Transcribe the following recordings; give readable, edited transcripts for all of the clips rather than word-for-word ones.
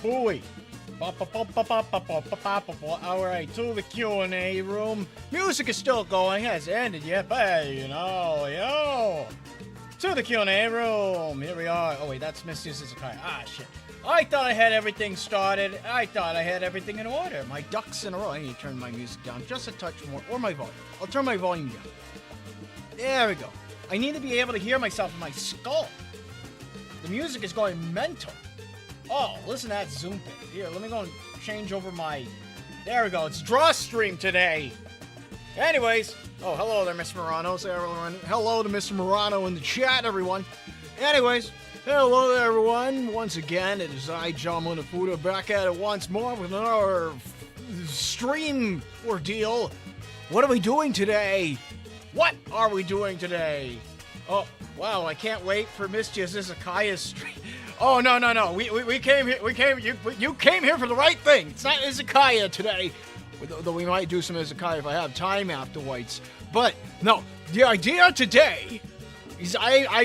Pooey. Alright, to the Q&A room. Music is still going, hasn't ended yet, but hey, yo. To the Q&A room. Here we are. Oh wait, that's Mr. Sakai. Ah, shit. I thought I had everything started. I thought I had everything in order. My ducks in a row. I need to turn my music down just a touch more, or my volume. I'll turn my volume down. There we go. I need to be able to hear myself in my skull. The music is going mental. Oh, listen to that Zoom thing. Here, let me go and change over my... There we go. It's Drawstream today. Anyways. Oh, hello there, Mr. Morano. Say everyone. Hello to Mr. Morano in the chat, everyone. Anyways. Hello there, everyone. Once again, it is I, John Munafuda, back at it once more with another stream ordeal. What are we doing today? What are we doing today? Oh, wow, I can't wait for Mr. Izakaya's stream. Oh, no. We came here, you came here for the right thing. It's not Izakaya today. Though we might do some Izakaya if I have time afterwards. But, no, the idea today is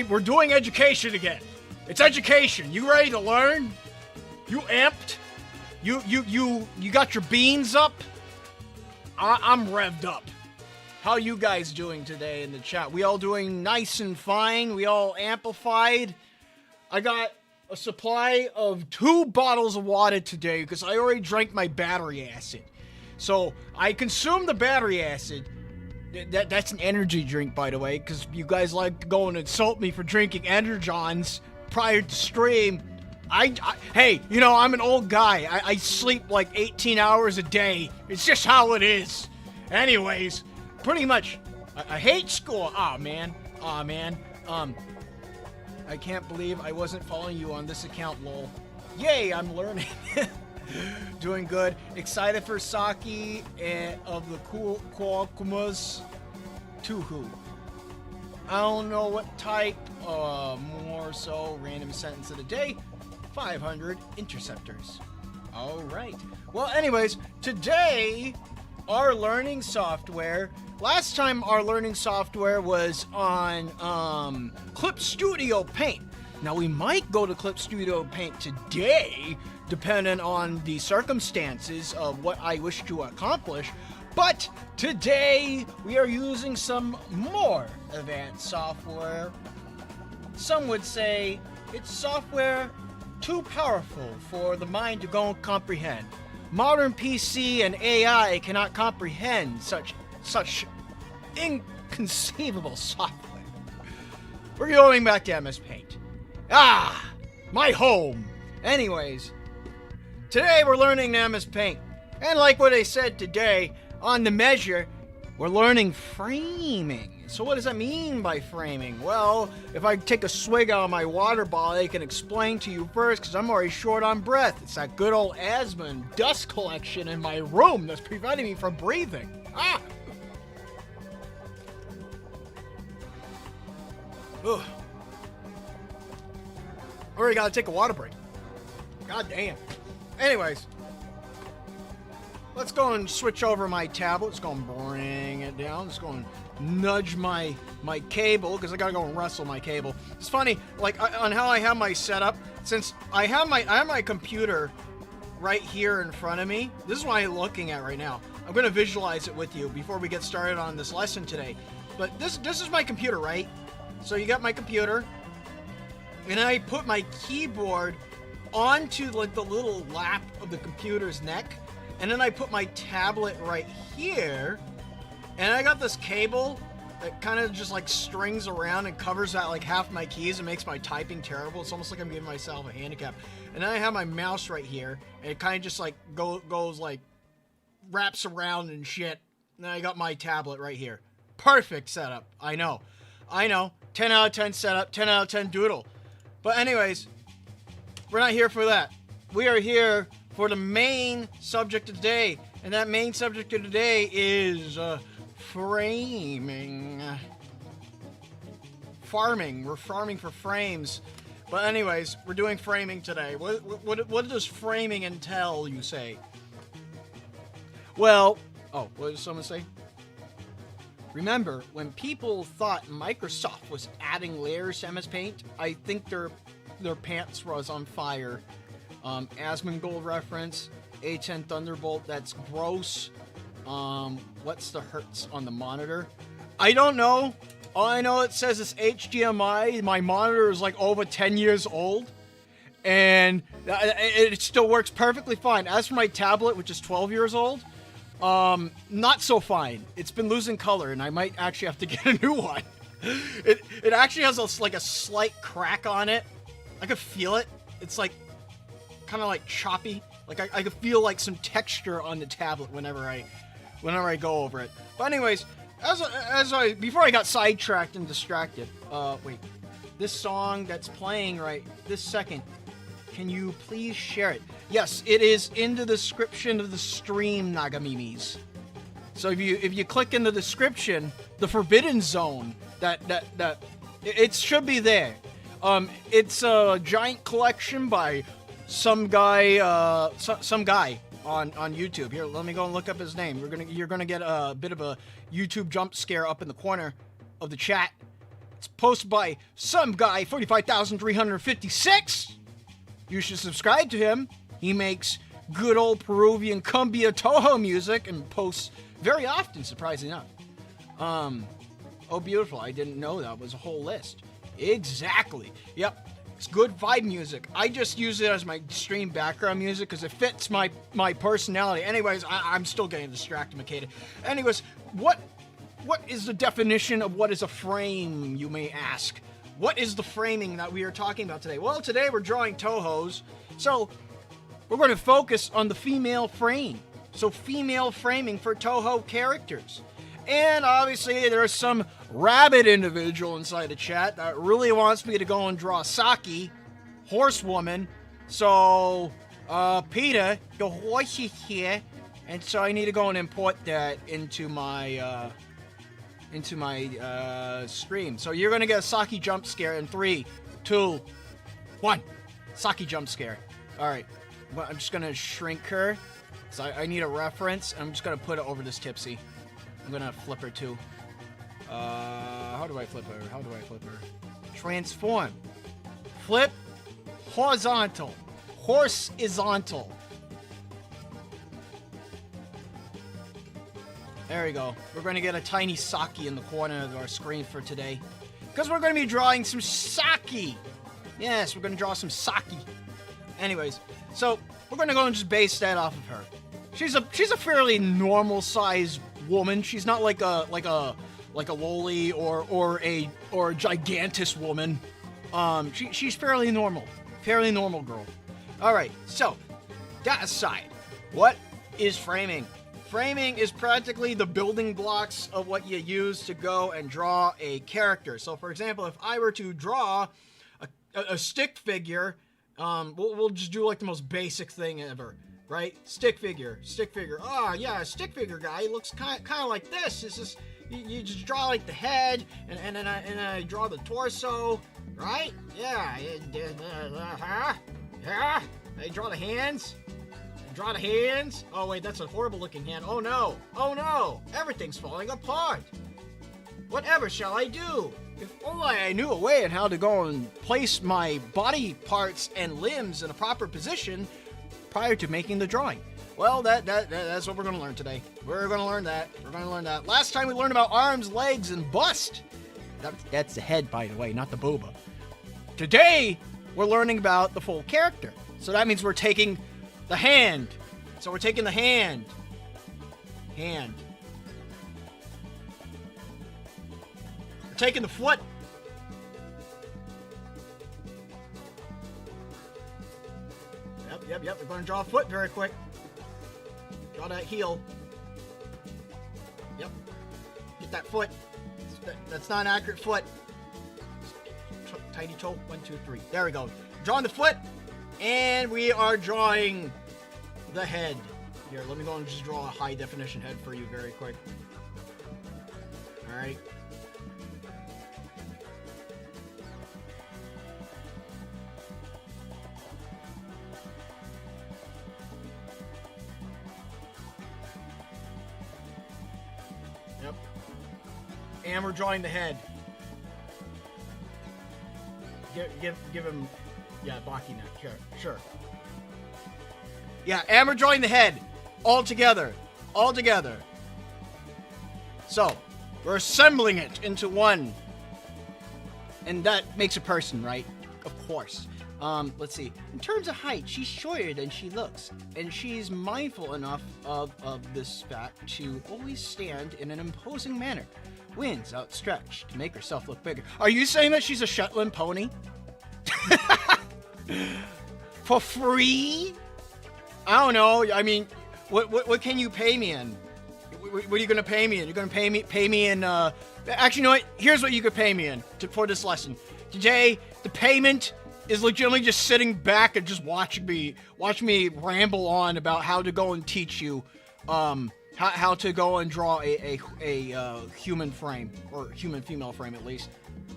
we're doing education again. It's education. You ready to learn? You amped? You got your beans up? I'm revved up. How you guys doing today in the chat? We all doing nice and fine? We all amplified? I got a supply of 2 bottles of water today because I already drank my battery acid. So I consumed the battery acid. That's an energy drink, by the way, because you guys like to go and insult me for drinking Energons prior to stream. Hey, I'm an old guy. I sleep like 18 hours a day. It's just how it is. Anyways, pretty much, I hate school. Aw, man. I can't believe I wasn't following you on this account, lol. Yay, I'm learning. Doing good. Excited for Saki of the cool Qualcommas Touhou. I don't know what type, more so, random sentence of the day, 500 interceptors. Alright. Well, anyways, today, our learning software, last time our learning software was on, Clip Studio Paint. Now, we might go to Clip Studio Paint today, depending on the circumstances of what I wish to accomplish. But today, we are using some more advanced software. Some would say it's software too powerful for the mind to go and comprehend. Modern PC and AI cannot comprehend such inconceivable software. We're going back to MS Paint. Ah, my home. Anyways, today we're learning MS Paint. And like what I said today, on the measure, we're learning framing. So what does that mean by framing? Well, if I take a swig out of my water bottle, I can explain to you first, because I'm already short on breath. It's that good old asthma and dust collection in my room that's preventing me from breathing. Ah! Ugh. Already gotta take a water break. God damn. Anyways. Let's go and switch over my tablet. Let's go and bring it down. Let's go and nudge my cable, because I gotta go and wrestle my cable. It's funny, like, on how I have my setup, since I have my computer right here in front of me. This is what I'm looking at right now. I'm gonna visualize it with you before we get started on this lesson today. But this is my computer, right? So you got my computer, and I put my keyboard onto like the little lap of the computer's neck, and then I put my tablet right here, and I got this cable that kind of just like strings around and covers out like half my keys and makes my typing terrible. It's almost like I'm giving myself a handicap. And then I have my mouse right here, and it kind of just like goes like wraps around and shit. And then I got my tablet right here. Perfect setup. I know. 10 out of 10 setup, 10 out of 10 doodle. But anyways, we're not here for that. We are here for the main subject of the day. And that main subject of the day is framing. Farming. We're farming for frames. But anyways, we're doing framing today. What does framing entail, you say? Well, what did someone say? Remember, when people thought Microsoft was adding layers to MS Paint, I think their pants was on fire. Asmongold reference. A10 Thunderbolt. That's gross. What's the hertz on the monitor? I don't know. All I know, it says it's HDMI. My monitor is like over 10 years old. And it still works perfectly fine. As for my tablet, which is 12 years old, not so fine. It's been losing color, and I might actually have to get a new one. It actually has like a slight crack on it. I could feel it. It's like kind of like choppy. Like I could feel like some texture on the tablet whenever I go over it. But anyways, before I got sidetracked and distracted, wait, this song that's playing right this second, can you please share it? Yes, it is in the description of the stream, Nagamimis. So if you click in the description, the Forbidden Zone, it should be there. It's a giant collection by some guy on YouTube. Here, let me go and look up his name. You're gonna get a bit of a YouTube jump scare up in the corner of the chat. It's posted by some guy 45,356. You should subscribe to him. He makes good old Peruvian Combi De Touhou music and posts very often, surprisingly enough. Oh, beautiful. I didn't know that was a whole list. Exactly. Yep. It's good vibe music. I just use it as my stream background music because it fits my personality. Anyways, I'm still getting distracted, Makeda. Anyways, what is the definition of what is a frame, you may ask? What is the framing that we are talking about today? Well, today we're drawing Touhous, so we're going to focus on the female frame. So female framing for Touhou characters. And obviously there's some rabid individual inside the chat that really wants me to go and draw Saki, horsewoman. So, Peter, the horse is here, and so I need to go and import that into my stream. So you're gonna get a Saki jump scare in 3, 2, 1. Saki jump scare. All right, well, I'm just gonna shrink her. So I need a reference. I'm just gonna put it over this Tipsy. I'm gonna flip her too. How do I flip her? Transform. Flip. Horizontal. Horizontal. There we go. We're going to get a tiny Saki in the corner of our screen for today. Because we're going to be drawing some Saki. Yes, we're going to draw some Saki. Anyways, so we're going to go and just base that off of her. She's a fairly normal sized woman. She's not like a loli or a gigantus woman. She's fairly normal girl. All right, so that aside, what is framing? Framing is practically the building blocks of what you use to go and draw a character. So, for example, if I were to draw a stick figure, we'll just do like the most basic thing ever. Right? Stick figure. Oh, yeah, a stick figure guy. He looks kind of like this. It's just, you just draw like the head, and then I draw the torso, right? Yeah. Yeah. I draw the hands. Oh, wait, that's a horrible looking hand. Oh, no. Everything's falling apart. Whatever shall I do? If only I knew a way on how to go and place my body parts and limbs in a proper position prior to making the drawing. Well, that's what we're going to learn today. We're going to learn that. Last time we learned about arms, legs, and bust. That's the head, by the way, not the booba. Today, we're learning about the full character. So that means we're taking the hand. So we're taking the hand. We're taking the foot. Yep. We're going to draw a foot very quick. Draw that heel. Yep. Get that foot. That's not an accurate foot. Tiny toe. 1, 2, 3. There we go. Drawing the foot. And we are drawing the head. Here, let me go and just draw a high definition head for you very quick. Alright. Yep. And we're drawing the head. Give him, yeah, Baki neck. Sure. Yeah, and we're drawing the head. All together. All together. So, we're assembling it into one. And that makes a person, right? Of course. Let's see. In terms of height, she's shorter than she looks. And she's mindful enough of this fact to always stand in an imposing manner. Wings outstretched to make herself look bigger. Are you saying that she's a Shetland pony? For free? I don't know. I mean, what can you pay me in? What are you gonna pay me in? You're gonna pay me in. Actually, you know what? Here's what you could pay me in for this lesson. Today, the payment is legitimately just sitting back and just watch me ramble on about how to go and teach you, how to go and draw a human frame, or human female frame at least,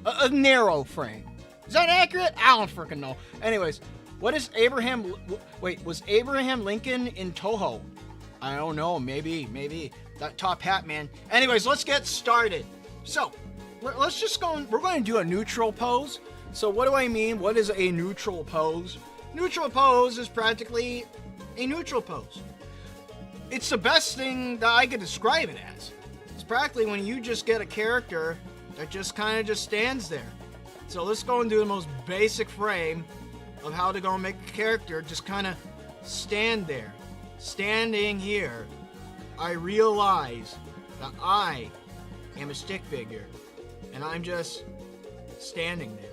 a narrow frame. Is that accurate? I don't freaking know. Anyways, what is Abraham? Wait, was Abraham Lincoln in Touhou? I don't know. Maybe that top hat man. Anyways, let's get started. So, let's just go. We're going to do a neutral pose. So, what do I mean? What is a neutral pose? Neutral pose is practically a neutral pose. It's the best thing that I could describe it as. It's practically when you just get a character that just kind of just stands there. So let's go and do the most basic frame of how to go and make a character just kind of stand there. Standing here, I realize that I am a stick figure, and I'm just standing there.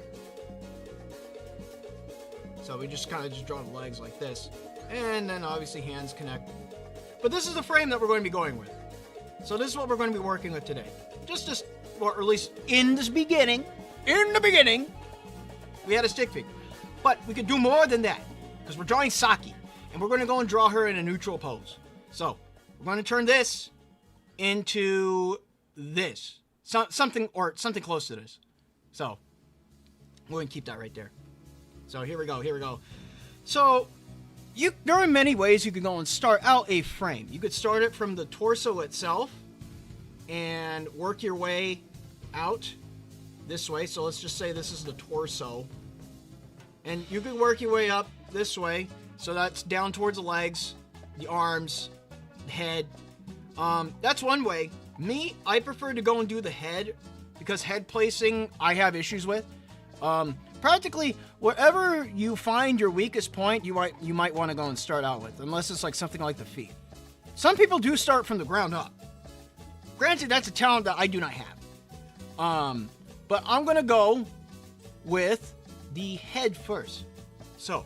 So we just kind of just draw the legs like this, and then obviously hands connect. But this is the frame that we're going to be going with. So this is what we're going to be working with today. Or at least in the beginning, we had a stick figure. But we could do more than that, because we're drawing Saki, and we're going to go and draw her in a neutral pose. So we're going to turn this into this. Something close to this. So we're going to keep that right there. So here we go. So there are many ways you can go and start out a frame. You could start it from the torso itself and work your way out this way. So let's just say this is the torso. And you could work your way up this way. So that's down towards the legs, the arms, the head. That's one way. Me, I prefer to go and do the head, because head placing I have issues with. Practically, wherever you find your weakest point, you might want to go and start out with, unless it's like something like the feet. Some people do start from the ground up. Granted, that's a talent that I do not have. But I'm going to go with the head first. So,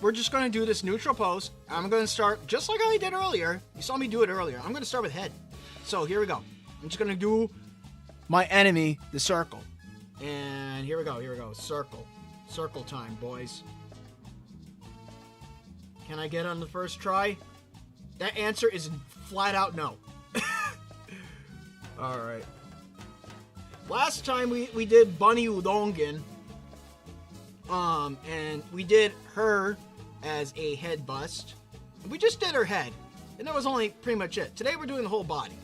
we're just going to do this neutral pose. I'm going to start just like I did earlier. You saw me do it earlier. I'm going to start with head. So, here we go. I'm just going to do my enemy, the circle. And here we go. Circle. Circle time, boys. Can I get on the first try? That answer is flat out no. Alright. Last time we did Bunny Udongen. And we did her as a head bust. We just did her head. And that was only pretty much it. Today we're doing the whole body.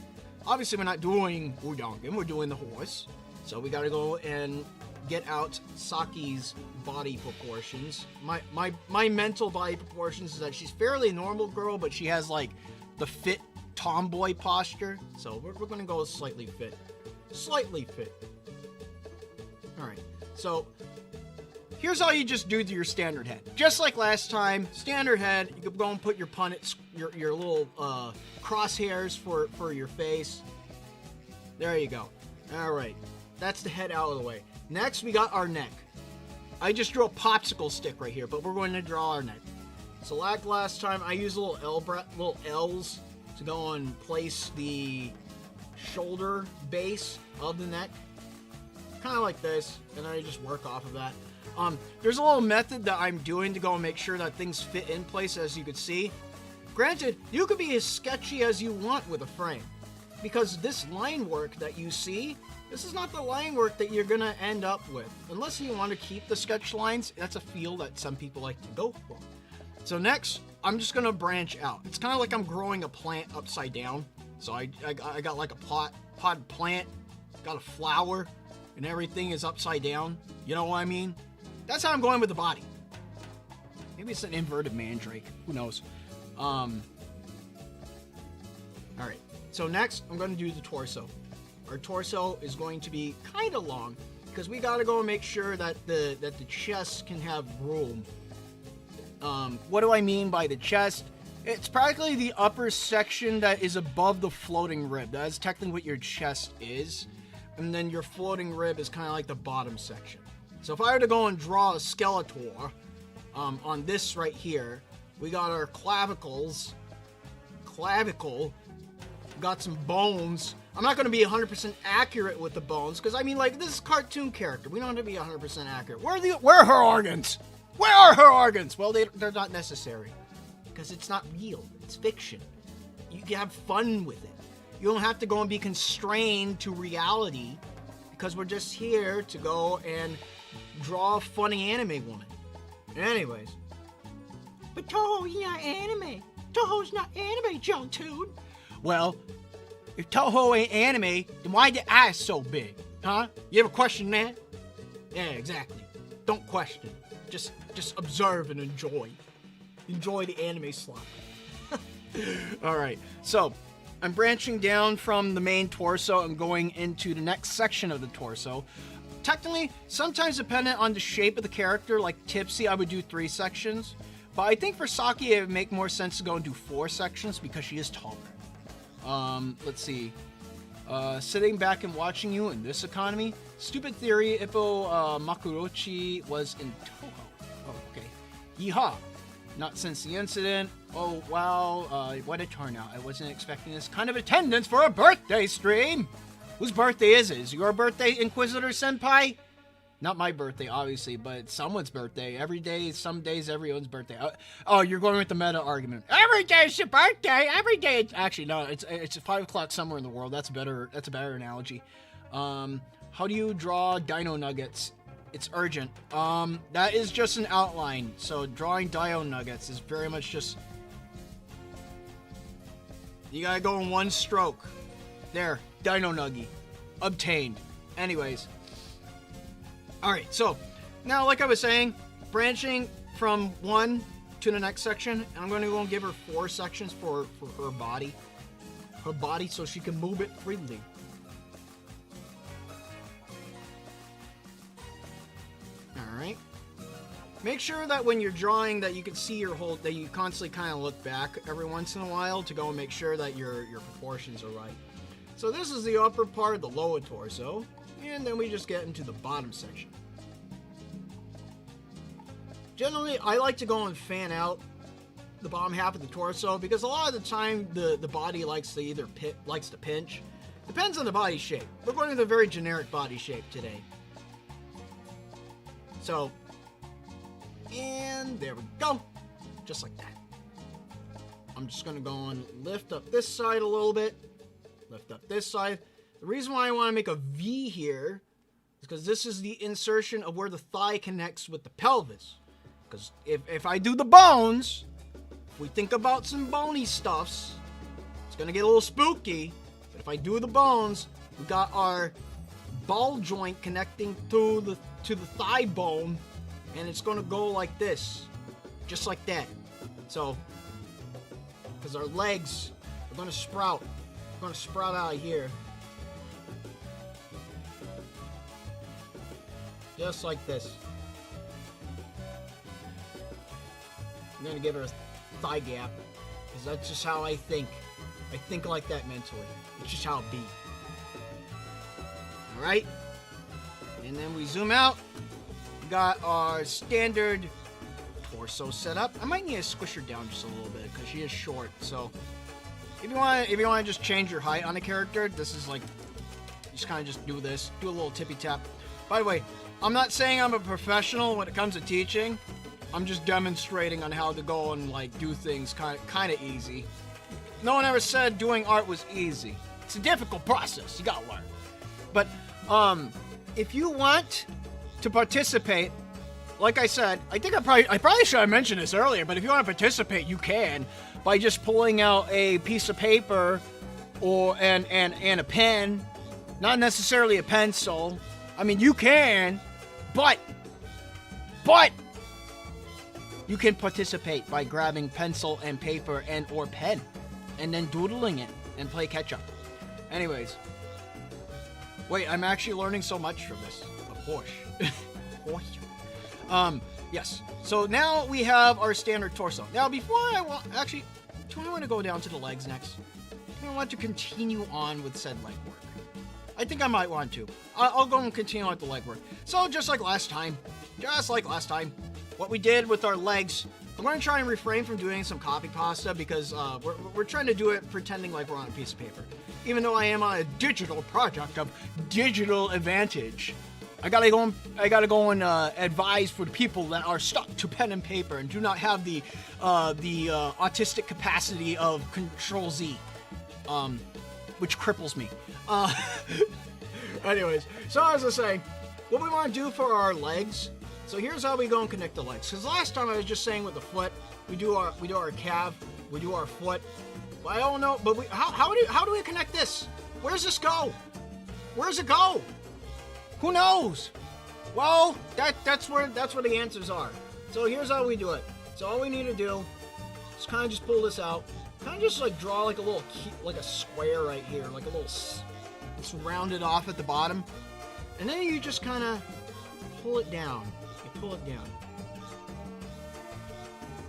Obviously we're not doing Udongen, we're doing the horse. So we gotta go and get out Saki's body proportions. My mental body proportions is that she's fairly normal girl, but she has like the fit tomboy posture. So we're gonna go slightly fit. Slightly fit. Alright, so here's all you just do to your standard head. Just like last time, standard head, you can go and put your punnets, your little crosshairs for your face. There you go. Alright. That's the head out of the way. Next, we got our neck. I just drew a popsicle stick right here, but we're going to draw our neck. So like last time, I used little L's to go and place the shoulder base of the neck. Kind of like this, and then I just work off of that. There's a little method that I'm doing to go and make sure that things fit in place, as you could see. Granted, you could be as sketchy as you want with a frame, because this line work that you see, this is not the line work that you're going to end up with. Unless you want to keep the sketch lines, that's a feel that some people like to go for. So next, I'm just going to branch out. It's kind of like I'm growing a plant upside down. So I got like a potted plant, got a flower, and everything is upside down. You know what I mean? That's how I'm going with the body. Maybe it's an inverted mandrake. Who knows? All right. So next, I'm going to do the torso. Our torso is going to be kind of long because we got to go and make sure that the chest can have room. What do I mean by the chest? It's practically the upper section that is above the floating rib. That is technically what your chest is. And then your floating rib is kind of like the bottom section. So if I were to go and draw a Skeletor on this right here, we got our clavicles. Clavicle. Got some bones. I'm not going to be 100% accurate with the bones because, I mean, like, this is a cartoon character. We don't have to be 100% accurate. Where are her organs? Where are her organs? Well, they're not necessary because it's not real. It's fiction. You can have fun with it. You don't have to go and be constrained to reality because we're just here to go and draw a funny anime woman. Anyways. But Touhou's not anime. Touhou's not anime, Joe Toon. Well, if Touhou ain't anime, then why the eyes so big? Huh? You ever question that? Yeah, exactly. Don't question. Just observe and enjoy. Enjoy the anime slot. Alright, so I'm branching down from the main torso and going into the next section of the torso. Technically, sometimes dependent on the shape of the character, like Tipsy, I would do 3 sections. But I think for Saki, it would make more sense to go and do 4 sections because she is taller. Let's see. Sitting back and watching you in this economy. Stupid theory, Ippo Makurochi was in Touhou. Oh, okay. Yeehaw. Not since the incident. Oh, wow. What a turnout. I wasn't expecting this kind of attendance for a birthday stream. Whose birthday is it? Is your birthday, Inquisitor Senpai? Not my birthday, obviously, but someone's birthday. Every day, some days, everyone's birthday. Oh, you're going with the meta argument. Every day's your birthday. Every day. Actually, no. It's 5 o'clock somewhere in the world. That's better. That's a better analogy. How do you draw dino nuggets? It's urgent. That is just an outline. So drawing dino nuggets is very much just. You gotta go in one stroke. There, dino nuggy, obtained. Anyways. Alright, so, now like I was saying, branching from one to the next section, I'm going to go and give her 4 sections for her body. Her body so she can move it freely. Alright. Make sure that when you're drawing that you can see your whole, that you constantly kind of look back every once in a while to go and make sure that your proportions are right. So this is the upper part of the lower torso. And then we just get into the bottom section. Generally, I like to go and fan out the bottom half of the torso because a lot of the time the body likes to either pinch. Depends on the body shape. We're going with a very generic body shape today. So, and there we go. Just like that. I'm just going to go and lift up this side a little bit. Lift up this side. The reason why I want to make a V here is because this is the insertion of where the thigh connects with the pelvis. Because if I do the bones, if we think about some bony stuffs, it's going to get a little spooky. But if I do the bones, we got our ball joint connecting to the thigh bone, and it's going to go like this. Just like that. So, because our legs are going to sprout. They're going to sprout out of here. Just like this. I'm going to give her a thigh gap. Because that's just how I think. I think like that mentally. It's just how it be. Alright? And then we zoom out. We got our standard torso set up. I might need to squish her down just a little bit because she is short. So if you want to just change your height on a character, this is like, just kind of just do this. Do a little tippy tap. By the way, I'm not saying I'm a professional when it comes to teaching. I'm just demonstrating on how to go and like do things kind of easy. No one ever said doing art was easy. It's a difficult process. You gotta learn. But if you want to participate, like I said, I think I probably should have mentioned this earlier. But if you want to participate, you can by just pulling out a piece of paper or and a pen, not necessarily a pencil. I mean, you can, but you can participate by grabbing pencil and paper and or pen and then doodling it and play catch up. Anyways. Wait, I'm actually learning so much from this. Of course. Yes. So now we have our standard torso. Now before actually, do I want to go down to the legs next? Do I want to continue on with said leg work? I think I might want to. I'll go and continue with the leg work. So just like last time, what we did with our legs, I'm going to try and refrain from doing some copy pasta because we're trying to do it pretending like we're on a piece of paper. Even though I am on a digital project of digital advantage, I gotta go and advise for the people that are stuck to pen and paper and do not have the autistic capacity of Control Z, which cripples me. Anyways, so as I was saying, what we want to do for our legs. So here's how we go and connect the legs. Because last time I was just saying with the foot, we do our calf, we do our foot. But I don't know. But how do we connect this? Where's this go? Where's it go? Who knows? Well, that's where the answers are. So here's how we do it. So all we need to do is kind of just pull this out. Kind of just like draw like a little like a square right here, like a little. It's rounded off at the bottom, and then you just kind of pull it down. You pull it down,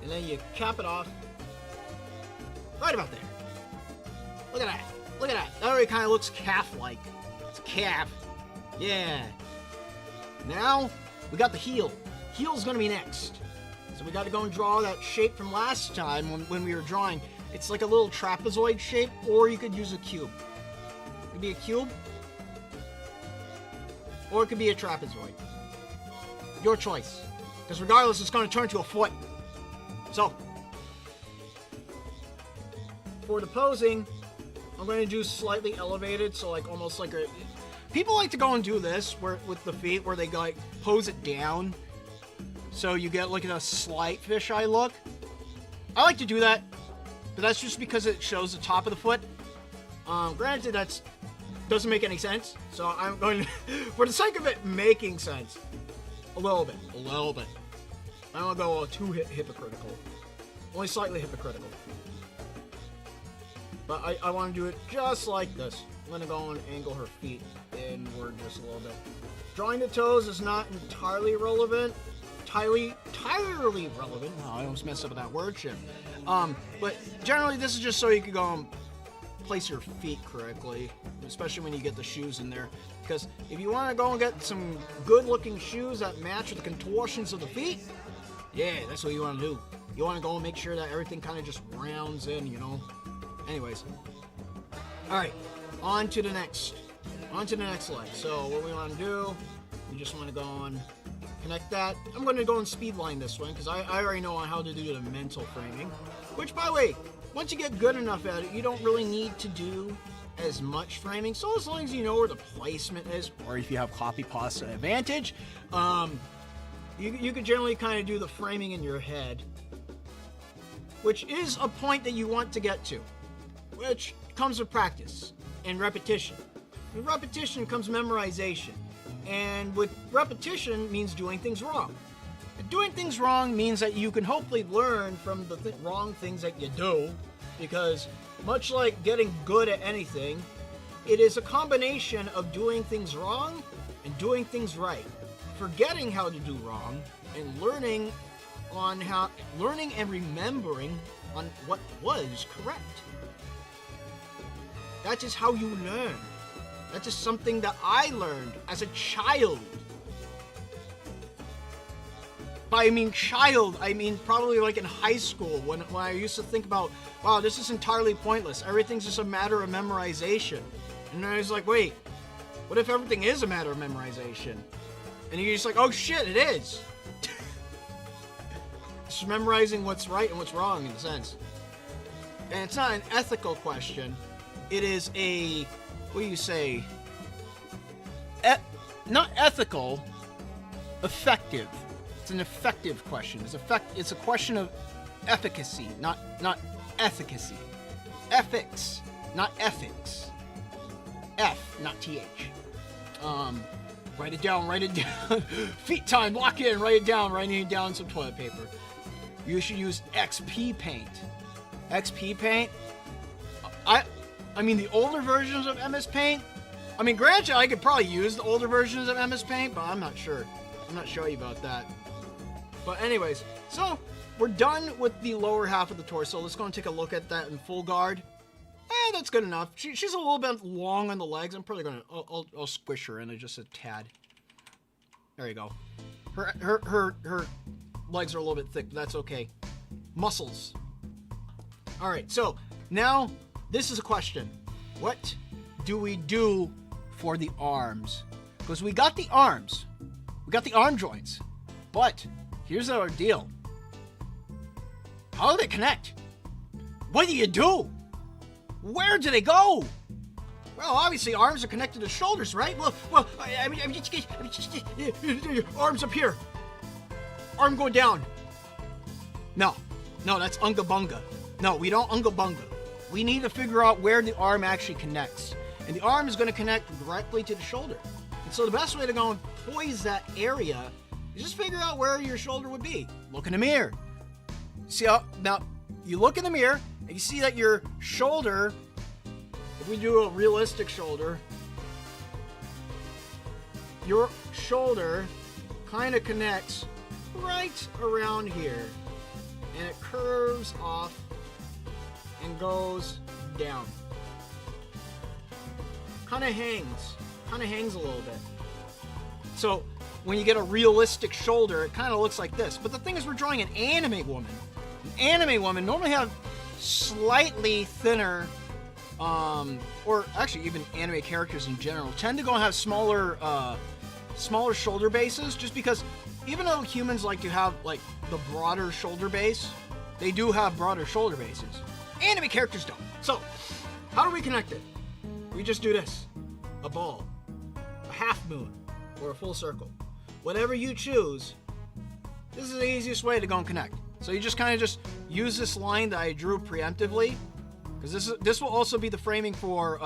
and then you cap it off. Right about there. Look at that. Look at that. That already kind of looks calf-like. It's a calf. Yeah. Now, we got the heel. Heel's going to be next. So we got to go and draw that shape from last time when we were drawing. It's like a little trapezoid shape, or you could use a cube. It could be a cube, or it could be a trapezoid. Your choice. Because regardless, it's going to turn to a foot. So, for the posing, I'm going to do slightly elevated, so like almost like a... People like to go and do this with the feet, where they like pose it down, so you get like a slight fisheye look. I like to do that, but that's just because it shows the top of the foot. Granted, that doesn't make any sense, so I'm going to, for the sake of it making sense, a little bit. I don't go too hypocritical, only slightly hypocritical. But I want to do it just like this. I'm going to go and angle her feet inward just a little bit. Drawing the toes is not entirely relevant. Entirely relevant. Oh, I almost messed up with that word shift. But generally, this is just so you can go and place your feet correctly, especially when you get the shoes in there. Because if you want to go and get some good-looking shoes that match with the contortions of the feet, yeah, that's what you want to do. You want to go and make sure that everything kind of just rounds in, you know. Anyways, all right, on to the next leg. So what we want to do, we just want to go and connect that. I'm going to go and speed line this one because I already know how to do the mental framing. Which, by the way, once you get good enough at it, you don't really need to do as much framing. So as long as you know where the placement is, or if you have copy pasta advantage, you can generally kind of do the framing in your head, which is a point that you want to get to. Which comes with practice and repetition. With repetition comes memorization. And with repetition means doing things wrong. And doing things wrong means that you can hopefully learn from the wrong things that you do. Because much like getting good at anything, it is a combination of doing things wrong and doing things right. Forgetting how to do wrong and learning and remembering on what was correct. That is how you learn. That is something that I learned as a child. By child, I mean probably like in high school when I used to think about, wow, this is entirely pointless. Everything's just a matter of memorization. And then I was like, wait, what if everything is a matter of memorization? And you're just like, oh shit, it is. Just memorizing what's right and what's wrong in a sense. And it's not an ethical question. It is a, what do you say? Not ethical, effective. It's an effective question. It's a question of efficacy, not efficacy. Ethics, not ethics. F, not TH. Write it down. Feet time, lock in, write it down some toilet paper. you should use XP paint. XP paint. I mean, the older versions of MS Paint. I mean, granted, I could probably use the older versions of MS Paint, but I'm not sure. I'm not sure about that. But anyways, so we're done with the lower half of the torso. Let's go and take a look at that in full guard. That's good enough. She's a little bit long on the legs. I'm probably gonna, I'll squish her in just a tad. There you go. Her legs are a little bit thick, but that's okay. Muscles. All right, so now this is a question. What do we do for the arms? Because we got the arms. We got the arm joints. But here's our deal. How do they connect? What do you do? Where do they go? Well, obviously arms are connected to shoulders, right? Well, I mean, arms up here. Arm going down. No, that's unga bunga. No, we don't unga bunga. We need to figure out where the arm actually connects. And the arm is going to connect directly to the shoulder. And so the best way to go and poise that area is just figure out where your shoulder would be. Look in the mirror. See how, now, you look in the mirror and you see that your shoulder, if we do a realistic shoulder, your shoulder kind of connects right around here. And it curves off and goes down. Kind of hangs a little bit. So when you get a realistic shoulder, it kind of looks like this. But the thing is, we're drawing an anime woman. An anime woman normally have slightly thinner, or actually even anime characters in general, tend to go and have smaller shoulder bases, just because even though humans like to have like the broader shoulder base, they do have broader shoulder bases. Anime characters don't. So, how do we connect it? We just do this. A ball, a half moon, or a full circle. Whatever you choose, this is the easiest way to go and connect. So you just kind of just use this line that I drew preemptively, because this will also be the framing for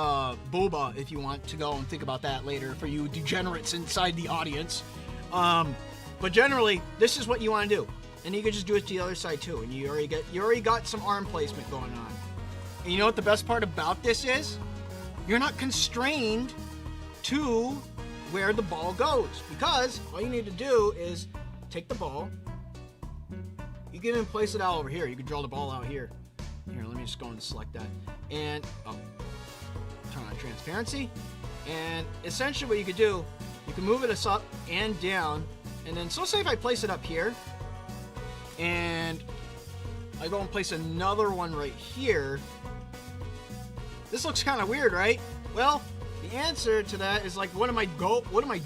Boba, if you want to go and think about that later for you degenerates inside the audience. But generally, this is what you want to do. And you can just do it to the other side too, and you already got some arm placement going on. And you know what the best part about this is? You're not constrained to where the ball goes, because all you need to do is take the ball. You can even place it out over here. You can draw the ball out here. Here, let me just go and select that. And turn on transparency. And essentially what you could do, you can move it up and down. And then, so say if I place it up here, and I go and place another one right here. This looks kind of weird, right? Well, the answer to that is like, what am I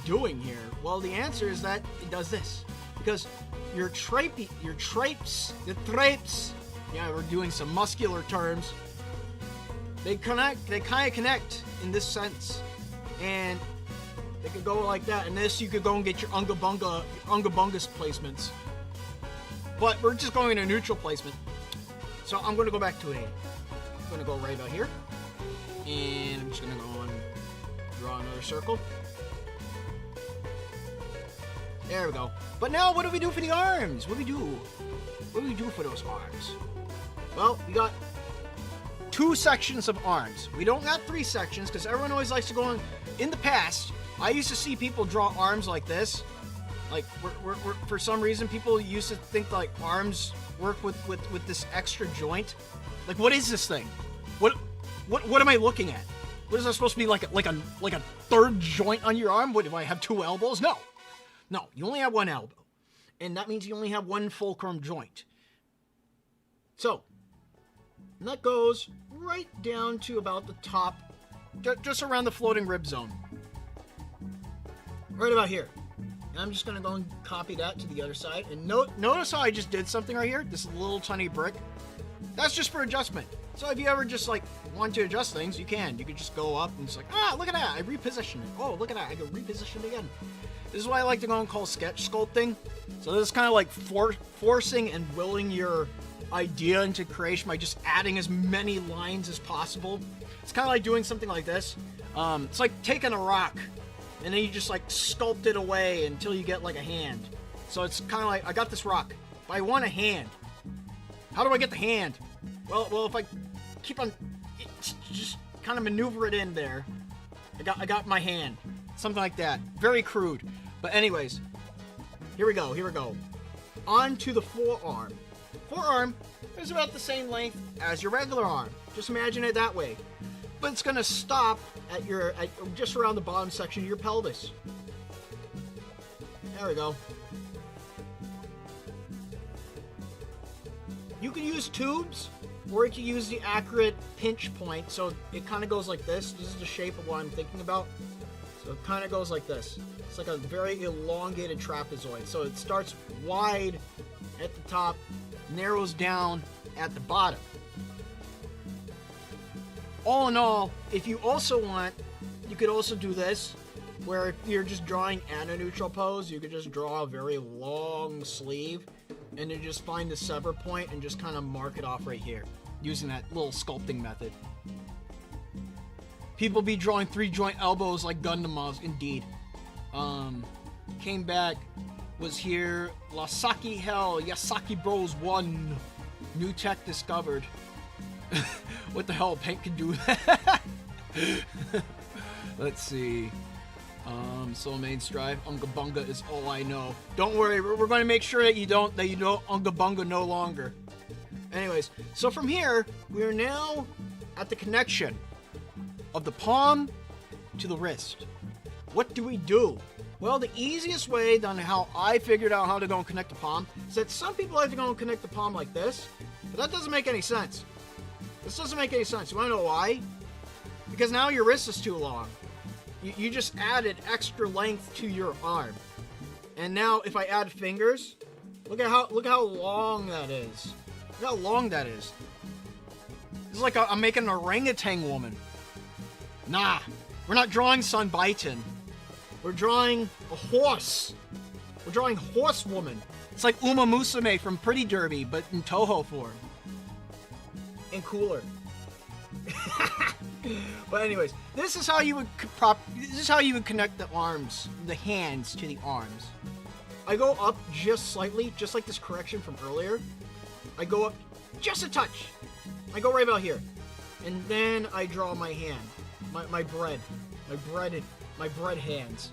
doing here? Well, the answer is that it does this, because your trapes, yeah, we're doing some muscular terms. They kind of connect in this sense, and they could go like that. And this, you could go and get your unga bungus placements. But we're just going in a neutral placement. So I'm going to go back to I'm going to go right about here. And I'm just going to go and draw another circle. There we go. But now what do we do for the arms? What do we do? What do we do for those arms? Well, we got 2 sections of arms. We don't got 3 sections, because everyone always likes to go in the past, I used to see people draw arms like this. Like, we're for some reason, people used to think like arms work with this extra joint. Like, what is this thing? What am I looking at? What is that supposed to be, like a third joint on your arm? What, do I have 2 elbows? No, you only have 1 elbow, and that means you only have 1 fulcrum joint. So, and that goes right down to about the top, just around the floating rib zone, right about here. And I'm just going to go and copy that to the other side. And notice how I just did something right here? This little tiny brick. That's just for adjustment. So if you ever just like want to adjust things, you can. You can just go up and it's like, look at that. I repositioned it. Oh, look at that. I can reposition it again. This is what I like to go and call sketch sculpting. So this is kind of like forcing and willing your idea into creation by just adding as many lines as possible. It's kind of like doing something like this. It's like taking a rock and then you just like sculpt it away until you get like a hand. So it's kind of like, I got this rock, but I want a hand. How do I get the hand? Well, if I keep on, just kind of maneuver it in there. I got my hand. Something like that. Very crude. But anyways, here we go. On to the forearm. Forearm is about the same length as your regular arm. Just imagine it that way. But it's gonna stop at just around the bottom section of your pelvis. There we go. You can use tubes, or you can use the accurate pinch point. So it kind of goes like this. This is the shape of what I'm thinking about. So it kind of goes like this. It's like a very elongated trapezoid. So it starts wide at the top, narrows down at the bottom. All in all, if you also want, you could also do this, where if you're just drawing at a neutral pose, you could just draw a very long sleeve, and then just find the sever point and just kind of mark it off right here, using that little sculpting method. People be drawing 3-joint elbows like Gundam models, indeed. Came back, was here, La Saki Hell, Yasaki Bros 1, new tech discovered. What the hell, paint can do that? Let's see. Soul Main Strive, Unga Bunga is all I know. Don't worry, we're going to make sure that you don't Unga Bunga no longer. Anyways, so from here, we are now at the connection of the palm to the wrist. What do we do? Well, the easiest way on how I figured out how to go and connect the palm is that some people like to go and connect the palm like this, but that doesn't make any sense. This doesn't make any sense. You want to know why? Because now your wrist is too long. You just added extra length to your arm. And now if I add fingers, look how long that is. Look how long that is. It's like I'm making an orangutan woman. Nah, we're not drawing Sun Baiton. We're drawing a horse. We're drawing horse woman. It's like Uma Musume from Pretty Derby, but in Touhou form. And cooler. But anyways, this is how you would connect the arms, the hands to the arms. I go up just slightly, just like this correction from earlier. I go up just a touch. I go right about here, and then I draw my hand, my bread hands.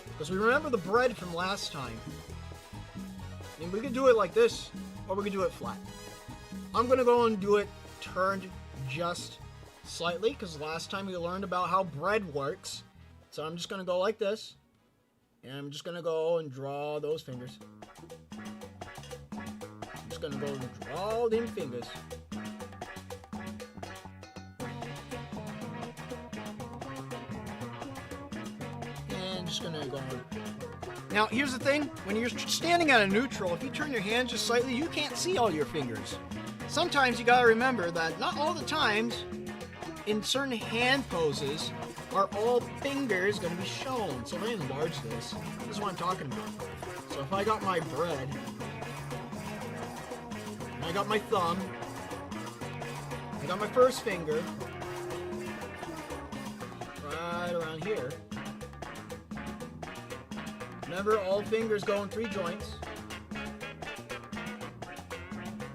Because we remember the bread from last time. And we could do it like this, or we could do it flat. I'm gonna go and do it turned just slightly, because last time we learned about how bread works. So I'm just gonna go like this, and I'm just gonna go and draw those fingers. I'm just gonna go and draw them fingers. And just gonna go. Now here's the thing, when you're standing at a neutral, if you turn your hands just slightly, you can't see all your fingers. Sometimes you gotta remember that not all the times in certain hand poses are all fingers going to be shown. So if I enlarge this is what I'm talking about. So if I got my bread, and I got my thumb, I got my first finger, right around here. Remember, all fingers go in 3 joints.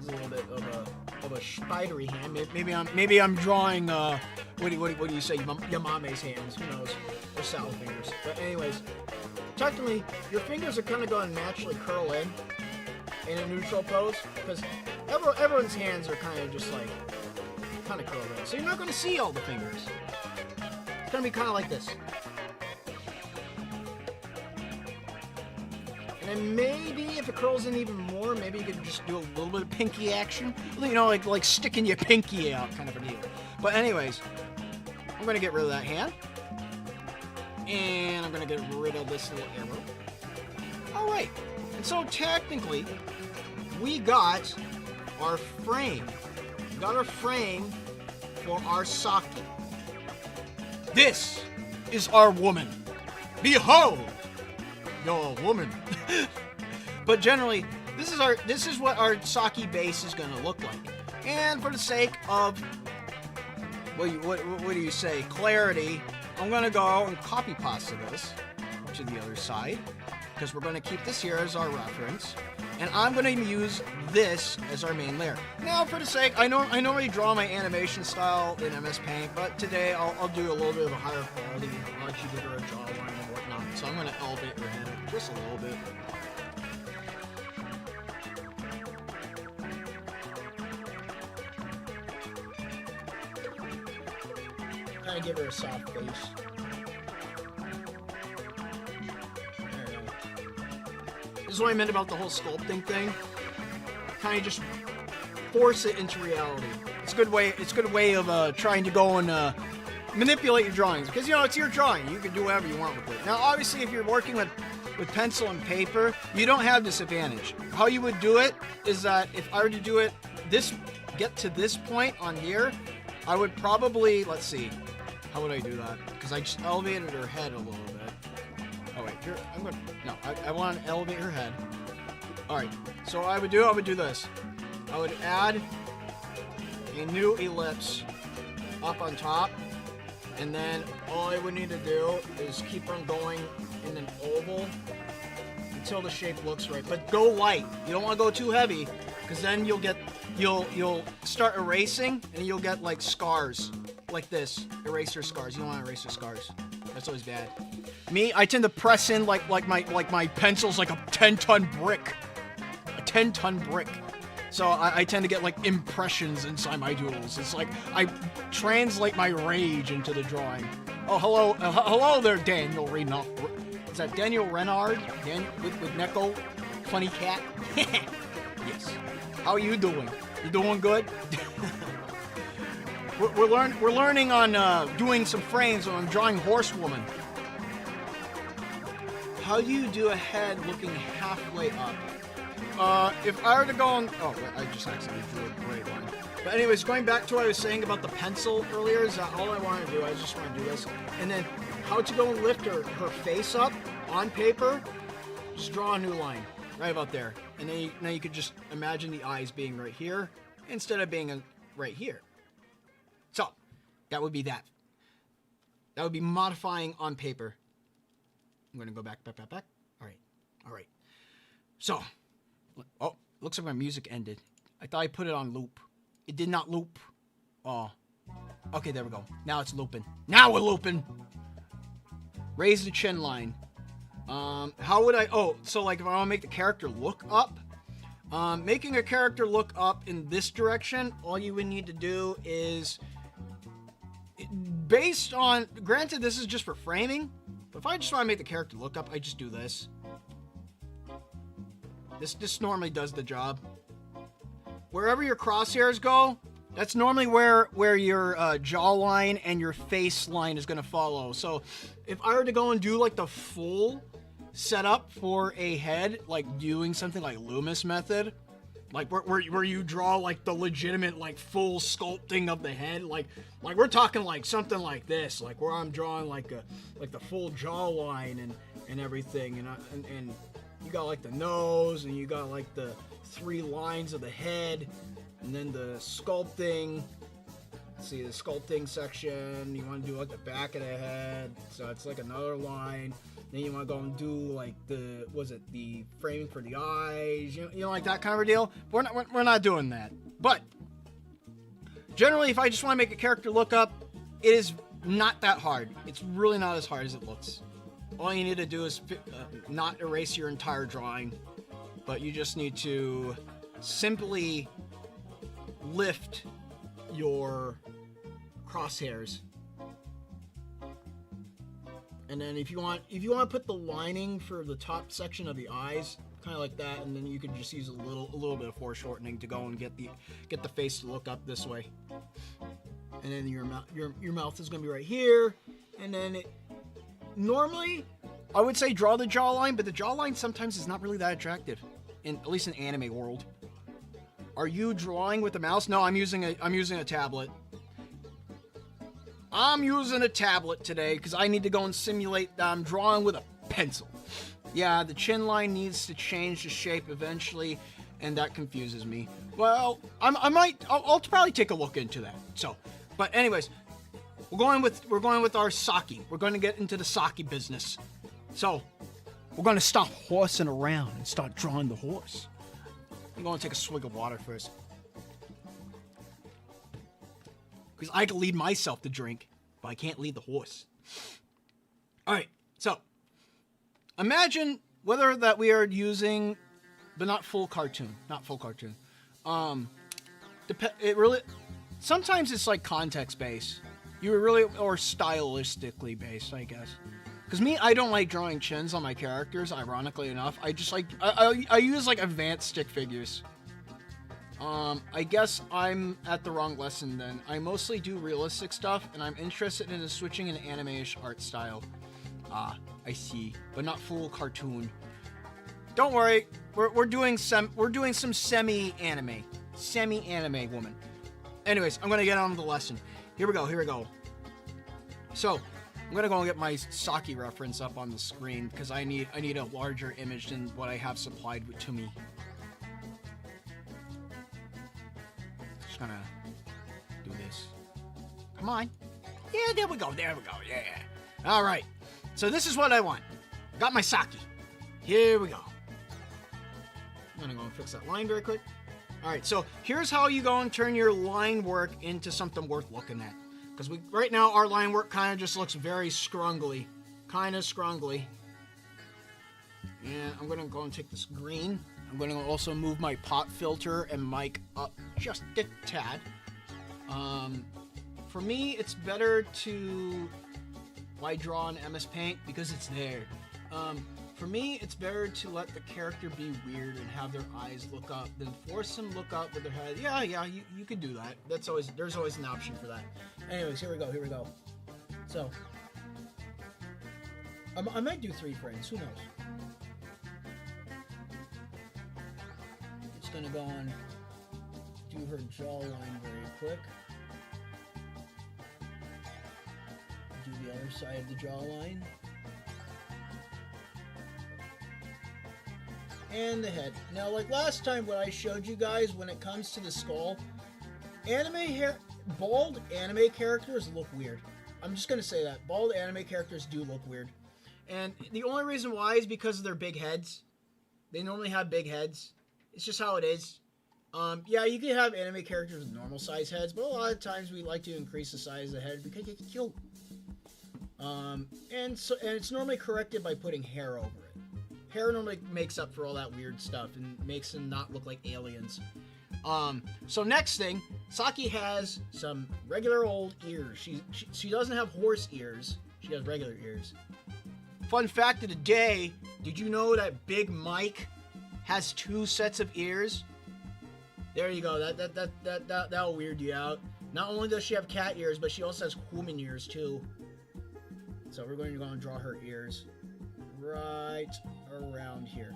This is a little bit of a spidery hand. Maybe I'm drawing what do you say, Yamame's hands, who knows, or salad fingers. But anyways, technically your fingers are kind of going to naturally curl in a neutral pose, because everyone's hands are kind of just like kind of curled in, so you're not going to see all the fingers. It's going to be kind of like this. And then maybe if it curls in even more, maybe you could just do a little bit of pinky action. You know, like sticking your pinky out kind of a deal. But anyways, I'm going to get rid of that hand. And I'm going to get rid of this little arrow. Alright, and so technically, we got our frame. We got our frame for our Saki. This is our woman. Behold! Your woman. But generally, this is what our Saki base is going to look like. And for the sake of what do you say, clarity, I'm going to go and copy pasta this to the other side, because we're going to keep this here as our reference. And I'm going to use this as our main layer. Now, for the sake, I normally draw my animation style in MS Paint, but today I'll do a little bit of a higher quality. I'll actually give her a jawline and whatnot. So I'm going to elevate her head just a little bit. I give her a soft face. There we go. This is what I meant about the whole sculpting thing. Kind of just force it into reality. It's a good way of trying to go and manipulate your drawings, because it's your drawing. You can do whatever you want with it. Now, obviously, if you're working with pencil and paper, you don't have this advantage. How you would do it is that if I were to do it get to this point on here, I would probably, let's see. How would I do that? Because I just elevated her head a little bit. Oh wait, here, I want to elevate her head. Alright, so I would do this. I would add a new ellipse up on top, and then all I would need to do is keep on going in an oval until the shape looks right. But go light. You don't want to go too heavy, because then you'll start erasing, and you'll get like scars. Like this, eraser scars. You don't want eraser scars. That's always bad. Me, I tend to press in like my pencil's like a 10-ton brick. A 10-ton brick. So I tend to get like impressions inside my doodles. It's like I translate my rage into the drawing. Oh, hello there, Daniel Renard. Is that Daniel Renard? With Neko? Funny cat? Yes. How are you doing? You doing good? We're learning on doing some frames when I'm drawing Horsewoman. How do you do a head looking halfway up? If I were to go on... Oh, I just accidentally drew a great line. But anyways, going back to what I was saying about the pencil earlier, is that all I want to do? I just want to do this. And then how to go and lift her face up on paper, just draw a new line right about there. And then now you could just imagine the eyes being right here instead of being right here. So, that would be that. That would be modifying on paper. I'm going to go back. All right. So, oh, looks like my music ended. I thought I put it on loop. It did not loop. Oh. Okay, there we go. Now it's looping. Now we're looping! Raise the chin line. How would I... Oh, so like if I want to make the character look up, making a character look up in this direction, all you would need to do is... Based on, granted this is just for framing, but if I just want to make the character look up, I just do this. This normally does the job. Wherever your crosshairs go, that's normally where your jawline and your face line is going to follow. So if I were to go and do like the full setup for a head, like doing something like Loomis method, like where you draw like the legitimate like full sculpting of the head, like we're talking like something like this, like where I'm drawing like the full jawline and everything, and you got like the nose, and you got like the 3 lines of the head, and then the sculpting. See the sculpting section. You want to do like the back of the head, so it's like another line. Then you want to go and do like the framing for the eyes, you know, like that kind of a deal. We're not doing that. But generally, if I just want to make a character look up, it is not that hard. It's really not as hard as it looks. All you need to do is not erase your entire drawing, but you just need to simply lift your crosshairs. And then if you want to put the lining for the top section of the eyes, kind of like that, and then you can just use a little bit of foreshortening to go and get the face to look up this way. And then your mouth is going to be right here, and then normally I would say draw the jawline, but the jawline sometimes is not really that attractive, at least in anime world. Are you drawing with a mouse? No, I'm using a tablet. I'm using a tablet today because I need to go and simulate that I'm drawing with a pencil. Yeah, the chin line needs to change the shape eventually, and that confuses me. Well, I'll probably take a look into that. So, but anyways, we're going with our Saki. We're going to get into the Saki business. So, we're going to stop horsing around and start drawing the horse. I'm going to take a swig of water first. Because I can lead myself to drink, but I can't lead the horse. Alright, so. Imagine whether that we are using, but not full cartoon. Not full cartoon. It really, sometimes it's like context based. You really, or stylistically based, I guess. Because me, I don't like drawing chins on my characters, ironically enough. I just like, I use like advanced stick figures. I guess I'm at the wrong lesson then. I mostly do realistic stuff, and I'm interested in switching an anime-ish art style. Ah, I see, but not full cartoon. Don't worry, we're doing some semi-anime woman. Anyways, I'm gonna get on to the lesson. Here we go. So, I'm gonna go and get my Saki reference up on the screen because I need a larger image than what I have supplied to me. Just gonna do this. Come on. Yeah, there we go. Yeah. All right. So this is what I want. Got my Saki. Here we go. I'm gonna go and fix that line very quick. All right. So here's how you go and turn your line work into something worth looking at. Because right now our line work kind of just looks very scrungly. And I'm gonna go and take this green. I'm gonna also move my pot filter and mic up just a tad. For me, it's better to, why draw in MS Paint? Because it's there. For me, it's better to let the character be weird and have their eyes look up than force them look up with their head. Yeah, you could do that. There's always an option for that. Anyways, here we go. So, I might do 3 frames, who knows? Just gonna go and do her jawline very quick. Do the other side of the jawline. And the head. Now, like last time when I showed you guys, when it comes to the skull, bald anime characters look weird. I'm just gonna say that. Bald anime characters do look weird. And the only reason why is because of their big heads. They normally have big heads. It's just how it is. Yeah, you can have anime characters with normal size heads, but a lot of times we like to increase the size of the head because it's cute. And it's normally corrected by putting hair over it. Hair normally makes up for all that weird stuff and makes them not look like aliens. So next thing, Saki has some regular old ears. She doesn't have horse ears. She has regular ears. Fun fact of the day, did you know that Big Mike has 2 sets of ears? There you go. That'll weird you out. Not only does she have cat ears, but she also has human ears too. So we're going to go and draw her ears right around here.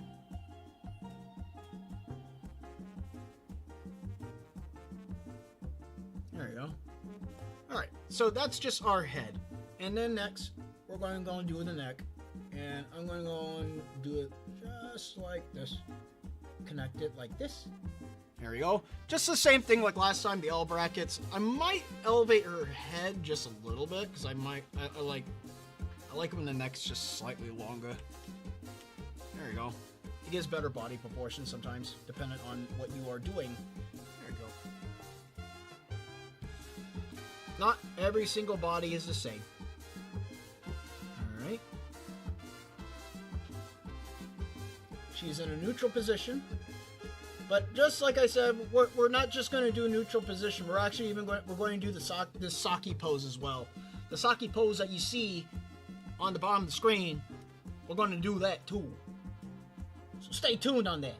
There you go. Alright, so that's just our head. And then next, we're going to go and do the neck. And I'm going to go and do it just like this. Connect it like this. There we go. Just the same thing like last time, the L brackets. I might elevate her head just a little bit, because I like when the neck's just slightly longer. There you go. It gives better body proportions sometimes, depending on what you are doing. There you go. Not every single body is the same. Alright. She's in a neutral position. But just like I said, we're not just going to do a neutral position. We're actually we're going to do the Saki pose as well. The Saki pose that you see on the bottom of the screen, we're going to do that too. So stay tuned on that.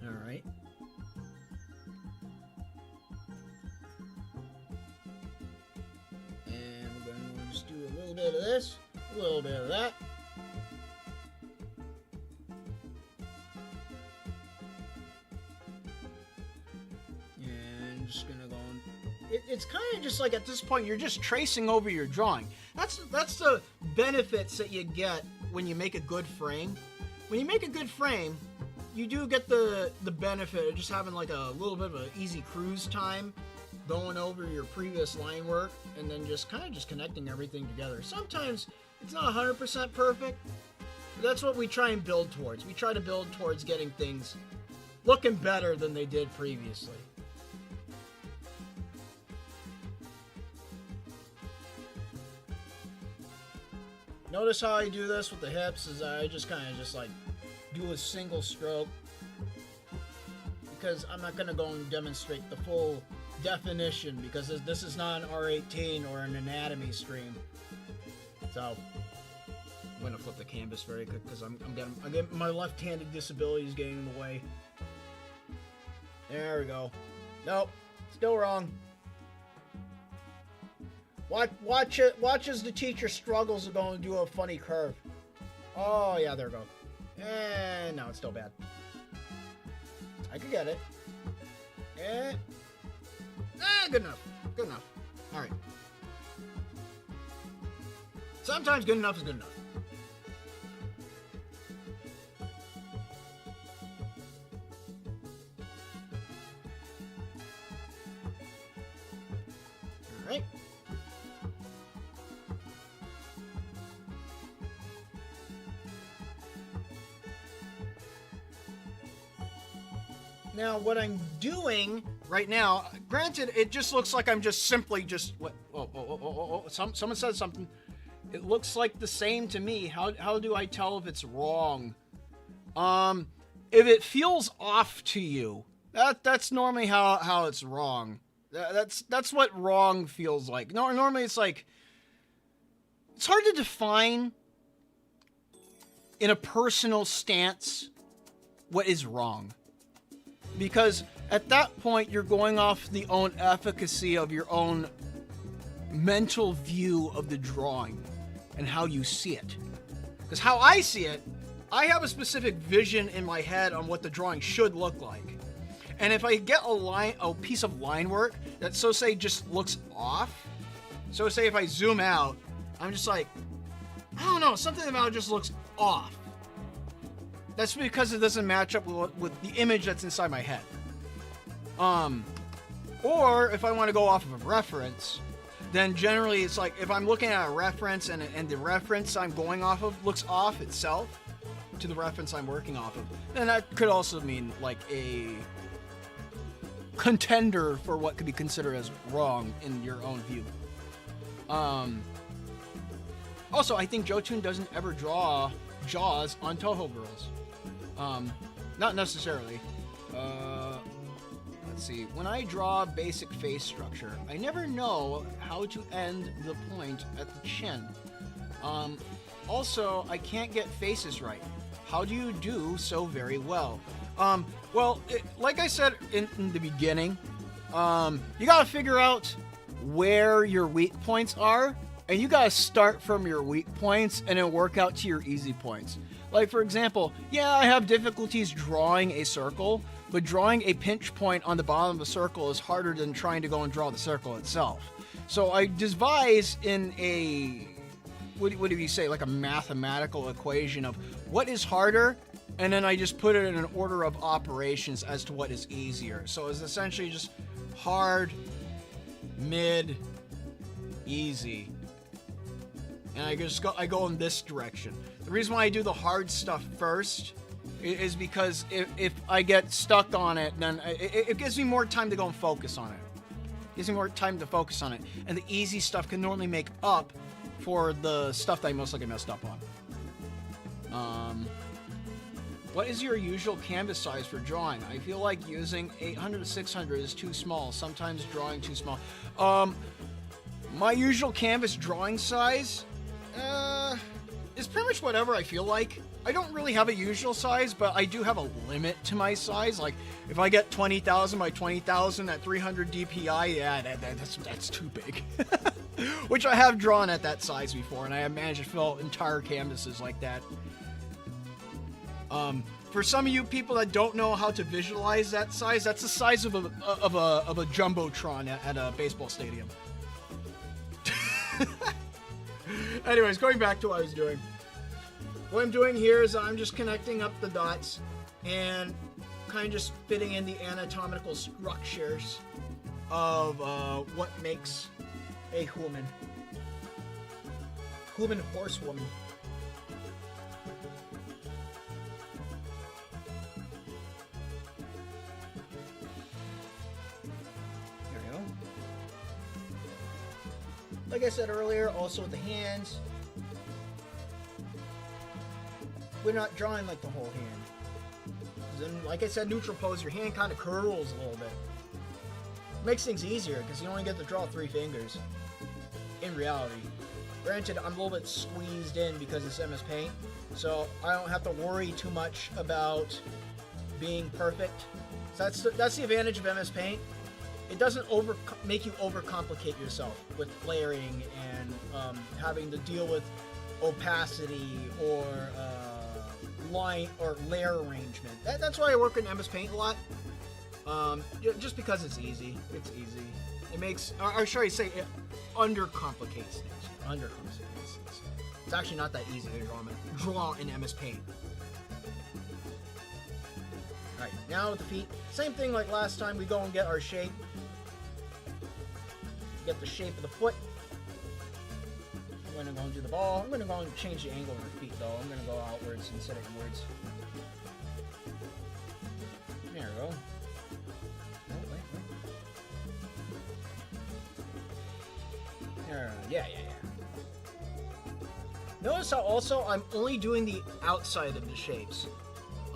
Alright. And we're going to just do a little bit of this, a little bit of that. And just going to go on. It's kind of just like at this point you're just tracing over your drawing. That's the benefits that you get when you make a good frame. When you make a good frame, you do get the benefit of just having like a little bit of an easy cruise time going over your previous line work and then just kind of just connecting everything together. Sometimes it's not 100% perfect, That's what we try and build towards. We try to build towards getting things looking better than they did previously. Notice how I do this with the hips is I just kind of just like do a single stroke, because I'm not going to go and demonstrate the full definition, because this is not an R18 or an anatomy stream. So I'm going to flip the canvas very quick because I'm getting my left-handed disability is getting in the way. There we go. Nope, still wrong. Watch as the teacher struggles to go and do a funny curve. Oh yeah, there we go. And no, it's still bad. I could get it. Good enough. Good enough. All right. Sometimes good enough is good enough. All right. Now, what I'm doing right now, granted, it just looks like I'm just simply just what? Someone said something. It looks like the same to me. How do I tell if it's wrong? If it feels off to you, that's normally how it's wrong. That's what wrong feels like. Normally it's like it's hard to define in a personal stance what is wrong. Because at that point, you're going off the own efficacy of your own mental view of the drawing and how you see it. Because how I see it, I have a specific vision in my head on what the drawing should look like. And if I get a piece of line work that, so say, just looks off, so say if I zoom out, I'm just like, I don't know, something about it just looks off. That's because it doesn't match up with the image that's inside my head. Or if I want to go off of a reference, then generally it's like if I'm looking at a reference and the reference I'm going off of looks off itself to the reference I'm working off of, then that could also mean like a contender for what could be considered as wrong in your own view. Also, I think Jotun doesn't ever draw jaws on Touhou girls. Not necessarily. Let's see. When I draw basic face structure, I never know how to end the point at the chin. Also, I can't get faces right. How do you do so very well? Like I said in the beginning, you gotta figure out where your weak points are, and you gotta start from your weak points and then work out to your easy points. Like, for example, yeah, I have difficulties drawing a circle, but drawing a pinch point on the bottom of a circle is harder than trying to go and draw the circle itself. So I devise in a, what do you say, like a mathematical equation of what is harder, and then I just put it in an order of operations as to what is easier. So it's essentially just hard, mid, easy. And I go in this direction. The reason why I do the hard stuff first is because if I get stuck on it, then it gives me more time to go and focus on it. It gives me more time to focus on it. And the easy stuff can normally make up for the stuff that I most likely messed up on. What is your usual canvas size for drawing? I feel like using 800 to 600 is too small. Sometimes drawing too small. My usual canvas drawing size is pretty much whatever I feel like. I don't really have a usual size, but I do have a limit to my size. Like, if I get 20,000 by 20,000 at 300 DPI, yeah, that's too big. Which I have drawn at that size before, and I have managed to fill entire canvases like that. For some of you people that don't know how to visualize that size, that's the size of a jumbotron at a baseball stadium. Anyways, going back to what I was doing. What I'm doing here is I'm just connecting up the dots and kind of just fitting in the anatomical structures of what makes a human horsewoman. like I said earlier, also with the hands, we're not drawing like the whole hand. Then, like I said, neutral pose, your hand kind of curls a little bit. Makes things easier because you only get to draw 3 fingers. In reality, granted, I'm a little bit squeezed in because it's MS Paint, so I don't have to worry too much about being perfect. So that's the advantage of MS Paint. It doesn't make you overcomplicate yourself with layering and having to deal with opacity or line or layer arrangement. That's why I work in MS Paint a lot. Just because it's easy. It's easy. It makes, or should I say, it undercomplicates things. Undercomplicates things. It's actually not that easy to draw in MS Paint. Alright, now with the feet, same thing like last time. We go and get our shape. Get the shape of the foot. I'm going to go and do the ball. I'm going to go and change the angle of the feet, though. I'm going to go outwards instead of inwards. There we go. Yeah. Notice how also I'm only doing the outside of the shapes.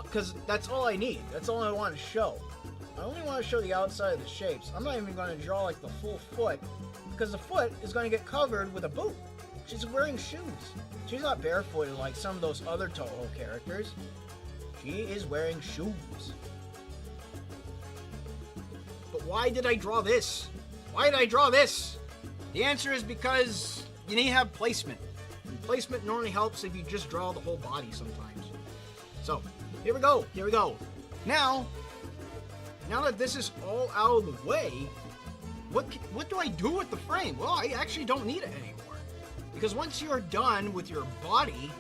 Because that's all I need. That's all I want to show. I only want to show the outside of the shapes. I'm not even going to draw like the full foot. Because the foot is going to get covered with a boot. She's wearing shoes. She's not barefooted like some of those other Touhou characters. She is wearing shoes. But why did I draw this? Why did I draw this? The answer is because you need to have placement. And placement normally helps if you just draw the whole body sometimes. So, here we go. Now that this is all out of the way, what do I do with the frame? Well, I actually don't need it anymore. Because once you're done with your body,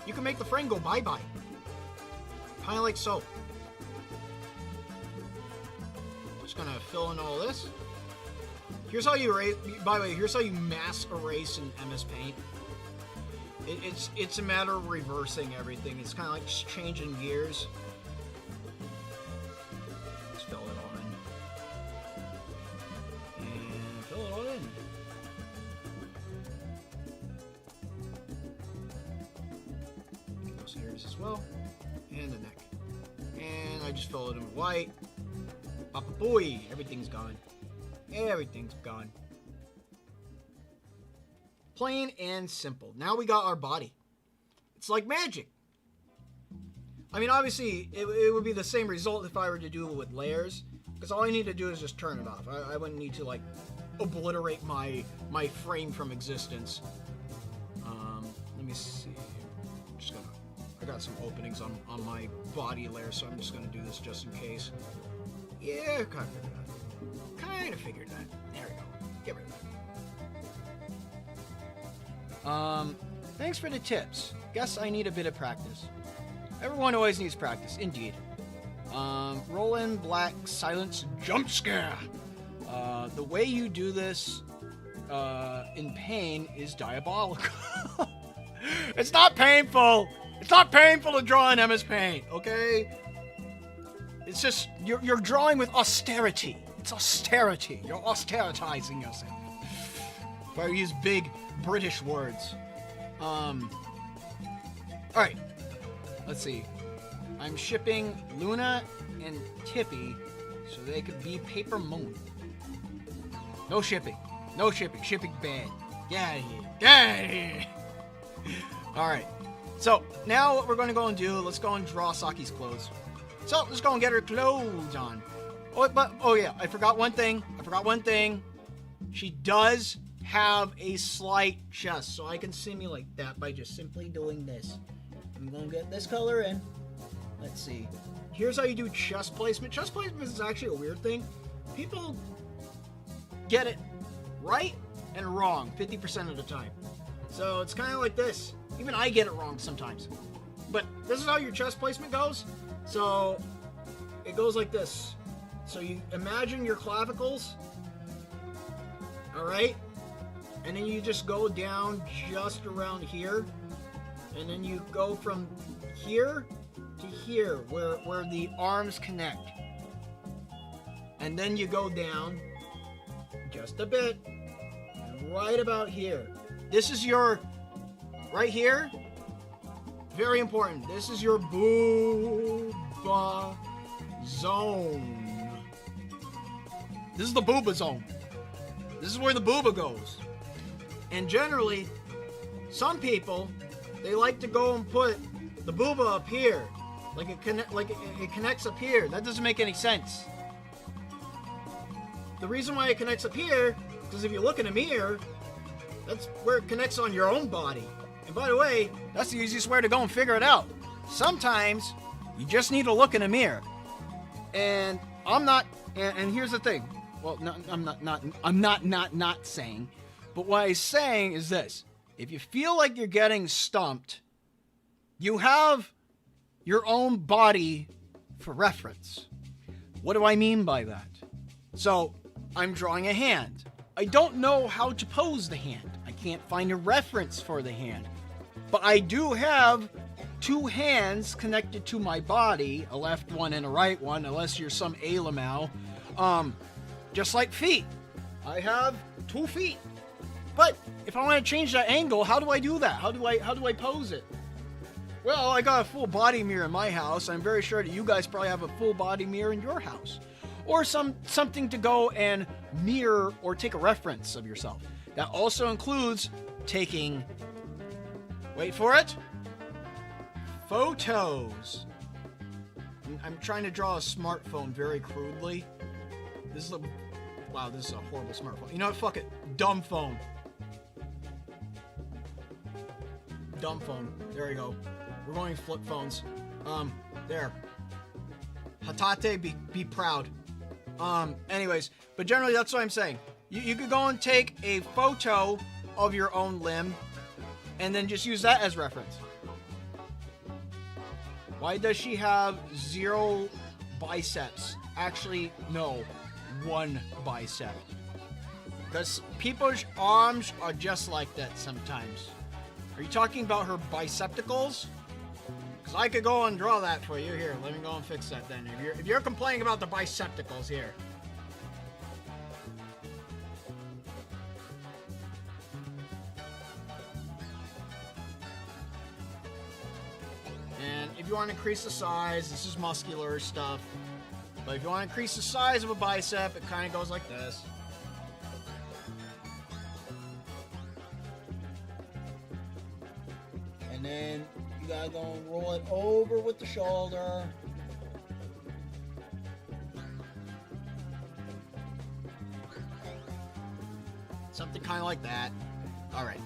you can make the frame go bye-bye. Kind of like so. Just gonna fill in all this. Here's how you erase. By the way, here's how you mass erase in MS Paint. It's a matter of reversing everything. It's kind of like just changing gears. Let's fill it all in. And fill it all in. Those ears as well. And the neck. And I just fill it in with white. Papa boy, everything's gone. Everything's gone. Plain and simple. Now we got our body. It's like magic. I mean, obviously, it would be the same result if I were to do it with layers. Because all I need to do is just turn it off. I wouldn't need to, like, obliterate my frame from existence. Let me see. I got some openings on my body layer, so I'm just going to do this just in case. Yeah, kind of figured that. There we go. Get rid of that. Thanks for the tips. Guess I need a bit of practice. Everyone always needs practice, indeed. Roland Black Silence Jump Scare. The way you do this in pain is diabolical. It's not painful. It's not painful to draw in MS Paint, okay? It's just, you're drawing with austerity. It's austerity. You're austeritizing yourself. If I use big British words. Alright. Let's see. I'm shipping Luna and Tippy so they could be Paper Moon. No shipping. No shipping. Shipping bad. Get out of here. Get out of here. Alright. So, now what we're going to go and do, let's go and draw Saki's clothes. So, let's go and get her clothes on. Oh yeah, I forgot one thing. She does have a slight chest, so I can simulate that by just simply doing this. I'm going to get this color in. Let's see. Here's how you do chest placement. Chest placement is actually a weird thing. People get it right and wrong 50% of the time. So it's kind of like this. Even I get it wrong sometimes. But this is how your chest placement goes. So it goes like this. So you imagine your clavicles. Alright? And then you just go down just around here. And then you go from here to here where the arms connect. And then you go down just a bit, right about here. This is your, right here, very important. This is your booba zone. This is the booba zone. This is where the booba goes. And generally, some people, they like to go and put the booba up here. Like it connects up here. That doesn't make any sense. The reason why it connects up here, because if you look in a mirror, that's where it connects on your own body. And by the way, that's the easiest way to go and figure it out. Sometimes you just need to look in a mirror. And I'm not. And here's the thing. Well, no, I'm not saying. But what I'm saying is this: if you feel like you're getting stumped, you have your own body for reference. What do I mean by that? So I'm drawing a hand. I don't know how to pose the hand. I can't find a reference for the hand. But I do have two hands connected to my body, a left one and a right one, unless you're some Alamau. Just like feet. I have 2 feet. But if I want to change that angle, how do I do that? How do I pose it? Well, I got a full body mirror in my house. I'm very sure that you guys probably have a full body mirror in your house. Or something to go and mirror or take a reference of yourself. That also includes taking, wait for it, photos. I'm trying to draw a smartphone very crudely. This is a horrible smartphone. You know what? Fuck it. Dumb phone. Dumb phone. There you go. We're going flip phones. There. Hatate, be proud. Anyways, but generally that's what I'm saying. You could go and take a photo of your own limb and then just use that as reference. Why does she have 0 biceps? Actually, no, 1 bicep. Because people's arms are just like that sometimes. Are you talking about her bicepticles? Because I could go and draw that for you. Here, let me go and fix that then. If you're complaining about the bicepticles here. And if you want to increase the size, this is muscular stuff. But if you want to increase the size of a bicep, it kind of goes like this. And then you gotta go and roll it over with the shoulder. Something kind of like that. Alright.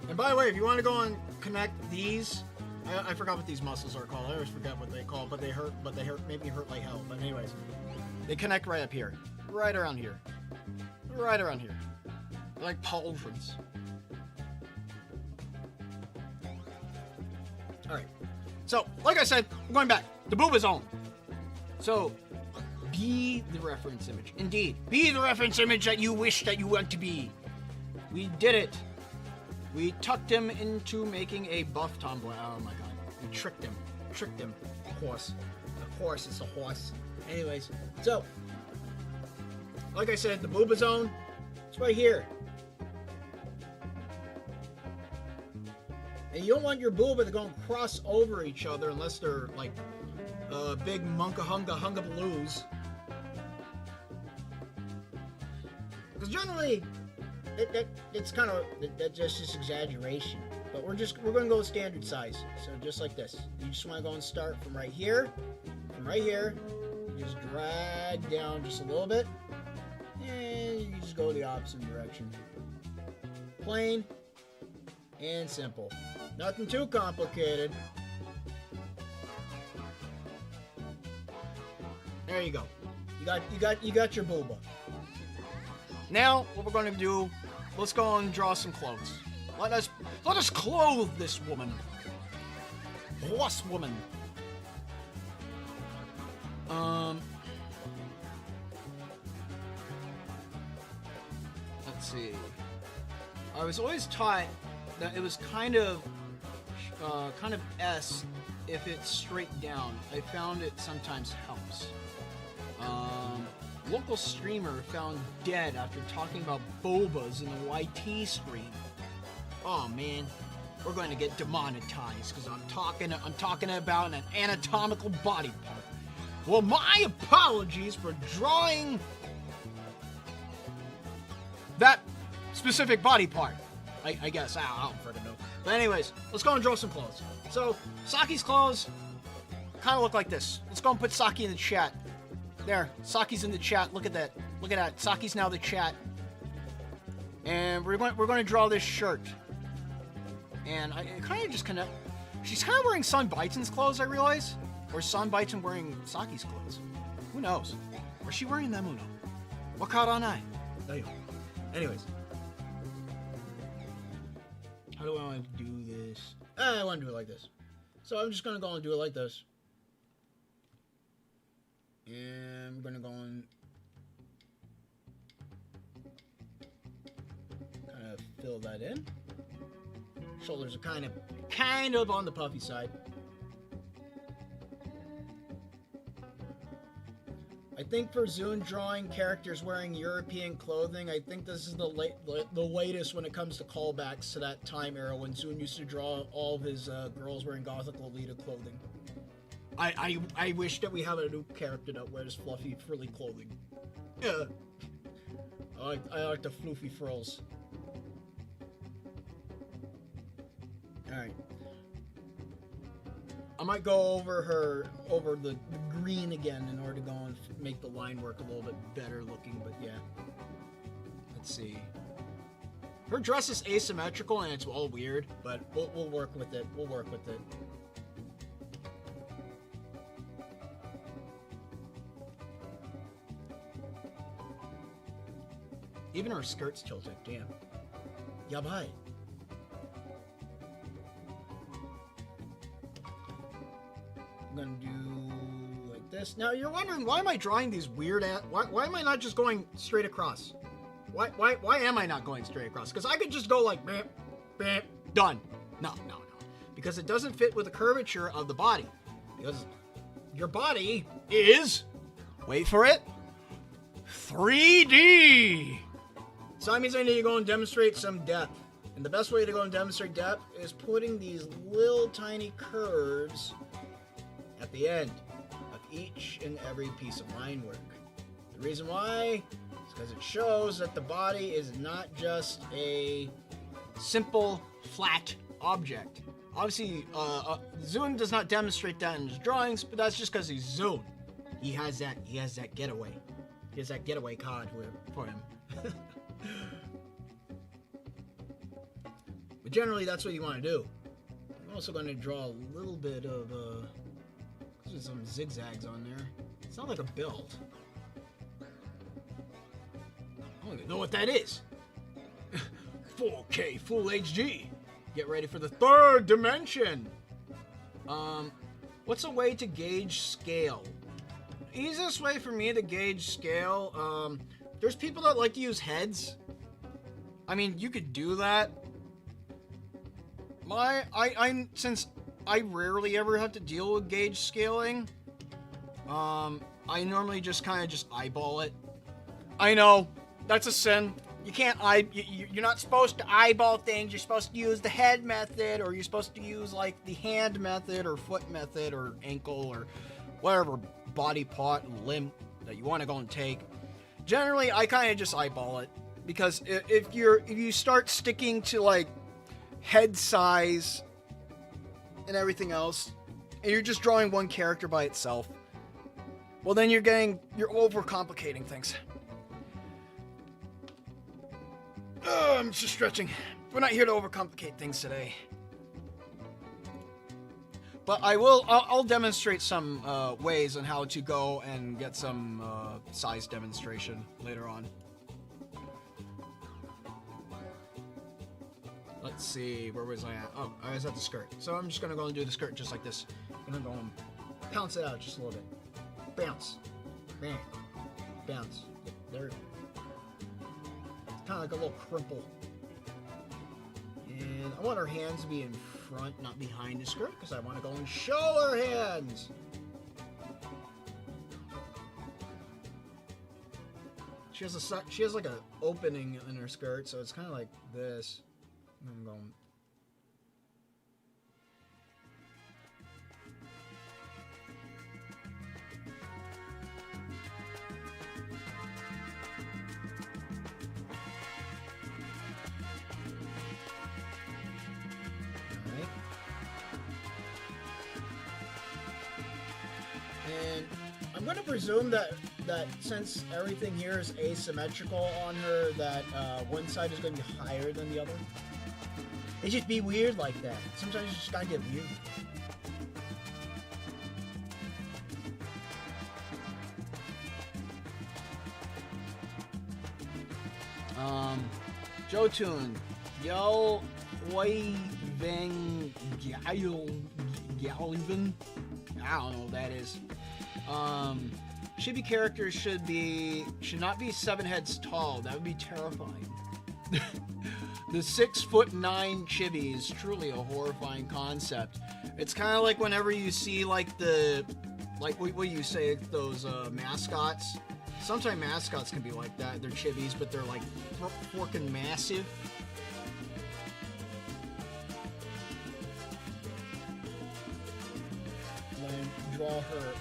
And by the way, if you want to go and connect these, I forgot what these muscles are called. I always forget what they call, but they hurt, make me hurt like hell. But anyways, they connect right up here. Right around here. Right around here. They're like pauldrons. Alright. So, like I said, I'm going back. The boob is on. So, be the reference image. Indeed. Be the reference image that you wish that you want to be. We did it. We tucked him into making a buff tomboy. Oh my god. We tricked him. Tricked him. Horse. Of course it's a horse. Anyways. So, like I said, the booba zone, it's right here. And you don't want your booba to go and cross over each other unless they're like big hunga baloos. Because generally, it's kind of that's just exaggeration. But we're going to go with standard size. So just like this. You just want to go and start from right here. From right here. You just drag down just a little bit. And you just go the opposite direction. Plain and simple. Nothing too complicated. There you go. You got your booba. Now, what we're going to do, let's go and draw some clothes. Let us clothe this woman. Horse woman. Let's see. I was always taught that it was kind of S if it's straight down. I found it sometimes helps. Local streamer found dead after talking about bobas in a YT stream. Oh man, we're going to get demonetized because I'm talking about an anatomical body part. Well, my apologies for drawing that specific body part. I guess. I don't freaking know. But anyways, let's go and draw some clothes. So, Saki's clothes kind of look like this. Let's go and put Saki in the chat. There, Saki's in the chat. Look at that. Look at that. Saki's now the chat. And we're going to draw this shirt. And I kind of just connect. She's kind of wearing Son Baiton's clothes, I realize. Or Son Baiton wearing Saki's clothes. Who knows? Or is she wearing them? Who knows? Wakaranai. There you go. Anyways. How do I want to do this? I want to do it like this. So I'm just going to go and do it like this. And we're going to go and kind of fill that in. Shoulders are kind of on the puffy side. I think for Zune drawing characters wearing European clothing, I think this is the latest when it comes to callbacks to that time era when Zune used to draw all of his girls wearing Gothic Lolita clothing. I wish that we have a new character that wears fluffy, frilly clothing. Yeah. I like the floofy frills. Alright. I might go over the green again in order to go and make the line work a little bit better looking, but yeah. Let's see. Her dress is asymmetrical and it's all weird, but we'll work with it. We'll work with it. Even her skirt's tilted, damn. Yabai. I'm gonna do like this. Now you're wondering, why am I drawing these weird why am I not just going straight across? Why am I not going straight across? Because I could just go like bam, bam, done. No. Because it doesn't fit with the curvature of the body. Because your body is, wait for it, 3D. So that means I need to go and demonstrate some depth. And the best way to go and demonstrate depth is putting these little tiny curves at the end of each and every piece of line work. The reason why is because it shows that the body is not just a simple flat object. Obviously, Zune does not demonstrate that in his drawings, but that's just because he's Zune. He has that getaway. He has that getaway card for him. But generally, that's what you want to do. I'm also going to draw a little bit of there's some zigzags on there. It's not like a build. I don't even know what that is. 4K Full HD. Get ready for the third dimension. What's a way to gauge scale? Easiest way for me to gauge scale, there's people that like to use heads. I mean, you could do that. Since I rarely ever have to deal with gauge scaling, I normally just kind of eyeball it. I know, that's a sin. You can't you're not supposed to eyeball things. You're supposed to use the head method, or you're supposed to use like the hand method or foot method or ankle or whatever body part and limb that you want to go and take. Generally, I kind of just eyeball it, because if you start sticking to like head size and everything else, and you're just drawing one character by itself, well then you're overcomplicating things. I'm just stretching. We're not here to overcomplicate things today. But I'll demonstrate some ways on how to go and get some size demonstration later on. Let's see, where was I at? Oh, I was at the skirt. So I'm just gonna go and do the skirt just like this. I'm gonna go and pounce it out just a little bit. Bounce. Bam. Bounce. There. Kind of like a little crimple. And I want her hands to be in front, not behind the skirt, because I want to go and show her hands. She has like a opening in her skirt, so it's kind of like this. I'm going. Alright. And I'm going to presume that since everything here is asymmetrical on her, that one side is going to be higher than the other. It just be weird like that. Sometimes you just gotta get weird. Jotun, Yo Wei Veng Gallivan. I don't know what that is. Chibi characters should not be 7 heads tall. That would be terrifying. The 6'9" chibi is truly a horrifying concept. It's kind of like whenever you see like what you say, those mascots. Sometimes mascots can be like that. They're chibis, but they're like forking massive. Then draw her.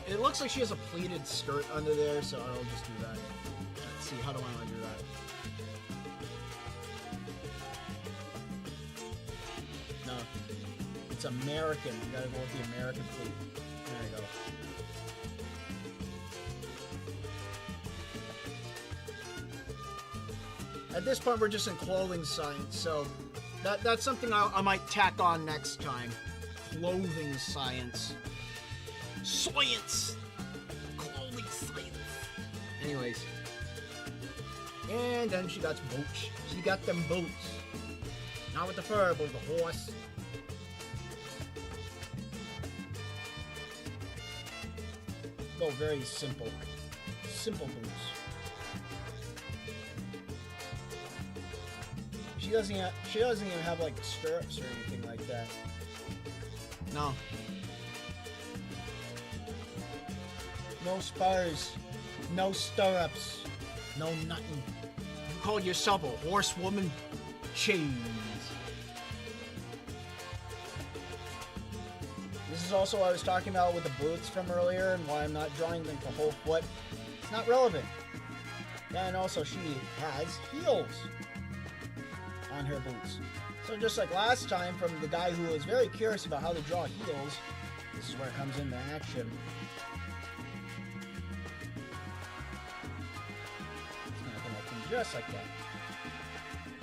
It looks like she has a pleated skirt under there, so I'll just do that. Let's see, how do I want to do that? No, it's American. You gotta go with the American pleat. There you go. At this point, we're just in clothing science, so that's something I might tack on next time. Clothing science. Science! Clothing science. Anyways. And then she got boots. She got them boots. Not with the fur, but with the horse. Oh, very simple. Simple boots. She doesn't even have like stirrups or anything like that. No. No spurs. No stirrups. No nothing. You call yourself a horsewoman? Jeez. This is also what I was talking about with the boots from earlier and why I'm not drawing them for whole foot. It's not relevant. And also she has heels on her boots. So just like last time from the guy who was very curious about how to draw heels, this is where it comes into action. It's gonna come up from just like that.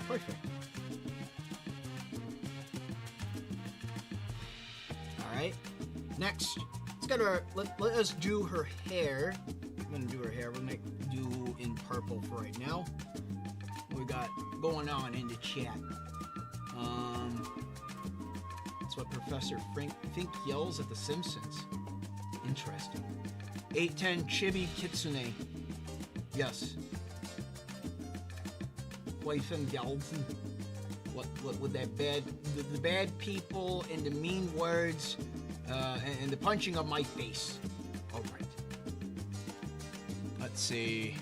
Perfect. Alright. Next, let's get her let us do her hair. I'm gonna do her hair. We'll do in purple for right now. We got going on in the chat. That's what Professor Fink yells at The Simpsons. Interesting. 810 Chibi Kitsune. Yes. Waifen Galsen. What with that bad the bad people and the mean words and the punching of my face. Alright. Let's see.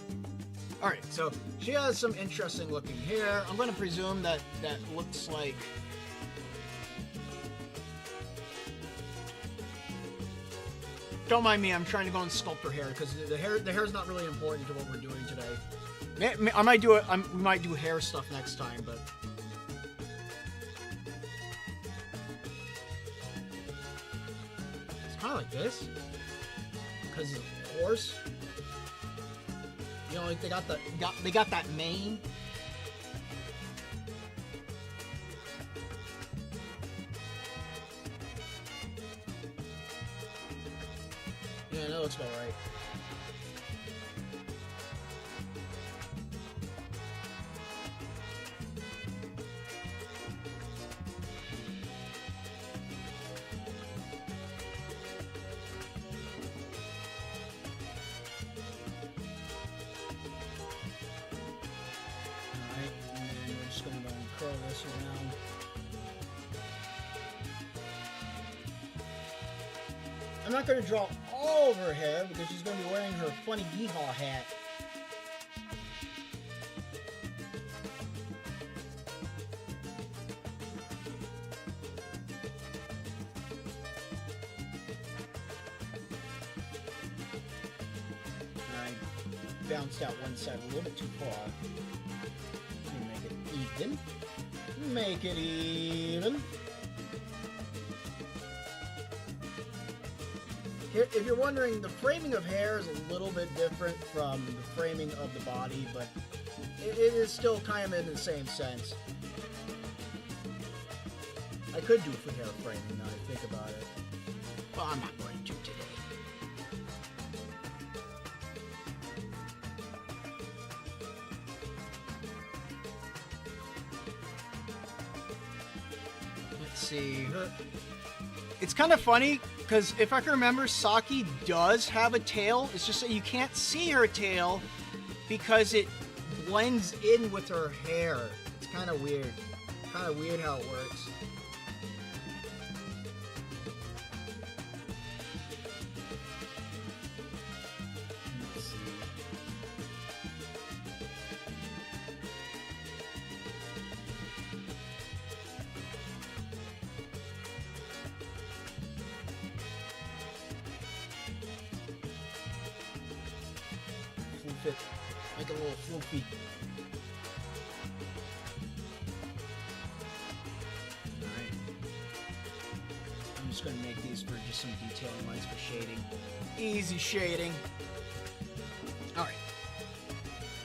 Alright, so she has some interesting looking hair. I'm going to presume that looks like... Don't mind me, I'm trying to go and sculpt her hair, because the hair is not really important to what we're doing today. I might do it. We might do hair stuff next time, but... It's kind of like this. Because of the horse. You know, like they got that mane. Yeah, that looks about right. Around. I'm not going to draw all of her hair because she's going to be wearing her funny yeehaw hat. bounced out one side a little bit too far. Let me make it even. Make it even. Here, if you're wondering, the framing of hair is a little bit different from the framing of the body, but it is still kind of in the same sense. I could do for hair framing now I think about it. But I'm not going to today. Let's see. It's kind of funny, because if I can remember, Saki does have a tail. It's just that you can't see her tail because it blends in with her hair. It's kind of weird. Kind of weird how it works. Let's see. Floof it. Make a little floofy. Alright. I'm just going to make these for just some detailing lines for shading. Easy shading. Alright.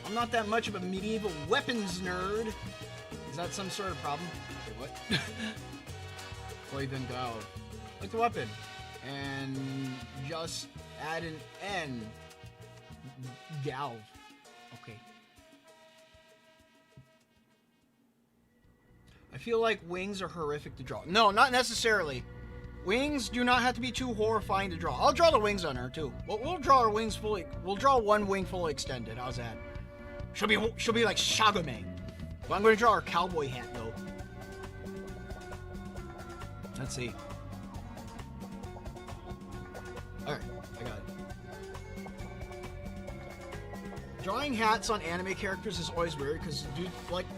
I'm not that much of a medieval weapons nerd. Is that some sort of problem? Wait, what? Or even go. Like the weapon. And just add an N. Galv. Okay. I feel like wings are horrific to draw. No, not necessarily. Wings do not have to be too horrifying to draw. I'll draw the wings on her too. We'll draw her wings fully. We'll draw one wing fully extended. How's that? She'll be like Shagame. But I'm going to draw her cowboy hat though. Let's see. All right, I got it. Drawing hats on anime characters is always weird because,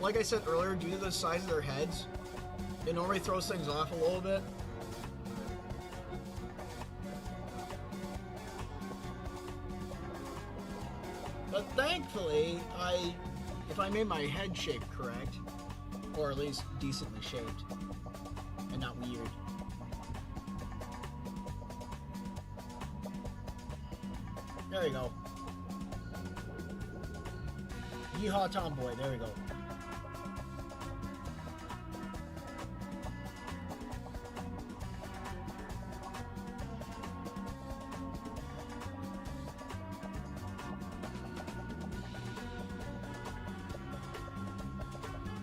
like I said earlier, due to the size of their heads, it normally throws things off a little bit. But thankfully, if I made my head shape correct, or at least decently shaped, and not weird. There you go. Yeehaw Tomboy, there we go.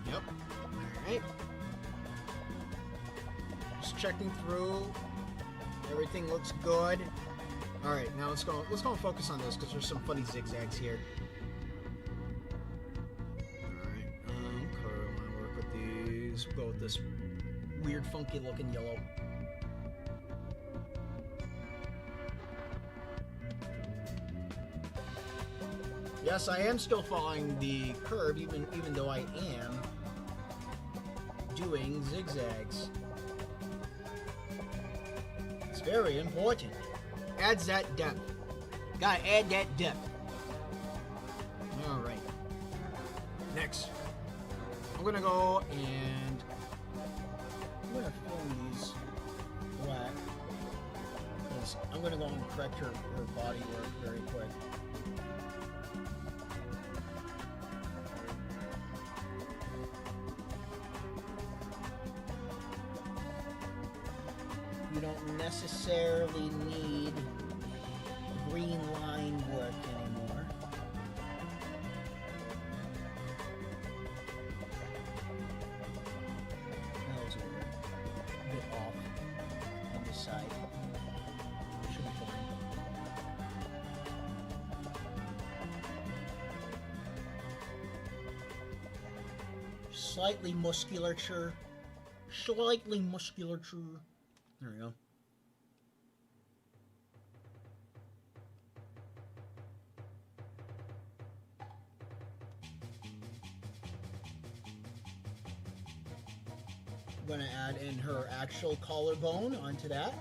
Yep. Alright. Just checking through. Everything looks good. Alright, now let's go focus on this because there's some funny zigzags here. We'll go with this weird, funky looking yellow. Yes, I am still following the curve, even though I am doing zigzags. It's very important. Adds that depth. Gotta add that depth. Alright. Next. I'm gonna go and I'm gonna fill these black because I'm gonna go and correct her body work very quick. You don't necessarily need green line work anymore. Those are a bit off on this side. Should be fine. Slightly musculature. Slightly musculature. There we go. I'm gonna add in her actual collarbone onto that.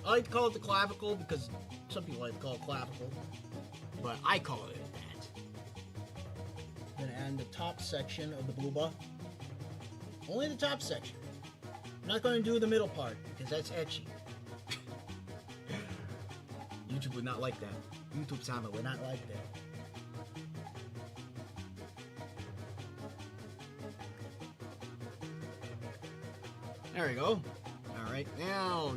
I like to call it the clavicle because some people like to call it clavicle, but I call it that. and the top section of the booba. Only the top section. I'm not going to do the middle part because that's etchy. YouTube would not like that. YouTube Sama would not like that. There we go. Alright, now.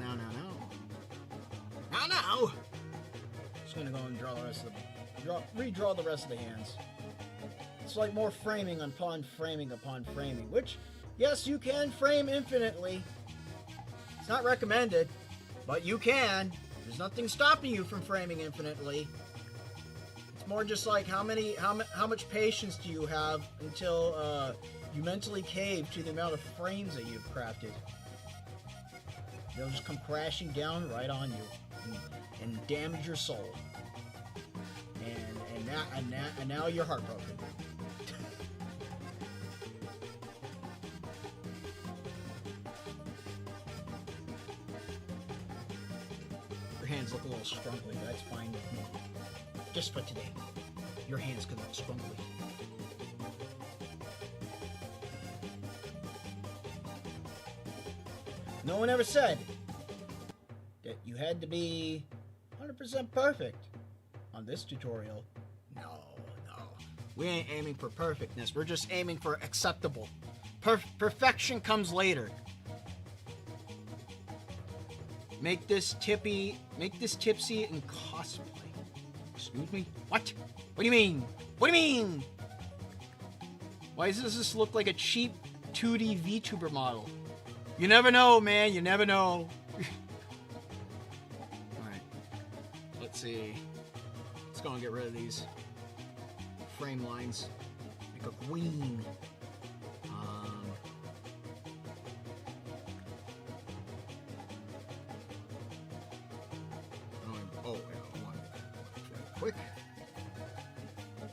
Just gonna go and draw the rest of the... redraw the rest of the hands. It's like more framing upon framing upon framing, which, yes, you can frame infinitely. It's not recommended, but you can. There's nothing stopping you from framing infinitely. It's more just like how much patience do you have until you mentally cave to the amount of frames that you've crafted. They'll just come crashing down right on you and damage your soul. And now you're heartbroken. Your hands look a little scrunkly, but that's fine with me. Just for today. Your hands can look scrunkly. No one ever said that you had to be 100% perfect on this tutorial. No. We ain't aiming for perfectness. We're just aiming for acceptable. Perfection comes later. Make this tipsy and cosplay. Excuse me? What? What do you mean? What do you mean? Why does this look like a cheap 2D VTuber model? You never know, man. You never know. Alright. Let's see. Let's go and get rid of these frame lines. Make a queen. Oh, yeah, one. Quick. There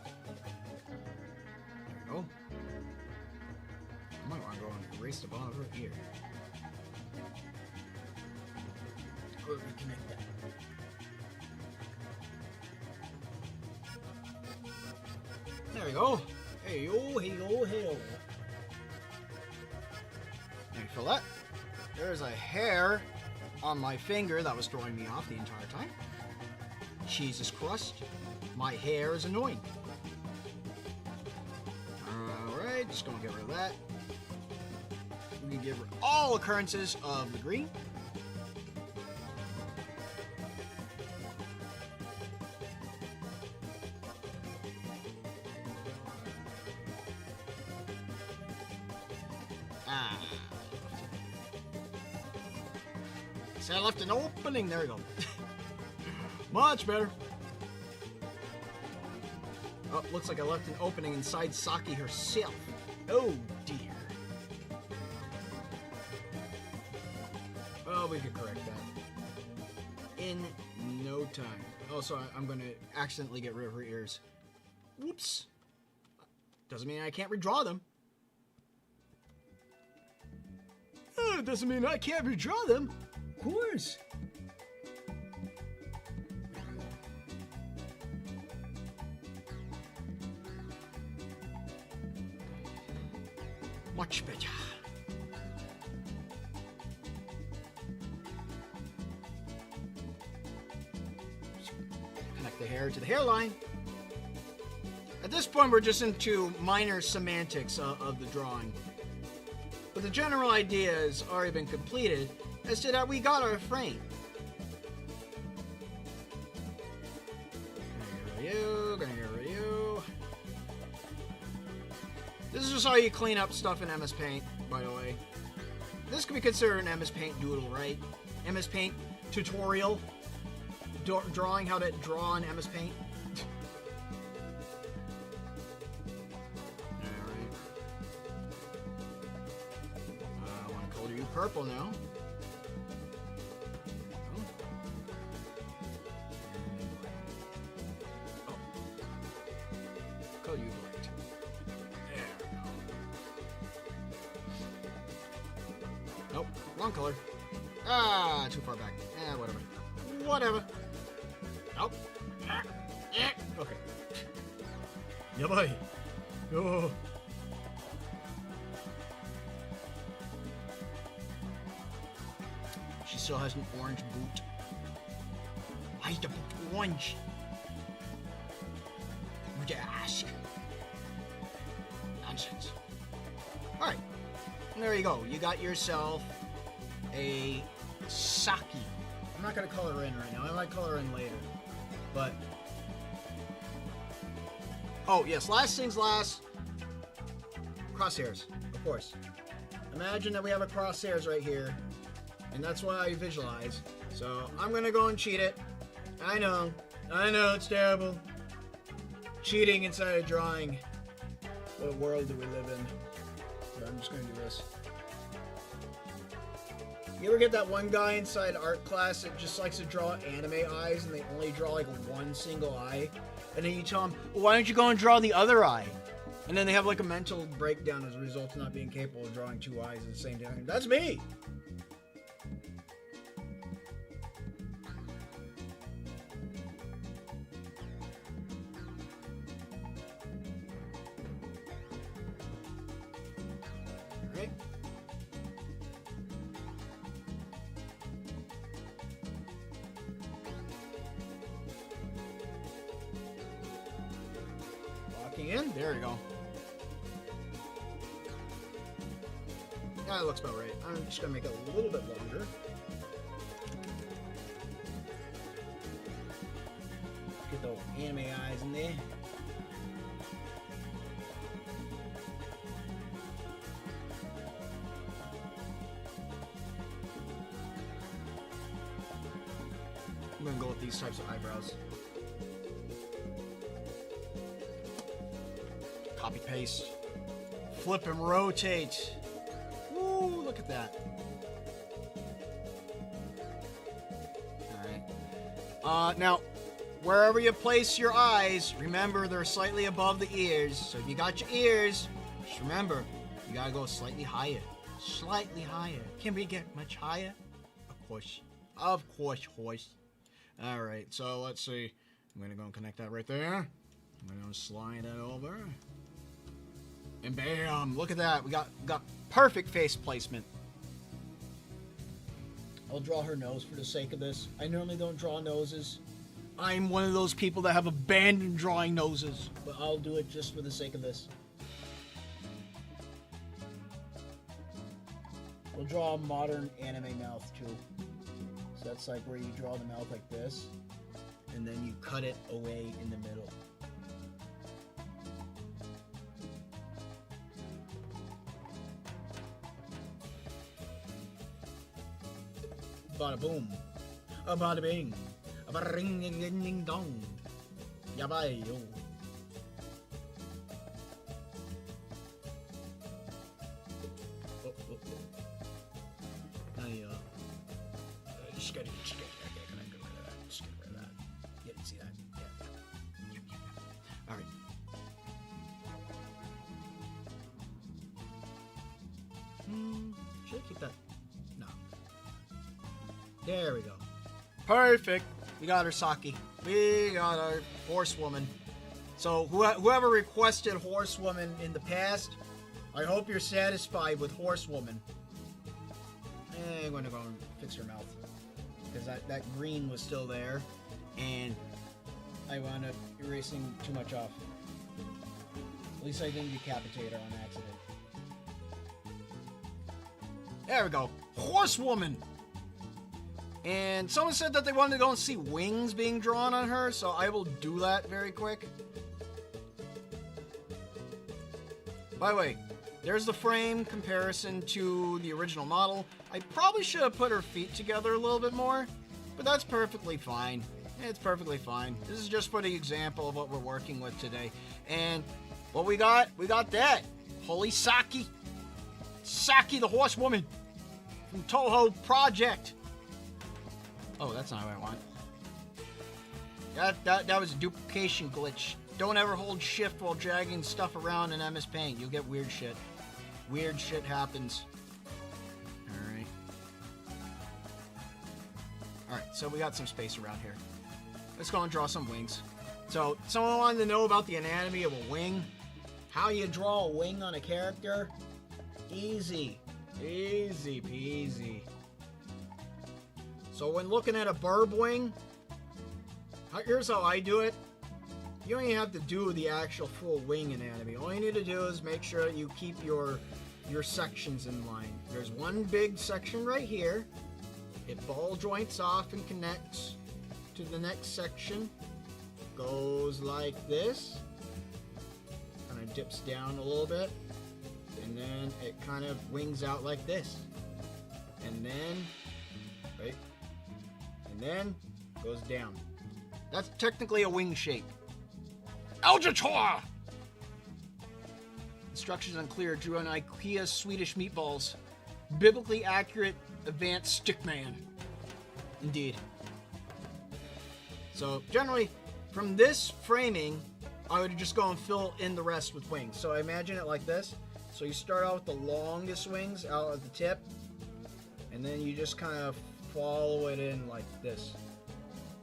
we go. I might want to go and erase the bottom over here. Or reconnect that. There we go. Hey yo, hey yo, hey yo. There you feel that? There's a hair on my finger that was throwing me off the entire time. Jesus Christ. My hair is annoying. Alright, just gonna get rid of that. We can get rid of all occurrences of the green. See, I left an opening. There we go. Much better. Oh, looks like I left an opening inside Saki herself. Oh, dear. Well, we could correct that in no time. Oh, so I'm going to accidentally get rid of her ears. Whoops. Doesn't mean I can't redraw them. It doesn't mean I can't redraw them. Of course. Much better. Connect the hair to the hairline. At this point, we're just into minor semantics of the drawing. But the general idea has already been completed as to that we got our frame. Gonna get rid of you. This is just how you clean up stuff in MS Paint, by the way. This could be considered an MS Paint doodle, right? MS Paint tutorial. Drawing how to draw in MS Paint. Alright. I want to color you purple now. Color you white. There we go. Nope, wrong color. Ah, too far back. Whatever. Whatever. Nope. Okay. Yeah, boy. Oh. She still has an orange boot. Why is the boot orange? Would you ask? Nonsense. Alright. There you go. You got yourself a Saki. I'm not going to color her in right now. I might color her in later. But... oh, yes. Last things last. Crosshairs. Of course. Imagine that we have a crosshairs right here. And that's what I visualize. So, I'm going to go and cheat it. I know. It's terrible. Cheating inside a drawing. What world do we live in? So I'm just going to do this. You ever get that one guy inside art class that just likes to draw anime eyes and they only draw like one single eye? And then you tell them, well, why don't you go and draw the other eye? And then they have like a mental breakdown as a result of not being capable of drawing two eyes at the same time. That's me! Alright. Locking in. There we go. That looks about right. I'm just going to make it a little bit longer. Get those anime eyes in there. I'm going to go with these types of eyebrows. Copy paste. Flip and rotate. Woo, look at that. Alright. Now, wherever you place your eyes, remember they're slightly above the ears. So if you got your ears, just remember, you gotta go slightly higher. Slightly higher. Can we get much higher? Of course. Of course, horse. Alright, so let's see. I'm gonna go and connect that right there. I'm gonna slide that over. And bam! Look at that. We got perfect face placement. I'll draw her nose for the sake of this. I normally don't draw noses. I'm one of those people that have abandoned drawing noses. But I'll do it just for the sake of this. We'll draw a modern anime mouth too. So that's like where you draw the mouth like this. And then you cut it away in the middle. Bada boom. A bada bing. A bada ring ding ding ding dong. Yabai yo. Oh, oh, oh. Just get rid of that. Just get rid of that. Yeah, you see that? Yeah. Alright. Should I keep that? No. There we go. Perfect. We got our Saki. We got our horsewoman. So whoever requested horsewoman in the past, I hope you're satisfied with horsewoman. I'm going to go and fix her mouth. Because that green was still there. And I wound up erasing too much off. At least I didn't decapitate her on accident. There we go. Horsewoman! And someone said that they wanted to go and see wings being drawn on her, so I will do that very quick. By the way, there's the frame comparison to the original model. I probably should have put her feet together a little bit more, but that's perfectly fine. It's perfectly fine. This is just for the example of what we're working with today. And what we got that. Holy Saki. Saki the horsewoman from Touhou Project. Oh, that's not what I want. That was a duplication glitch. Don't ever hold shift while dragging stuff around in MS Paint. You'll get weird shit. Weird shit happens. Alright. Alright, so we got some space around here. Let's go and draw some wings. So, someone wanted to know about the anatomy of a wing. How you draw a wing on a character? Easy. Easy peasy. So when looking at a burb wing, here's how I do it. You don't even have to do the actual full wing anatomy. All you need to do is make sure that you keep your sections in line. There's one big section right here. It ball joints off and connects to the next section. Goes like this. Kind of dips down a little bit. And then it kind of wings out like this. And then, right? And then goes down. That's technically a wing shape. Algitor! Instructions unclear. Drew on IKEA Swedish meatballs. Biblically accurate advanced stickman. Indeed. So generally, from this framing, I would just go and fill in the rest with wings. So I imagine it like this. So you start out with the longest wings out at the tip, and then you just kind of follow it in like this.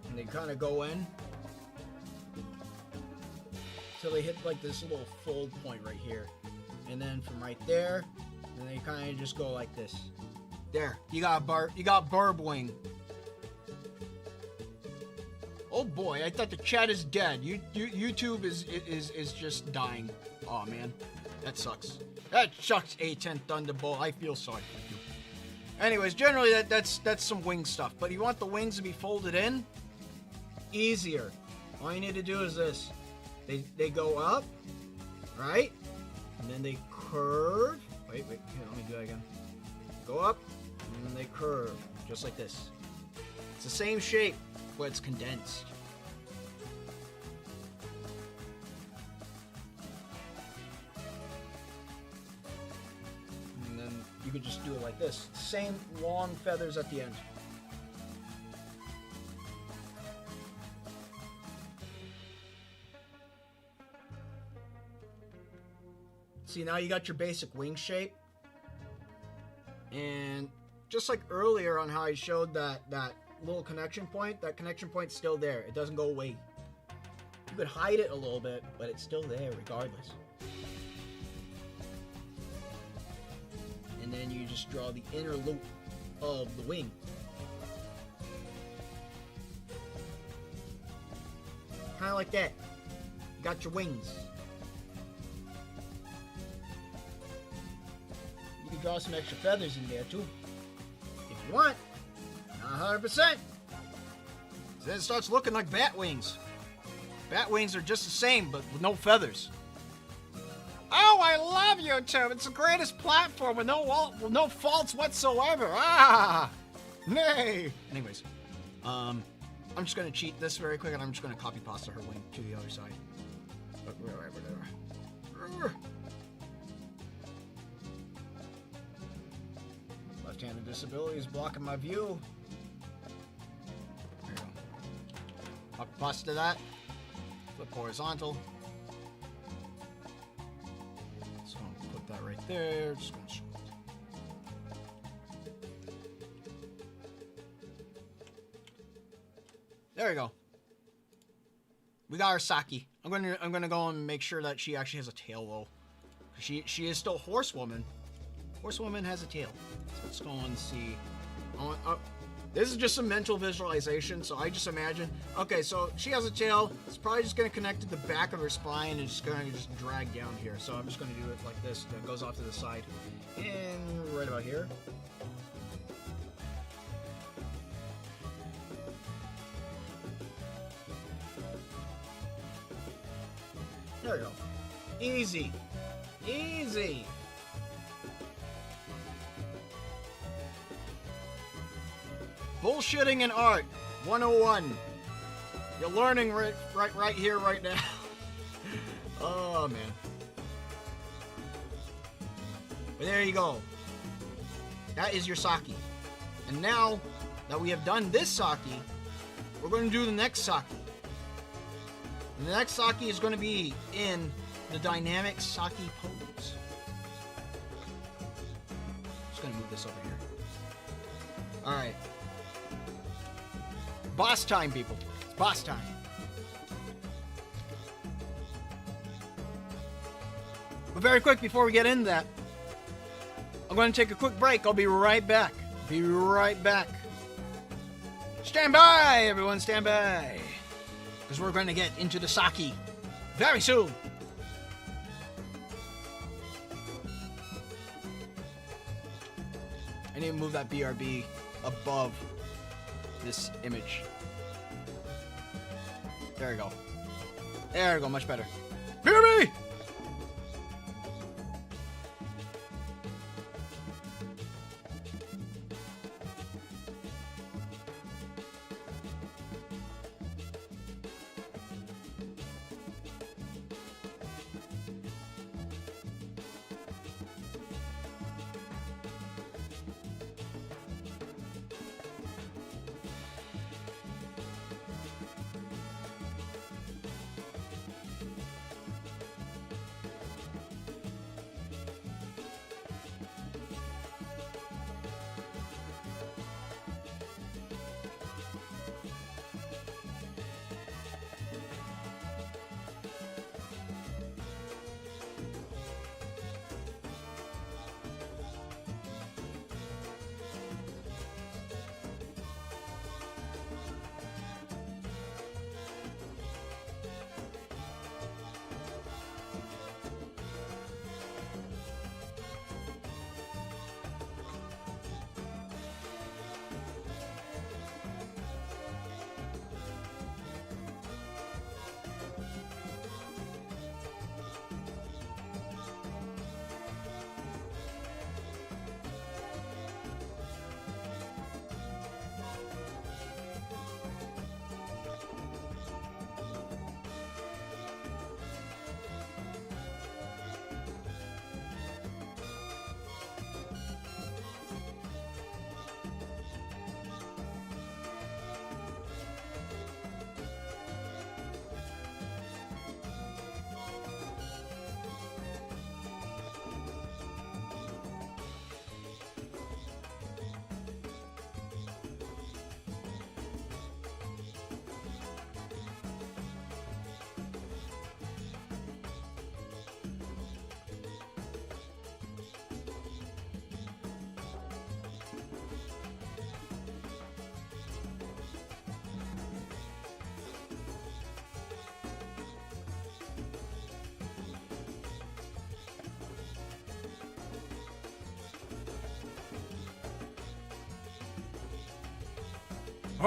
And they kind of go in till they hit like this little fold point right here. And then from right there, then they kind of just go like this. There, you got burb wing. Oh boy, I thought the chat is dead. YouTube is just dying. Oh man, that sucks. That sucks, A10 Thunderbolt. I feel sorry for you. Anyways, generally that's some wing stuff. But you want the wings to be folded in? Easier. All you need to do is this. They go up, right? And then they curve. Wait, here, let me do that again. Go up, and then they curve, just like this. It's the same shape, but it's condensed. And then you could just do it like this. Same long feathers at the end. See, now you got your basic wing shape. And just like earlier on how I showed that little connection point, that connection point's still there. It doesn't go away. You could hide it a little bit, but it's still there regardless. And then you just draw the inner loop of the wing. Kind of like that. You got your wings. You can draw some extra feathers in there too, if you want. Not 100%. So then it starts looking like bat wings. Bat wings are just the same, but with no feathers. Oh, I love YouTube. It's the greatest platform with no faults whatsoever. Ah, nay. Anyways, I'm just gonna cheat this very quick, and I'm just gonna copy pasta her wing to the other side. Whatever. Left-handed disability is blocking my view. There you go. Copy pasta to that. Flip horizontal. So I'm gonna put that right there. Just gonna show it. There we go. We got our Saki. I'm gonna go and make sure that she actually has a tail though. She is still horsewoman. Horsewoman has a tail. So let's go and see. This is just a mental visualization, so I just imagine. Okay, so she has a tail. It's probably just gonna connect to the back of her spine and just gonna drag down here. So I'm just gonna do it like this. That goes off to the side, and right about here. There we go. Easy. Easy. Bullshitting in art 101. You're learning right here, right now. Oh, man. But there you go. That is your Saki. And now that we have done this Saki, we're going to do the next Saki. And the next Saki is going to be in the dynamic Saki pose. Just going to move this over here. Alright. Boss time, people. It's boss time. But very quick, before we get into that, I'm going to take a quick break. I'll be right back. Be right back. Stand by, everyone, stand by. Because we're going to get into the Saki very soon. I need to move that BRB above this image. There we go. There we go, much better. BRB!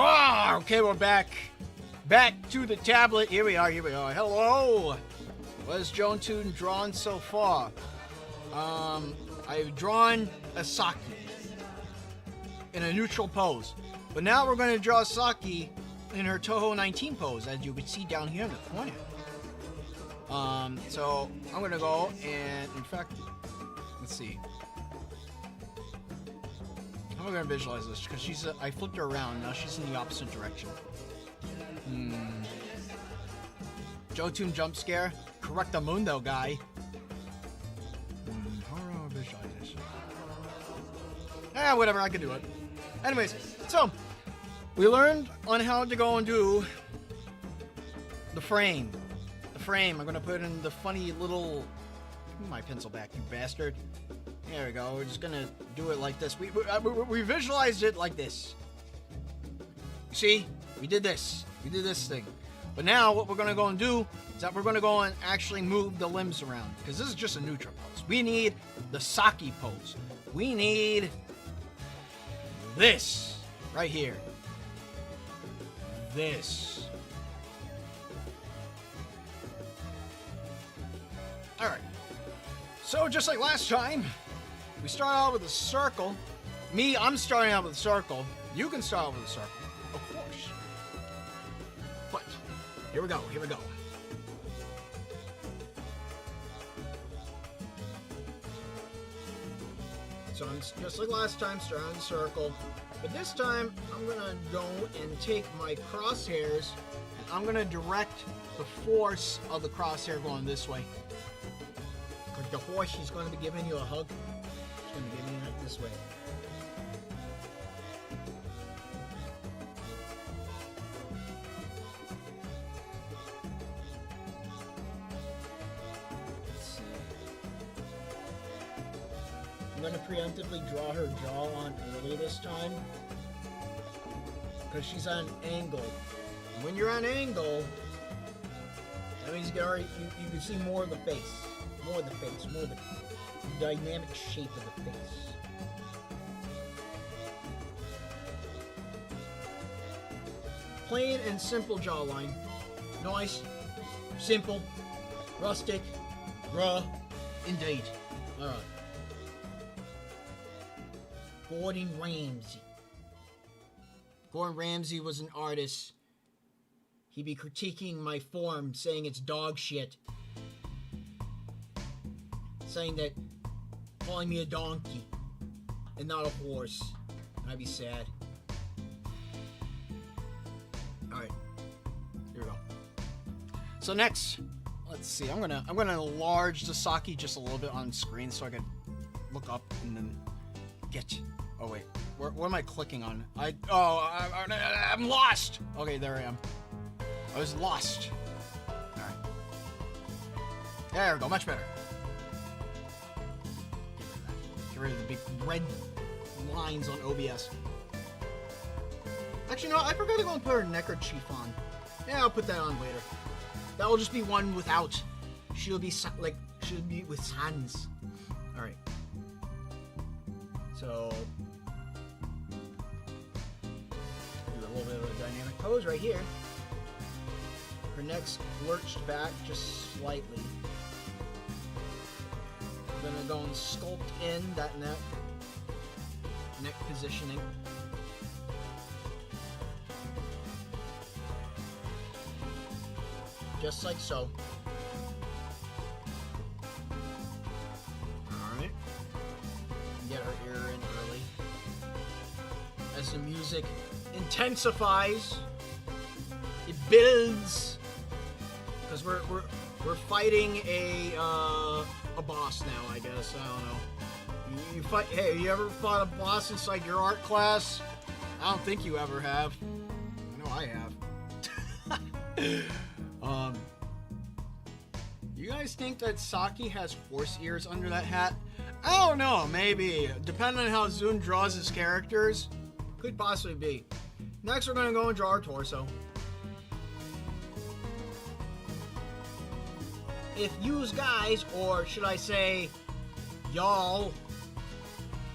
Oh, okay, we're back. Back to the tablet. Here we are, here we are. Hello. What has Joan Tune drawn so far? I've drawn a Saki in a neutral pose. But now we're going to draw Saki in her Touhou 19 pose, as you can see down here in the corner. So I'm going to go and, in fact, let's see. How am I going to visualize this? Because I flipped her around. Now she's in the opposite direction. Jotun jump scare. Correctamundo guy. How do I visualize this? Whatever. I can do it. Anyways, so we learned on how to go and do the frame. The frame. I'm going to put in the funny little... Give me my pencil back, you bastard. There we go. We're just gonna do it like this. We visualized it like this. You see? We did this. We did this thing. But now what we're gonna go and do is that we're gonna go and actually move the limbs around. Because this is just a neutral pose. We need the Saki pose. We need this right here. This. Alright. So just like last time, we start out with a circle. I'm starting out with a circle. You can start out with a circle, of course. But, here we go, here we go. So I'm just like last time, start on the circle. But this time, I'm gonna go and take my crosshairs, and I'm gonna direct the force of the crosshair going this way. Because the horse, she's gonna be giving you a hug. She's gonna be giving you it this way. Let's see. I'm gonna preemptively draw her jaw on early this time. Because she's on an angle. And when you're on an angle, that means you can see more of the face. More of the face. More of the dynamic shape of the face. Plain and simple jawline. Nice, simple, rustic, raw, indeed. Alright. Gordon Ramsay. Gordon Ramsay was an artist. He'd be critiquing my form, saying it's dog shit. Saying that, calling me a donkey and not a horse. I'd be sad. Alright. Here we go. So next, let's see. I'm gonna enlarge the Saki just a little bit on screen so I can look up and then get. Oh wait, what am I clicking on? I'm lost. Okay, there I am. I was lost. All right. There we go. Much better. Get rid of the big red lines on OBS. Actually, no, I forgot to go and put her neckerchief on. Yeah, I'll put that on later. That will just be one without. She'll be with sans. All right. So, do a little bit of a dynamic pose right here. Her neck's lurched back just slightly. I'm gonna go and sculpt in that neck positioning. Just like so. Alright. Get her ear in early. As the music intensifies, it builds. Because we're fighting a boss now, I guess. I don't know. You fight. Hey, you ever fought a boss inside your art class? I don't think you ever have. I know I have. You guys think that Saki has horse ears under that hat? I don't know, maybe. Depending on how Zune draws his characters, could possibly be. Next, we're gonna go and draw our torso. If yous guys, or should I say, y'all,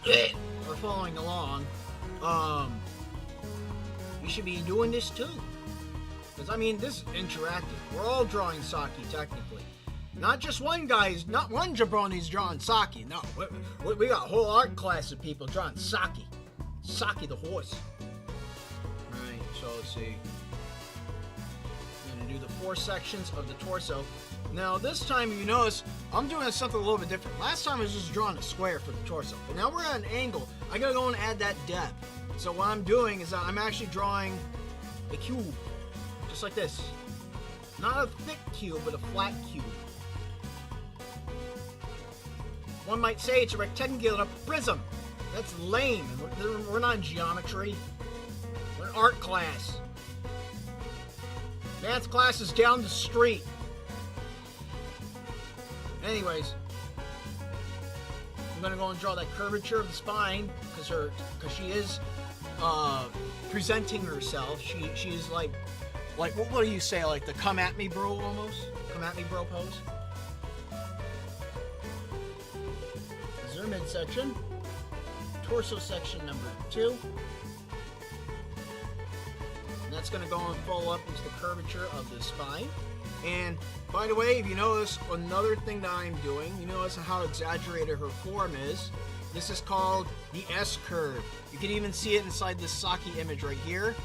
are following along, you should be doing this too. Because, I mean, this is interactive. We're all drawing Saki, technically. Not just one guy's, not one jabroni's drawing Saki. No, we got a whole art class of people drawing Saki. Saki the horse. Alright, so let's see. I'm going to do the 4 sections of the torso. Now, this time, you notice, I'm doing something a little bit different. Last time I was just drawing a square for the torso. But now we're at an angle. I got to go and add that depth. So what I'm doing is I'm actually drawing a cube. Just like this. Not a thick cube, but a flat cube. One might say it's a rectangular prism. That's lame. We're not in geometry. We're in art class. Math class is down the street. Anyways, I'm gonna go and draw that curvature of the spine because she is presenting herself. She is like what do you say, like the come at me bro almost? Come at me bro pose. This is our midsection. Torso section number 2. And that's going to go and follow up into the curvature of the spine. And by the way, if you notice, another thing that I'm doing, you notice how exaggerated her form is. This is called the S-curve. You can even see it inside this Saki image right here.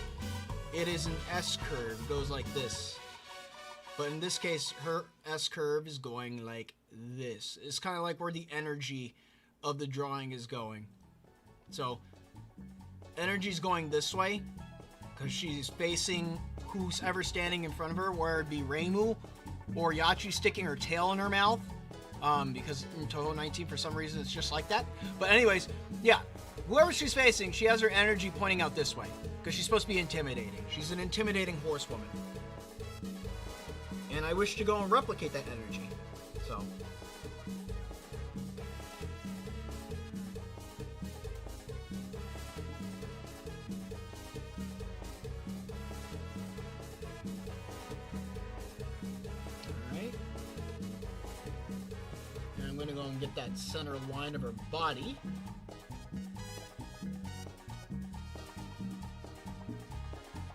It is an S-curve. It goes like this. But in this case, her S-curve is going like this. It's kind of like where the energy of the drawing is going. So, energy's going this way because she's facing who's ever standing in front of her, where it'd be Reimu or Yachi sticking her tail in her mouth. Because in Touhou 19, for some reason, it's just like that. But anyways, yeah, whoever she's facing, she has her energy pointing out this way because she's supposed to be intimidating. She's an intimidating horsewoman. And I wish to go and replicate that energy. So. and get that center line of her body.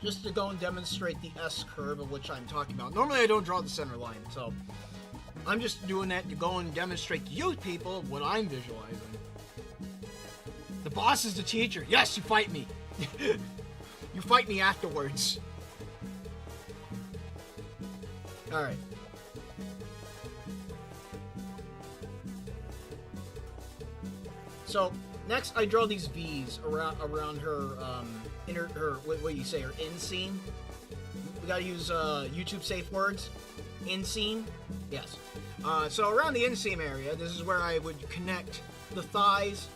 Just to go and demonstrate the S curve of which I'm talking about. Normally I don't draw the center line, so I'm just doing that to go and demonstrate to you people what I'm visualizing. The boss is the teacher. Yes, you fight me. You fight me afterwards. Alright. So, next I draw these V's around her, what do you say, her inseam? We gotta use, YouTube safe words. Inseam? Yes. So around the inseam area, this is where I would connect the thighs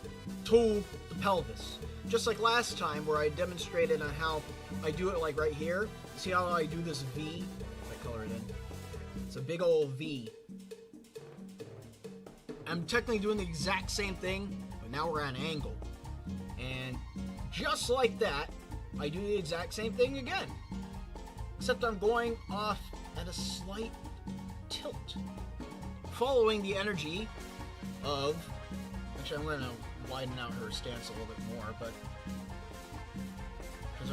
to the pelvis. Just like last time where I demonstrated on how I do it like right here. See how I do this V? I color it in. It's a big old V. I'm technically doing the exact same thing, but now we're at an angle. And just like that, I do the exact same thing again. Except I'm going off at a slight tilt. Following the energy of... Actually, I'm going to widen out her stance a little bit more, but... Because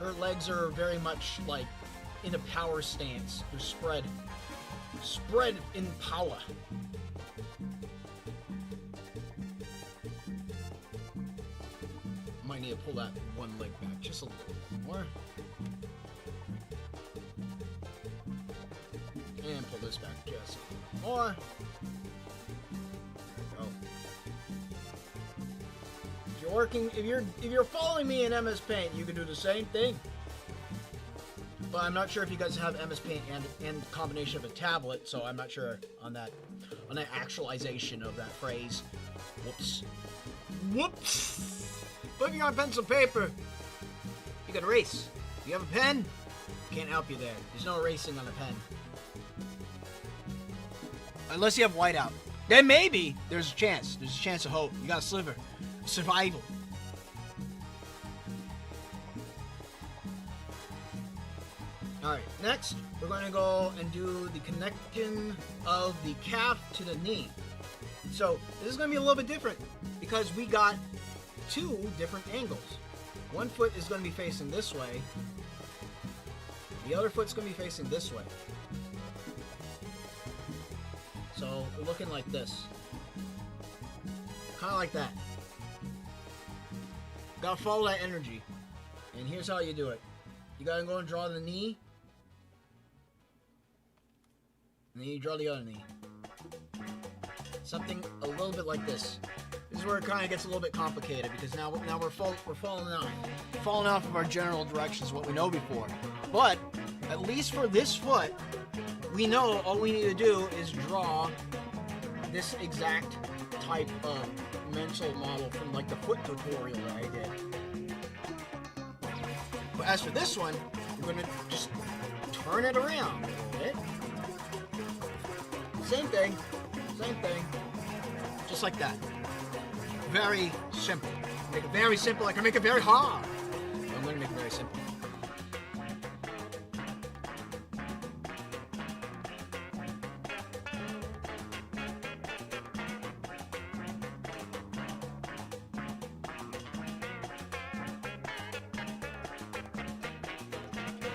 her legs are very much like in a power stance. They're spread. Spread in power. Might need to pull that one leg back just a little bit more. And pull this back just a little more. Go. If you're following me in MS Paint, you can do the same thing. But I'm not sure if you guys have MS Paint and combination of a tablet, so I'm not sure on that actualization of that phrase. Whoops. Whoops! But if you're on pencil paper, you can erase. If you have a pen, can't help you there. There's no erasing on a pen. Unless you have whiteout. Then maybe there's a chance. There's a chance of hope. You got a sliver. Survival. Alright, next we're going to go and do the connection of the calf to the knee. So this is going to be a little bit different because we got two different angles. One foot is going to be facing this way. The other foot's going to be facing this way. So we're looking like this. Kind of like that. Gotta follow that energy. And here's how you do it. You gotta go and draw the knee. And then you draw the other knee. Something a little bit like this. This is where it kind of gets a little bit complicated because now we're falling off of our general directions, what we know before. But at least for this foot, we know all we need to do is draw this exact type of mental model from like the foot tutorial that I did. But as for this one, we're going to just turn it around a little bit. Same thing, just like that. Very simple. Make it very simple. I can make it very hard. I'm going to make it very simple.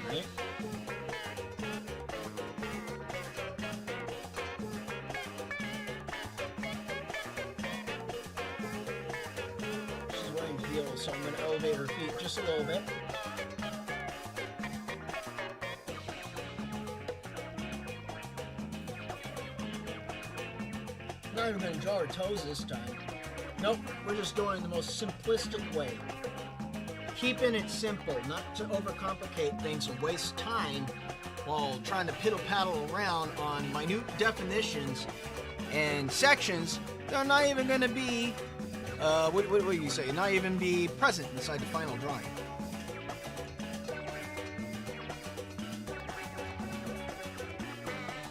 Right. She's wearing heels, so I'm going to elevate her feet just a little bit. I'm not even going to draw her toes this time. Nope, we're just doing the most simplistic way. Keeping it simple, not to overcomplicate things and waste time while trying to piddle-paddle around on minute definitions and sections that are not even going to be, what do you say, not even be present inside the final drawing.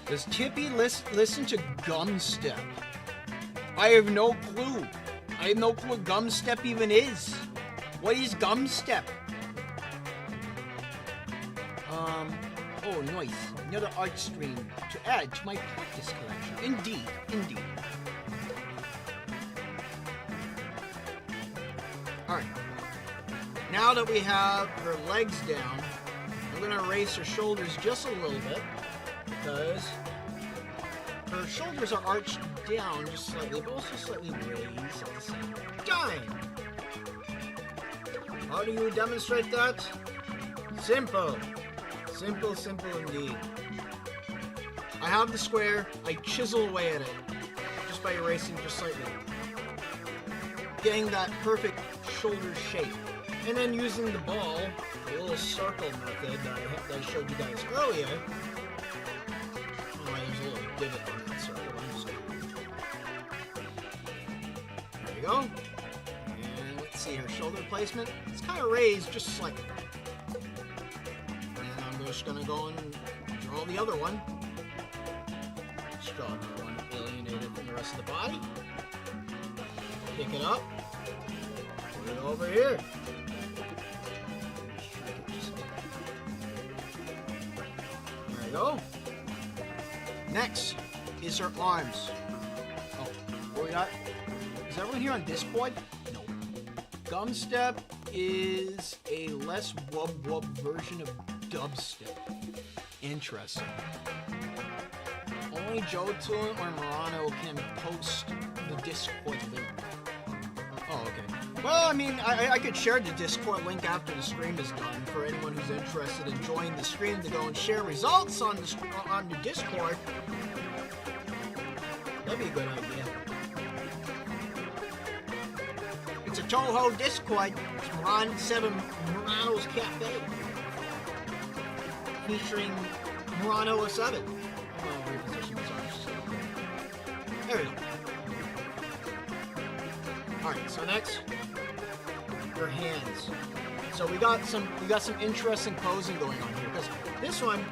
Does Tippy listen to gum step? I have no clue. I have no clue what gum step even is. What is gum step? Oh, nice. another art stream to add to my practice collection. Indeed, indeed. Alright. Now that we have her legs down, I'm going to raise her shoulders just a little bit, because her shoulders are arched down just slightly, but also slightly raised at the same time. How do you demonstrate that? Simple. Simple, simple indeed. I have the square, I chisel away at it, just by erasing just slightly. Getting that perfect shoulder shape. And then using the ball, the little circle method that I showed you guys earlier. Oh, there's a little divot on that circle. There you go. And let's see, her shoulder placement. It's kind of raised just slightly. And I'm just going to go and draw the other one. Just draw another one, alienate it from the rest of the body. Pick it up. Put it over here. There we go. Next is her arms. Oh, what we got? Is everyone here on Discord? No. Gum step is a less wub version of dubstep. Interesting. Only Jotun or Murano can post the Discord link. Oh, okay. Well, I mean, I could share the Discord link after the stream is done for anyone who's interested in joining the stream to go and share results on the Discord. That'd be a good idea. It's a Touhou Discord. It's Ron 7 Murano's Cafe. Featuring Murano 07. There we go. Alright, so next, your hands. So we got some interesting posing going on here, because this one,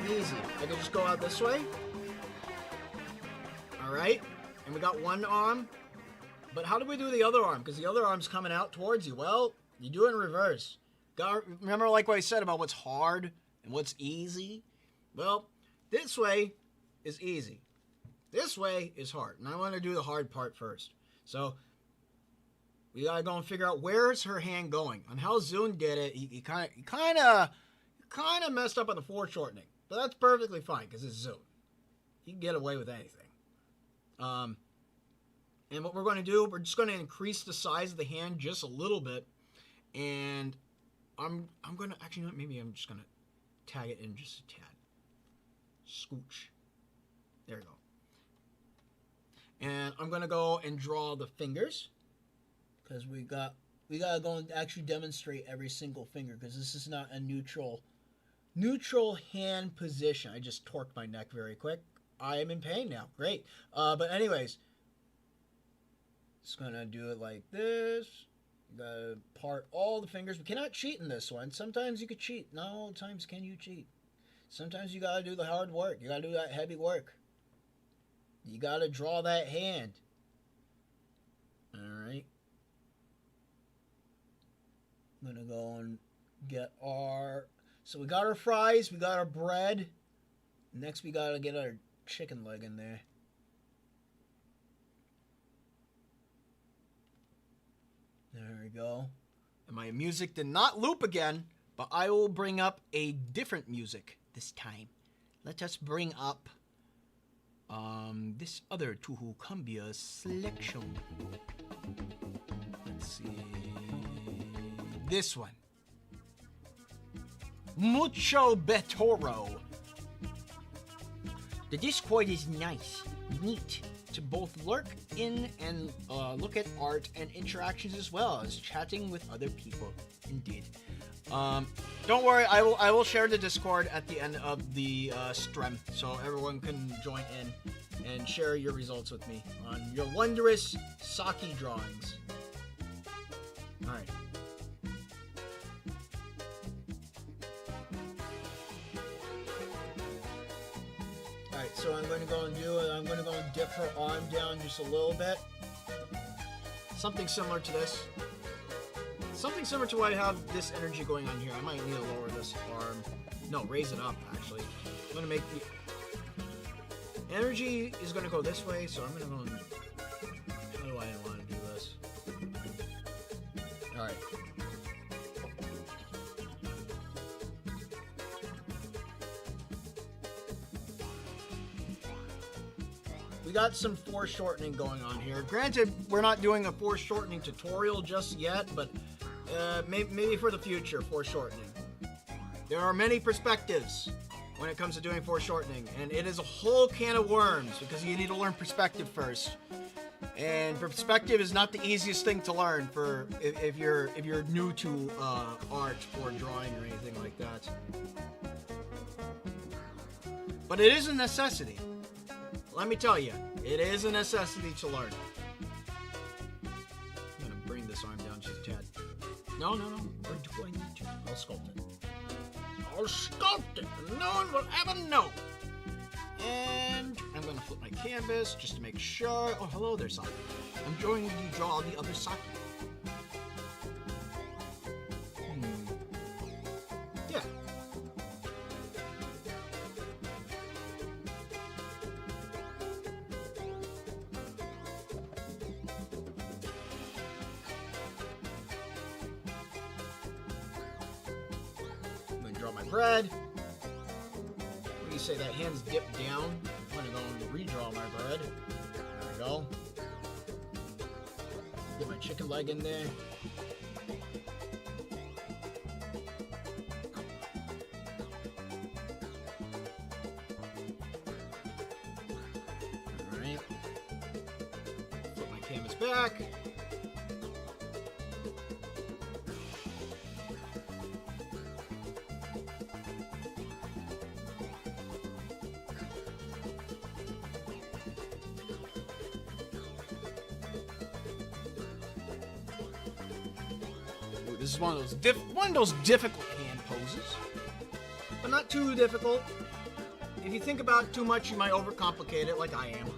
easy. I can just go out this way. Alright, and we got one arm. But how do we do the other arm? Because the other arm's coming out towards you. Well, you do it in reverse. Remember like what I said about what's hard and what's easy? Well, this way is easy. This way is hard. And I want to do the hard part first. So we gotta go and figure out where's her hand going. On how Zune did it, he kind of messed up on the foreshortening, but that's perfectly fine because it's Zune. He can get away with anything. And what we're going to do, we're just going to increase the size of the hand just a little bit, and I'm going to actually maybe I'm just going to tag it in just a tad. Scooch. There we go. And I'm going to go and draw the fingers. Because we gotta go and actually demonstrate every single finger, because this is not a neutral hand position. I just torqued my neck very quick. I am in pain now. Great. But anyways, just gonna do it like this. You gotta part all the fingers. We cannot cheat in this one. Sometimes you could cheat. Not all the times can you cheat. Sometimes you gotta do the hard work. You gotta do that heavy work. You gotta draw that hand. Alright. I'm gonna go and get our... So we got our fries, we got our bread. Next we gotta get our chicken leg in there. There we go. And my music did not loop again, but I will bring up a different music this time. Let us bring up this other Touhou cumbia selection. Let's see. This one. Mucho Betoro. The Discord is nice, neat to both lurk in and look at art and interactions, as well as chatting with other people. Indeed. Don't worry, I will share the Discord at the end of the stream, so everyone can join in and share your results with me on your wondrous Saki drawings. Alright. Alright, so I'm going to go and do it. I'm going to go and dip her arm down just a little bit. Something similar to this. Something similar to what I have this energy going on here. I might need to lower this arm. No, raise it up, actually. I'm gonna make the energy is gonna go this way, so I'm gonna go. How do I want to do this? All right. We got some foreshortening going on here. Granted, we're not doing a foreshortening tutorial just yet, but maybe for the future, foreshortening. There are many perspectives when it comes to doing foreshortening, and it is a whole can of worms because you need to learn perspective first. And perspective is not the easiest thing to learn for if you're new to art or drawing or anything like that. But it is a necessity. Let me tell you, it is a necessity to learn. I'm gonna bring this arm down just a tad. No. Or do I need to? I'll sculpt it. I'll sculpt it, and no one will ever know. And I'm gonna flip my canvas just to make sure. Oh, hello there, Saki. I'm going to draw the other Saki. Yeah. I'm gonna draw my bread. What do you say, that hand's dipped down? I'm gonna go and redraw my bread. There we go. Get my chicken leg in there. Alright. Put my canvas back. This is one of those difficult hand poses, but not too difficult. If you think about it too much, you might overcomplicate it, like I am.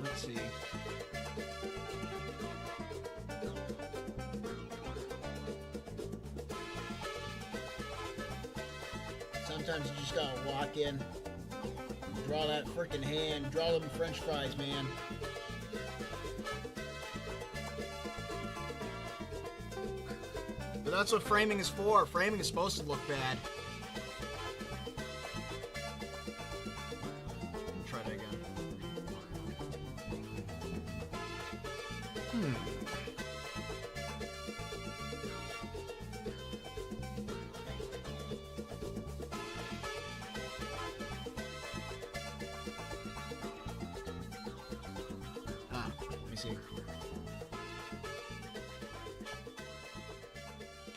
Let's see. Sometimes you just gotta walk in, draw that freaking hand, draw them French fries, man. But that's what framing is for. Framing is supposed to look bad. Try that again. Let me see.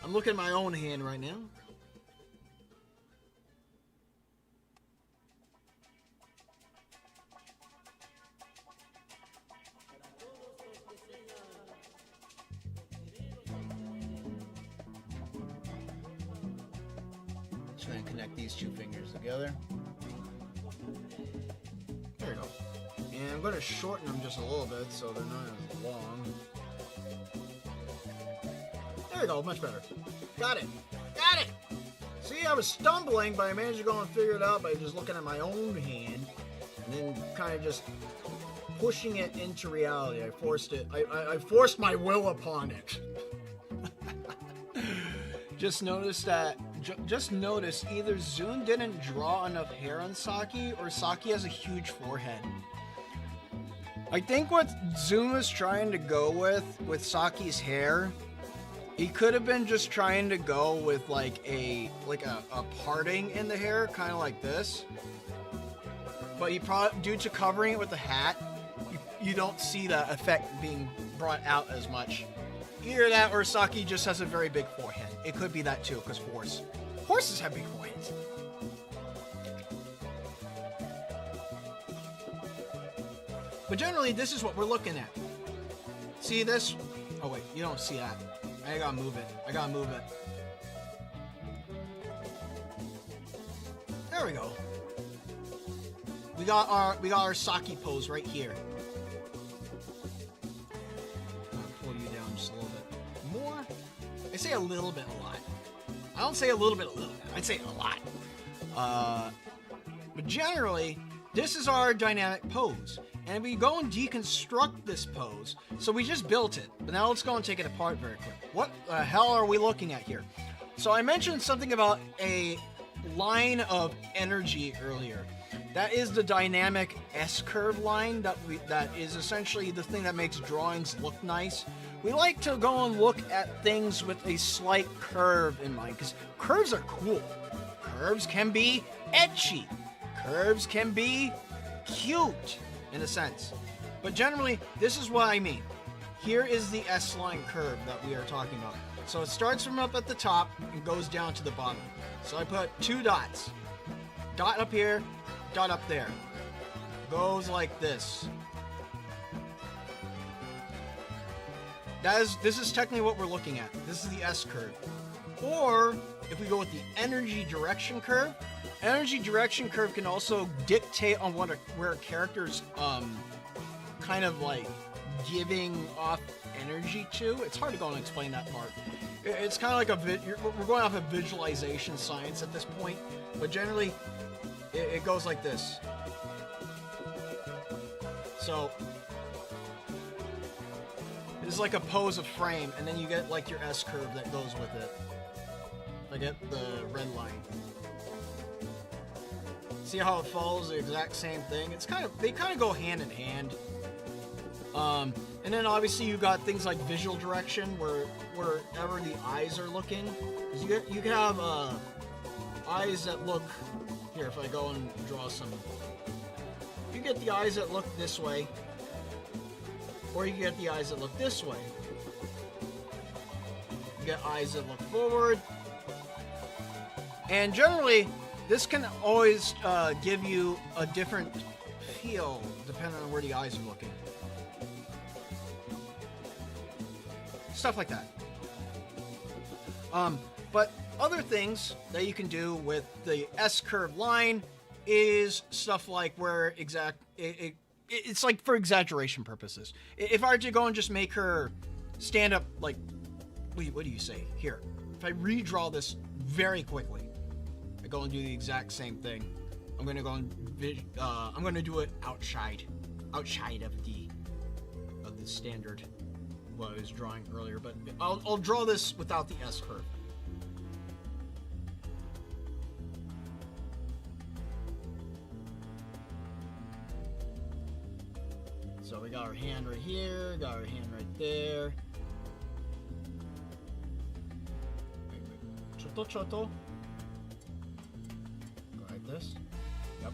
I'm looking at my own hand right now. Try and connect these two fingers together. There we go. And I'm going to shorten them just a little bit so they're not as long. There we go, much better. Got it. Got it! See, I was stumbling, but I managed to go and figure it out by just looking at my own hand and then kind of just pushing it into reality. I forced it. I forced my will upon it. Just noticed that. Just noticed either Zune didn't draw enough hair on Saki, or Saki has a huge forehead. I think what Zune was trying to go with Saki's hair, he could have been just trying to go with like a parting in the hair, kind of like this. But you probably, due to covering it with the hat, you don't see the effect being brought out as much. Either that or Saki just has a very big forehead. It could be that too, because horses have big foreheads. But generally, this is what we're looking at. See this? Oh wait, you don't see that. I gotta move it. There we go. We got our Saki pose right here. I'll pull you down just a little bit more. I say a little bit a lot. I don't say a little bit. I'd say a lot. But generally, this is our dynamic pose. And we go and deconstruct this pose. So we just built it. But now let's go and take it apart very quick. What the hell are we looking at here? So I mentioned something about a line of energy earlier. That is the dynamic S-curve line that is essentially the thing that makes drawings look nice. We like to go and look at things with a slight curve in mind, because curves are cool. Curves can be etchy. Curves can be cute, in a sense. But generally, this is what I mean. Here is the S-line curve that we are talking about. So it starts from up at the top and goes down to the bottom. So I put 2 dots. Dot up here, dot up there. Goes like this. This is technically what we're looking at. This is the S curve. Or if we go with the energy direction curve can also dictate on where a character's kind of like giving off energy to. It's hard to go and explain that part. It's kind of like we're going off of visualization science at this point, but generally it goes like this. So this is like a pose of frame, and then you get like your S curve that goes with it. I get the red line. See how it follows the exact same thing? They kind of go hand in hand. And then obviously you got things like visual direction, wherever the eyes are looking. You can have eyes that look here. If I go and draw some, you get the eyes that look this way, or you get the eyes that look this way. You get eyes that look forward, and generally this can always give you a different feel depending on where the eyes are looking. Stuff like that. But other things that you can do with the S-curve line is stuff like where it's like for exaggeration purposes. If I were to go and just make her stand up like, wait, what do you say? Here, if I redraw this very quickly, I go and do the exact same thing. I'm gonna go and I'm gonna do it outside of the standard what I was drawing earlier, but I'll draw this without the S curve. So we got our hand right here, got our hand right there. Choto. Go like this. Yep.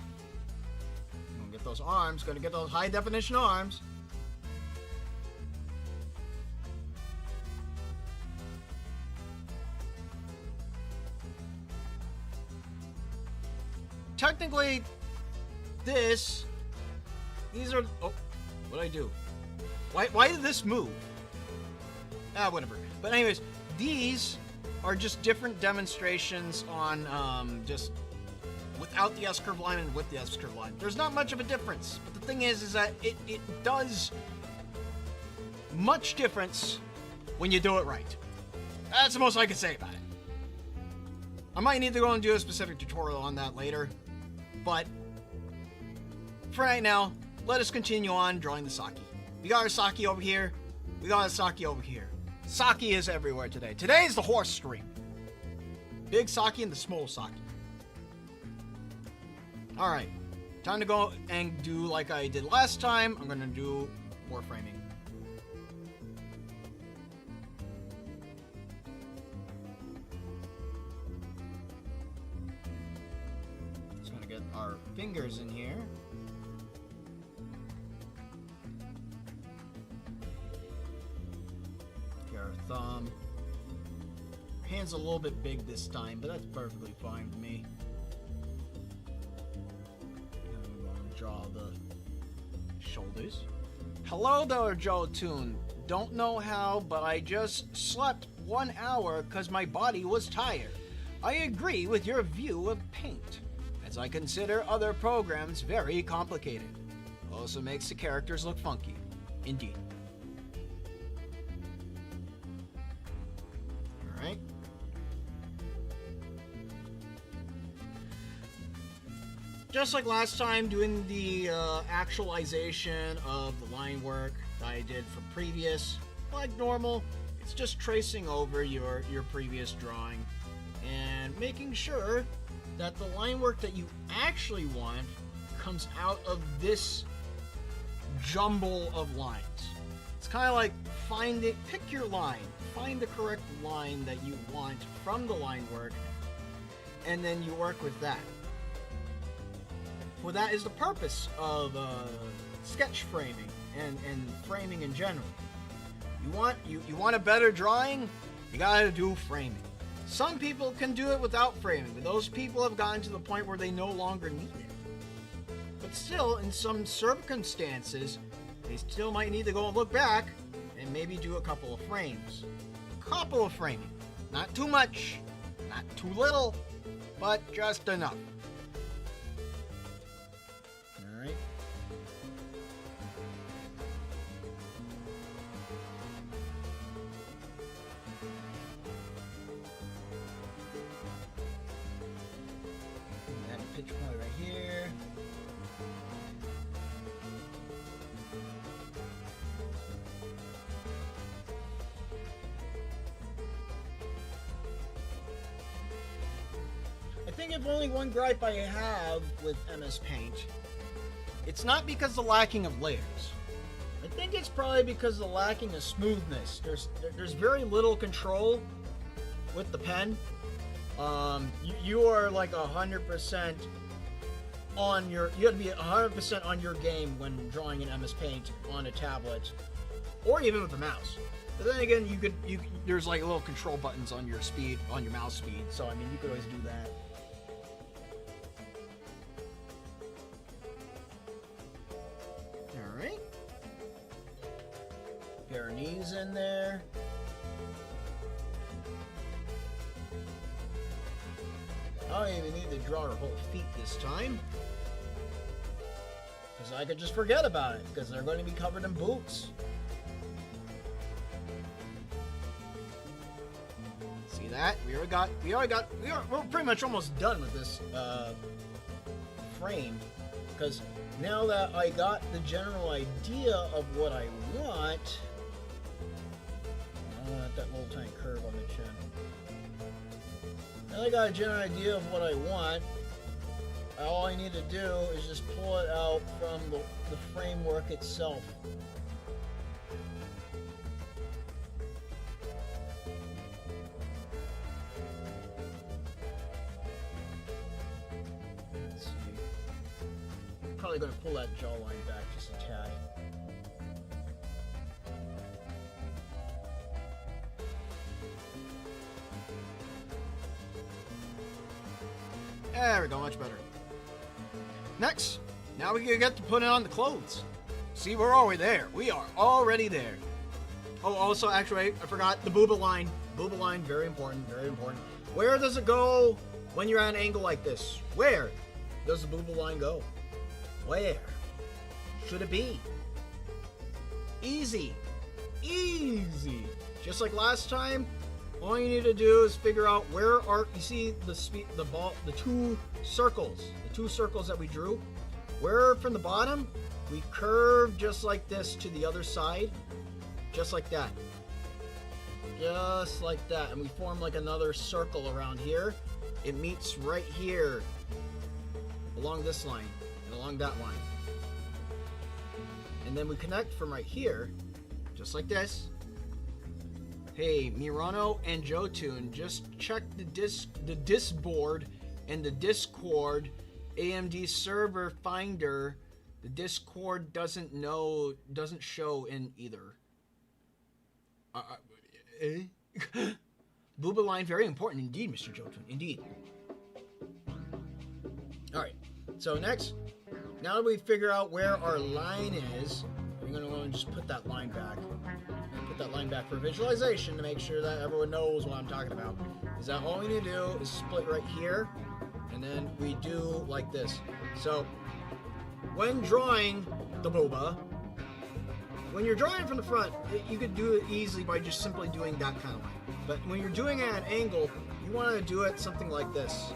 Gonna get those arms, gonna get those high definition arms. Technically, these are, oh, what'd I do? Why did this move? Whatever. But anyways, these are just different demonstrations on just without the S-curve line and with the S-curve line. There's not much of a difference, but the thing is that it does much difference when you do it right. That's the most I can say about it. I might need to go and do a specific tutorial on that later, but for right now, let us continue on drawing the Saki. We got our Saki over here. We got our Saki over here. Saki is everywhere today. Today is the horse stream. Big Saki and the small Saki. Alright, time to go and do like I did last time. I'm going to do more framing. Just going to get our fingers in here. Get our thumb. Hand's a little bit big this time, but that's perfectly fine with me. Draw the shoulders. Hello there, Joe Toon. Don't know how, but I just slept 1 hour because my body was tired. I agree with your view of paint, as I consider other programs very complicated. Also makes the characters look funky. Indeed. Alright. just like last time, doing the actualization of the line work that I did for previous, like normal. It's just tracing over your previous drawing and making sure that the line work that you actually want comes out of this jumble of lines. It's kind of like pick your line, find the correct line that you want from the line work, and then you work with that. Well, that is the purpose of sketch framing and framing in general. You want a better drawing, you gotta do framing. Some people can do it without framing, but those people have gotten to the point where they no longer need it. But still, in some circumstances, they still might need to go and look back and maybe do a couple of frames. Couple of framing. Not too much, not too little, but just enough. Alright. Add a pitch point right here. I think if only one gripe I have with MS Paint, it's not because of the lacking of layers. I think it's probably because of the lacking of smoothness. There's very little control with the pen. You are like 100% on your. You have to be 100% on your game when drawing in MS Paint on a tablet, or even with a mouse. But then again, there's like little control buttons on your speed, on your mouse speed. So I mean, you could always do that. All right. Get our knees in there. I don't even need to draw her whole feet this time, because I could just forget about it, because they're going to be covered in boots. See that? We're pretty much almost done with this frame, because now that I got the general idea of what I want, I want that little tiny curve on the chin. Now I got a general idea of what I want. All I need to do is just pull it out from the framework itself. Let's see. I'm probably going to pull that jawline back just a tad. There we go, much better. Next, now we can get to putting on the clothes. See, we're already there. We are already there. Oh, also, actually, I forgot the booba line. Booba line, very important, very important. Where does it go when you're at an angle like this? Where does the booba line go? Where should it be? Easy. Easy. Just like last time, all you need to do is figure out where are, you see the two circles that we drew, where from the bottom we curve just like this to the other side, just like that, and we form like another circle around here. It meets right here along this line and along that line, and then we connect from right here just like this. Hey, Mirano and Jotun, just check the disk board and the Discord AMD server finder. The Discord doesn't show in either. Booba line, very important indeed, Mr. Jotun, indeed. Alright, so next, now that we figure out where our line is, we're going to want to just put that line back. Put that line back for visualization to make sure that everyone knows what I'm talking about. Is that all we need to do is split right here, and then we do like this. So when drawing the booba, when you're drawing from the front, you could do it easily by just simply doing that kind of line. But when you're doing it at an angle, you want to do it something like this.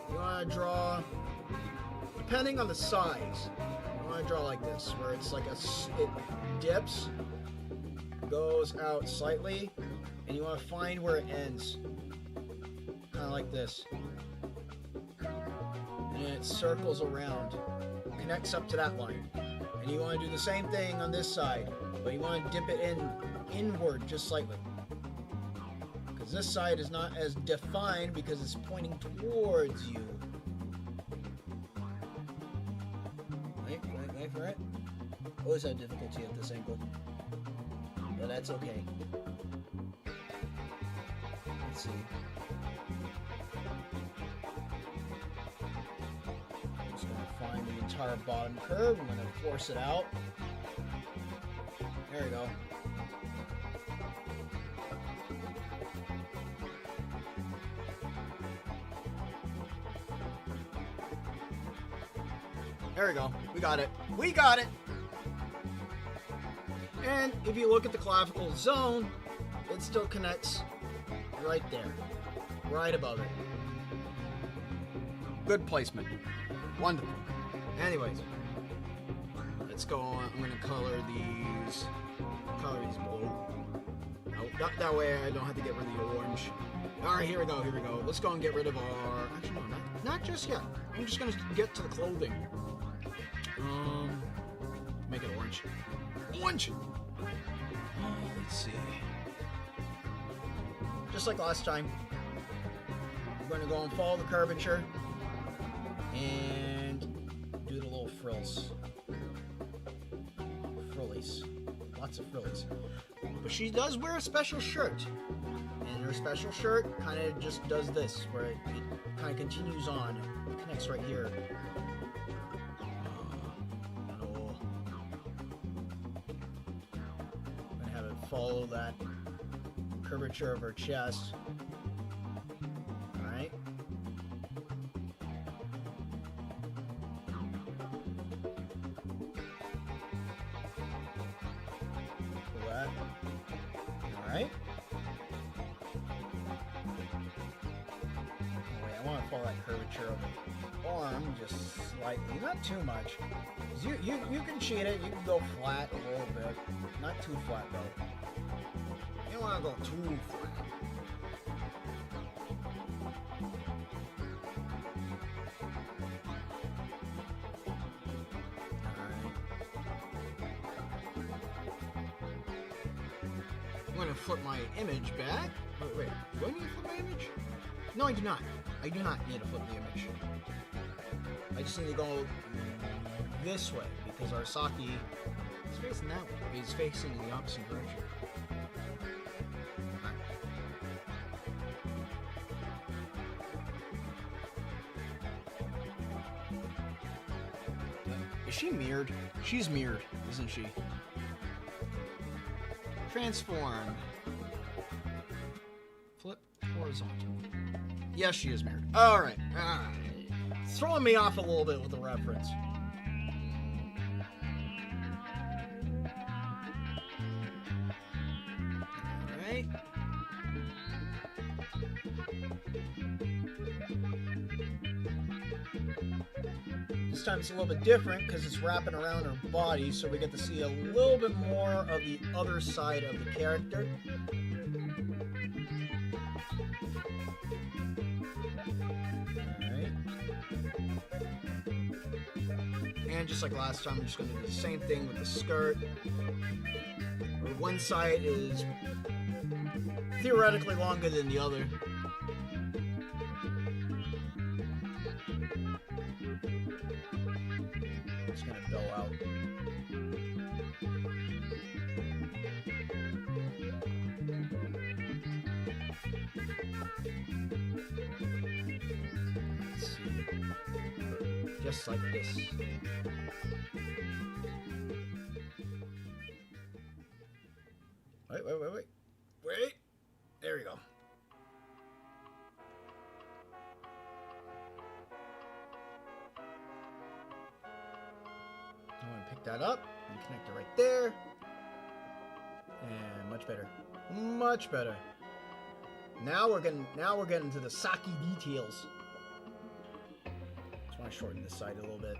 You want to draw depending on the size, I want to draw like this, where it's like it dips, goes out slightly, and you want to find where it ends. Kind of like this. And it circles around, connects up to that line. And you want to do the same thing on this side, but you want to dip it inward just slightly. Because this side is not as defined because it's pointing towards you. Wait for it. Always have difficulty at this angle. But that's okay. Let's see. Just gonna find the entire bottom curve. I'm gonna force it out. There we go. There we go. We got it. We got it! And if you look at the clavicle zone, it still connects right there. Right above it. Good placement. Wonderful. Anyways. Let's go on. I'm going to color these blue. No, that way I don't have to get rid of the orange. Alright, here we go. Let's go and get rid of our... Actually, no, not just yet. I'm just going to get to the clothing. Make it orange. Orange! Let's see. Just like last time, we're going to go and follow the curvature and do the little frills. Frillies. Lots of frillies. But she does wear a special shirt. And her special shirt kind of just does this, where it kind of continues on. It connects right here. Follow that curvature of her chest. Alright. Pull that. Alright. Wait, I want to follow that curvature of the arm just slightly. Not too much. You can cheat it. You can go flat a little bit. Not too flat though. You don't want to go too flat. Alright. I'm going to flip my image back. Wait. Do I need to flip my image? No, I do not. I do not need to flip the image. I just need to go this way because our Saki is facing that way. He's facing in the opposite direction. Is she mirrored? She's mirrored, isn't she? Transform. Flip horizontal. Yes, she is mirrored. Alright. Throwing me off a little bit with the reference. Alright. This time it's a little bit different because it's wrapping around her body, so we get to see a little bit more of the other side of the character. Alright. And just like last time, I'm just going to do the same thing with the skirt. Where one side is theoretically longer than the other. It's going to go out. Let's see. Just like this. Wait. There we go. I'm going to pick that up and connect it right there. And much better. Much better. Now we're getting to the Saki details. Just want to shorten this side a little bit.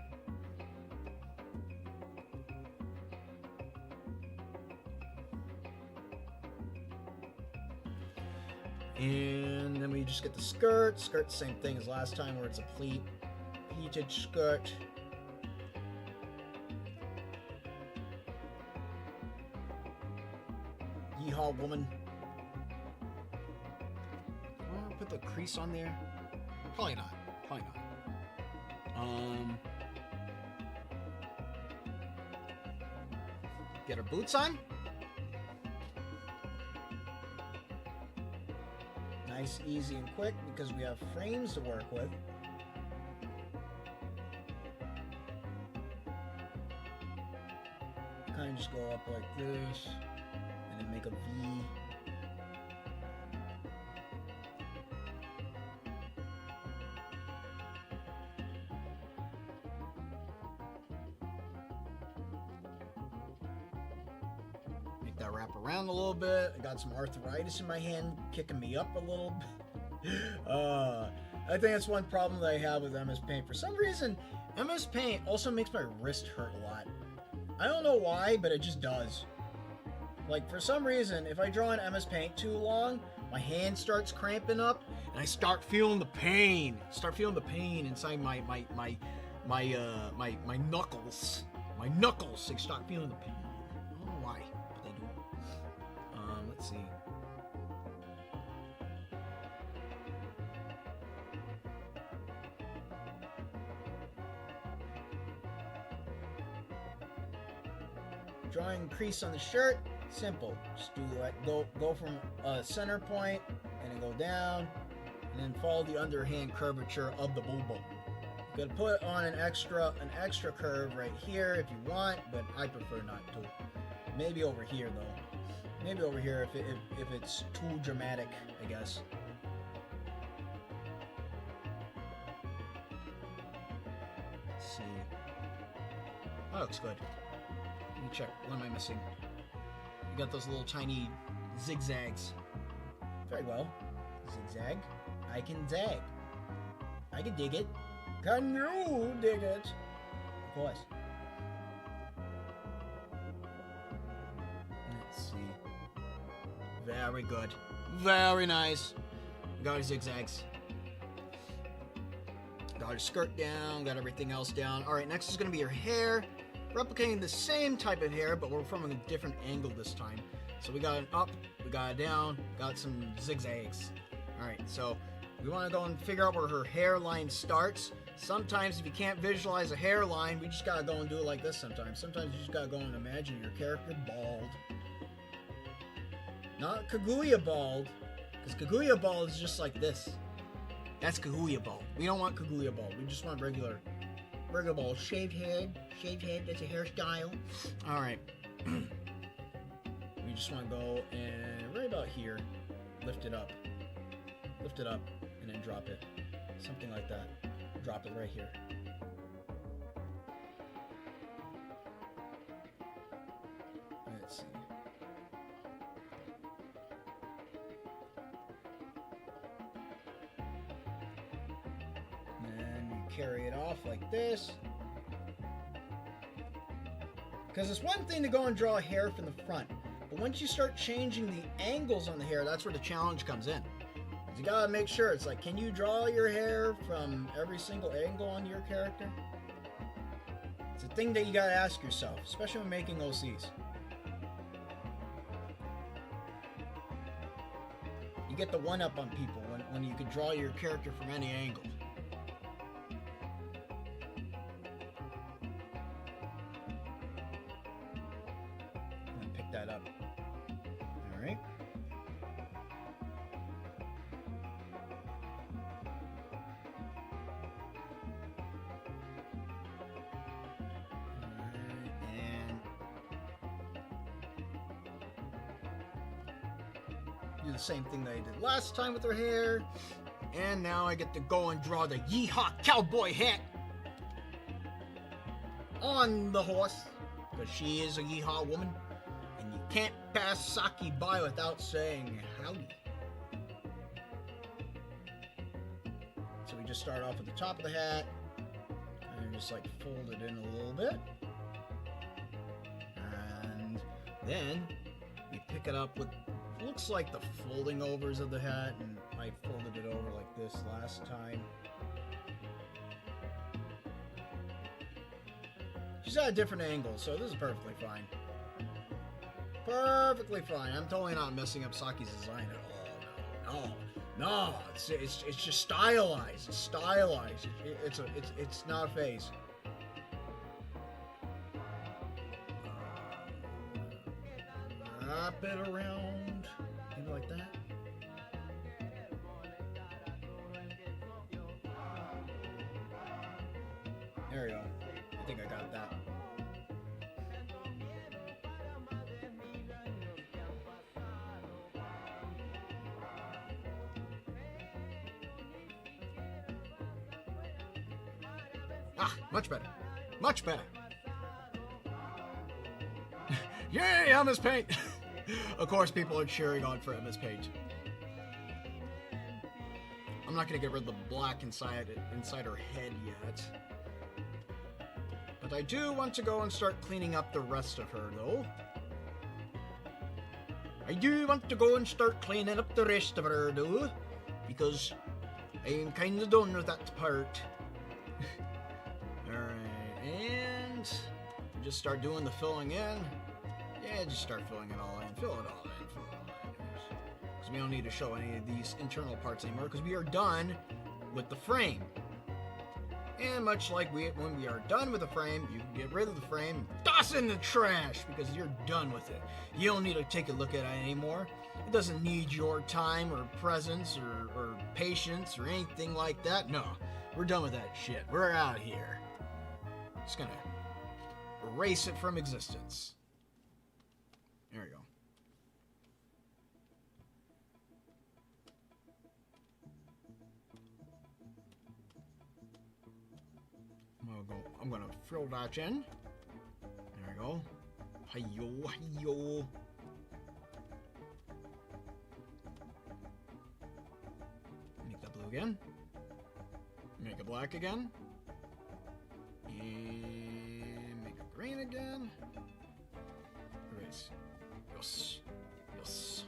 And then we just get the skirt. Skirt, same thing as last time where it's a pleated skirt. Yeehaw woman. I'll put the crease on there. Probably not. Probably not. Get our boots on. Nice, easy, and quick because we have frames to work with. Kind of just go up like this, and then make a V. That wrap around a little bit. I got some arthritis in my hand kicking me up a little bit. I think that's one problem that I have with MS Paint. For some reason, MS Paint also makes my wrist hurt a lot. I don't know why, but it just does. Like, for some reason, if I draw in MS Paint too long, my hand starts cramping up, and I start feeling the pain. Start feeling the pain inside my knuckles. My knuckles, they start feeling the pain. I don't know why. Let's see. Drawing crease on the shirt, simple. Just do like go from a center point and then go down, and then follow the underhand curvature of the boobo. You could put on an extra curve right here if you want, but I prefer not to. Maybe over here though. Maybe over here if it's too dramatic, I guess. Let's see. That looks good. Let me check. What am I missing? You got those little tiny zigzags. Very well. Zigzag. I can zag. I can dig it. Can you dig it? Of course. Let's see. Very good. Very nice. Got our zigzags. Got our skirt down. Got everything else down. Alright, next is going to be your hair. Replicating the same type of hair, but we're from a different angle this time. So we got an up, we got a down, got some zigzags. Alright, so we want to go and figure out where her hairline starts. Sometimes if you can't visualize a hairline, we just got to go and do it like this sometimes. Sometimes you just got to go and imagine your character bald. Not Kaguya bald, because Kaguya bald is just like this. That's Kaguya bald. We don't want Kaguya bald. We just want regular bald. Shaved head, that's a hairstyle. Alright. We just want to go and right about here, lift it up, and then drop it. Something like that. Drop it right here. Let's see. Carry it off like this. Because it's one thing to go and draw hair from the front, but once you start changing the angles on the hair, that's where the challenge comes in. You gotta make sure it's like, can you draw your hair from every single angle on your character? It's a thing that you gotta ask yourself, especially when making OCs. You get the one up on people when you can draw your character from any angle. That up. All right. And do the same thing that I did last time with her hair. And now I get to go and draw the yeehaw cowboy hat on the horse, because she is a yeehaw woman. Can't pass Saki by without saying howdy. So we just start off at the top of the hat, just like fold it in a little bit. And then we pick it up with, looks like the folding overs of the hat, and I folded it over like this last time. She's at a different angle, so this is perfectly fine. Perfectly fine. I'm totally not messing up Saki's design at all. No. It's just stylized. It's stylized. It's not a phase. Wrap it around, maybe like that. There we go. I think I got that. Ah, much better. Much better. Yay, MS Paint! Of course, people are cheering on for MS Paint. I'm not gonna get rid of the black inside her head yet. But I do want to go and start cleaning up the rest of her, though. I do want to go and start cleaning up the rest of her, though. Because I'm kinda done with that part. Alright, and just start doing the filling in. Yeah, just start filling it all in. Fill it all in. Fill it all in. Because we don't need to show any of these internal parts anymore, because we are done with the frame. And much like when we are done with the frame, you can get rid of the frame, toss it in the trash, because you're done with it. You don't need to take a look at it anymore. It doesn't need your time or presence or patience or anything like that. No, we're done with that shit. We're out of here. Just gonna erase it from existence. There we go. I'm gonna fill that in. There we go. Hi-yo, hi-yo. Make that blue again. Make it black again. And make it green again. Erase. Yes. Yes.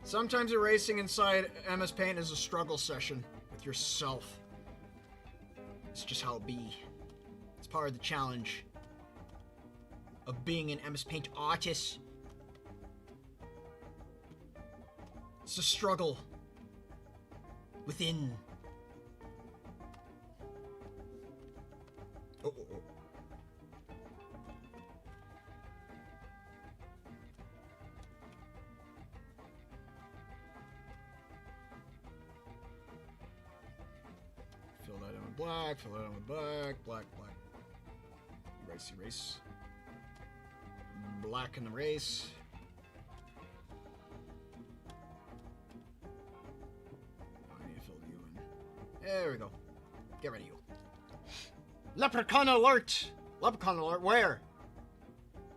Sometimes erasing inside MS Paint is a struggle session with yourself. It's just how it be. It's part of the challenge of being an MS Paint artist. It's a struggle within. Oh. Fill that in with black, fill that in with black, black. Erase. Black in the race. I need to fill you in. There we go. Get rid of you. Leprechaun alert! Leprechaun alert, where?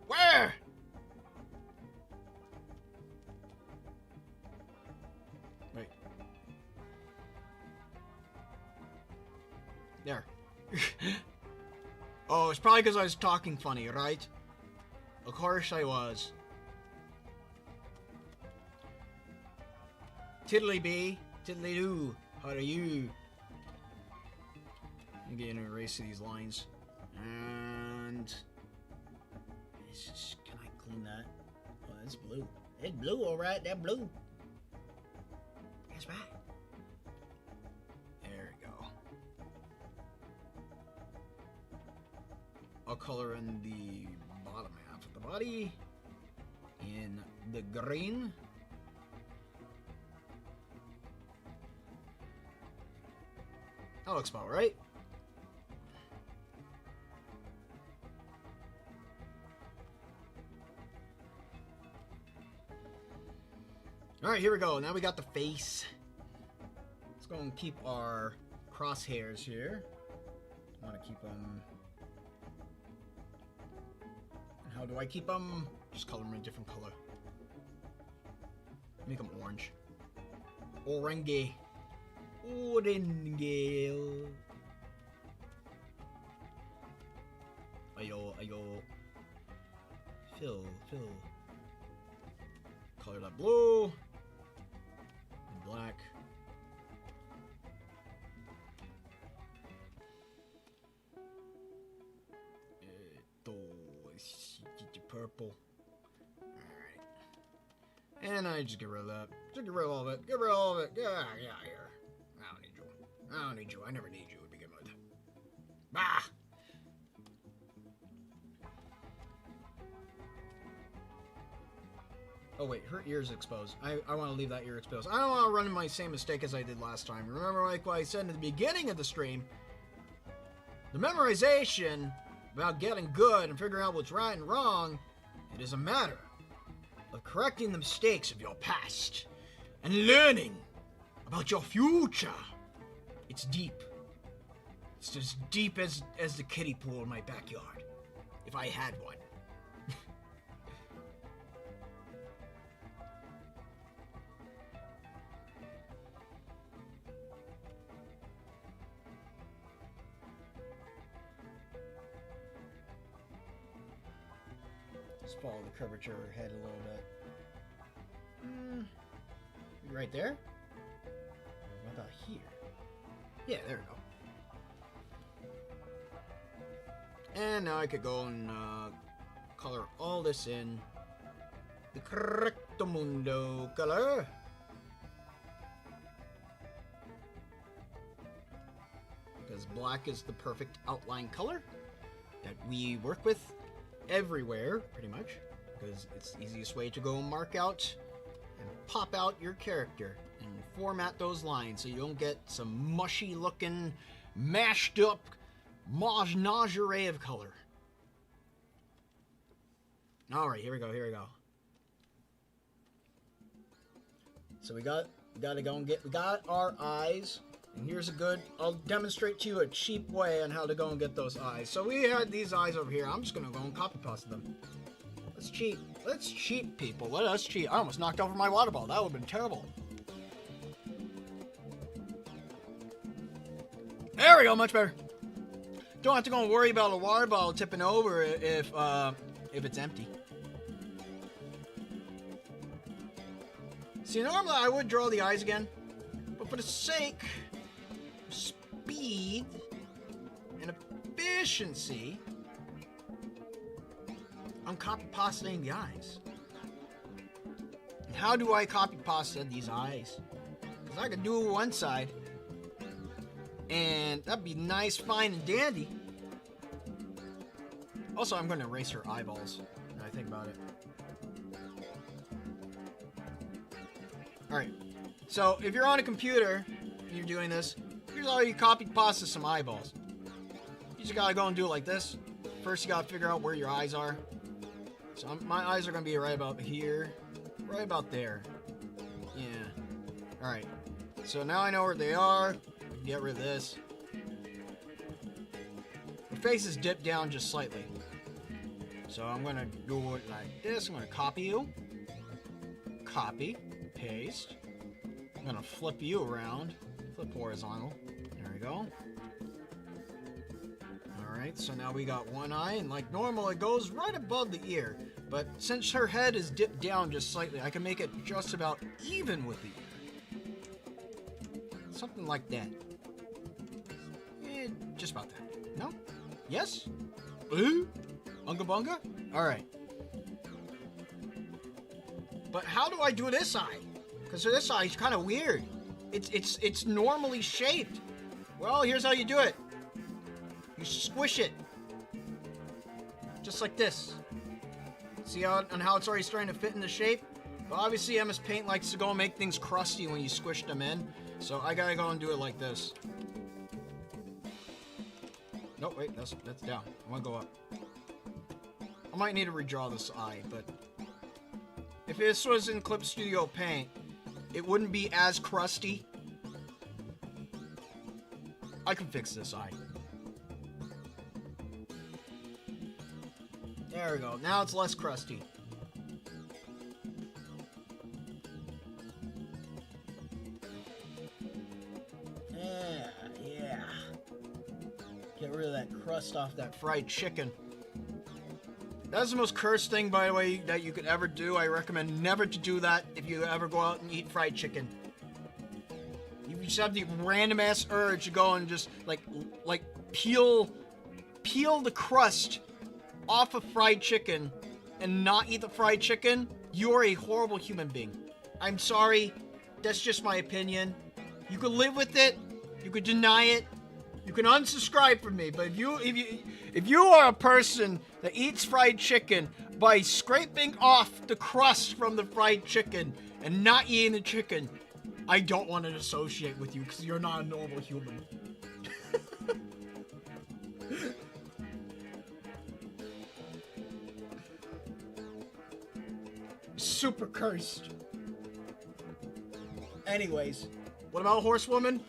Where? Wait. There. Oh, it's probably because I was talking funny, right? Of course I was. Tiddly bee, tiddly doo, how are you? I'm getting an erase of these lines. And it's just, can I clean that? Oh, it's blue. It's blue, alright, that blue. That's right. There we go. I'll color in the bottom half of the body in the green. That looks about right. Alright, here we go. Now we got the face. Let's go and keep our crosshairs here. I want to keep them. And how do I keep them? Just color them in a different color. Make them orange. Orange. Orange. Ayo. Fill. Color that blue. And black. Purple. Alright. And I just get rid of that. Just get rid of all of it. Get rid of all of it. Yeah, here. I don't need you. I don't need you. I never need you to begin with. Bah! Oh wait, her ear's exposed. I want to leave that ear exposed. I don't want to run into my same mistake as I did last time. Remember like what I said in the beginning of the stream? The memorization about getting good and figuring out what's right and wrong, it is a matter of correcting the mistakes of your past and learning about your future. It's deep. It's as deep as the kiddie pool in my backyard, if I had one. Just follow the curvature of her head a little bit. Right there? What about here? Yeah, there we go. And now I could go and color all this in the Correctamundo color. Because black is the perfect outline color that we work with everywhere, pretty much, because it's the easiest way to go mark out and pop out your character and format those lines so you don't get some mushy looking, mashed up menagerie of color. Alright, here we go. So we got our eyes. And here's I'll demonstrate to you a cheap way on how to go and get those eyes. So we had these eyes over here. I'm just going to go and copy paste them. Let's cheat. Let's cheat, people. Let us cheat. I almost knocked over my water bottle. That would have been terrible. There we go. Much better. Don't have to go and worry about a water bottle tipping over if it's empty. See, normally I would draw the eyes again. But for the sake of speed and efficiency, I'm copy-pasting the eyes. And how do I copy-pasta these eyes? Because I could do one side, and that'd be nice, fine, and dandy. Also, I'm going to erase her eyeballs, now I think about it. Alright. So, if you're on a computer and you're doing this, here's how you copy pasta some eyeballs. You just gotta go and do it like this. First, you gotta figure out where your eyes are. So, my eyes are gonna be right about here. Right about there. Yeah. Alright. So, now I know where they are. Get rid of this. Your face is dipped down just slightly. So, I'm gonna do it like this. I'm gonna copy you. Copy. Paste. I'm gonna flip you around. Flip horizontal. There we go. Alright, so now we got one eye, and like normal, it goes right above the ear. But since her head is dipped down just slightly, I can make it just about even with the ear. Something like that. Just about that. No? Yes? Unga bunga? Alright. But how do I do this eye? Because this eye is kind of weird. It's normally shaped. Well, here's how you do it. You squish it. Just like this. See how it's already starting to fit in the shape? But obviously MS Paint likes to go and make things crusty when you squish them in. So I gotta go and do it like this. No, wait, that's down. I wanna go up. I might need to redraw this eye, but if this was in Clip Studio Paint, it wouldn't be as crusty. I can fix this eye. There we go. Now it's less crusty. that crust off that fried chicken. That's the most cursed thing, by the way, that you could ever do. I recommend never to do that if you ever go out and eat fried chicken. You just have the random ass urge to go and just like peel the crust off of fried chicken and not eat the fried chicken. You're a horrible human being. I'm sorry. That's just my opinion. You could live with it. You could deny it. You can unsubscribe from me. But if you are a person that eats fried chicken by scraping off the crust from the fried chicken and not eating the chicken, I don't want to associate with you because you're not a normal human. Super cursed. Anyways, what about Horsewoman?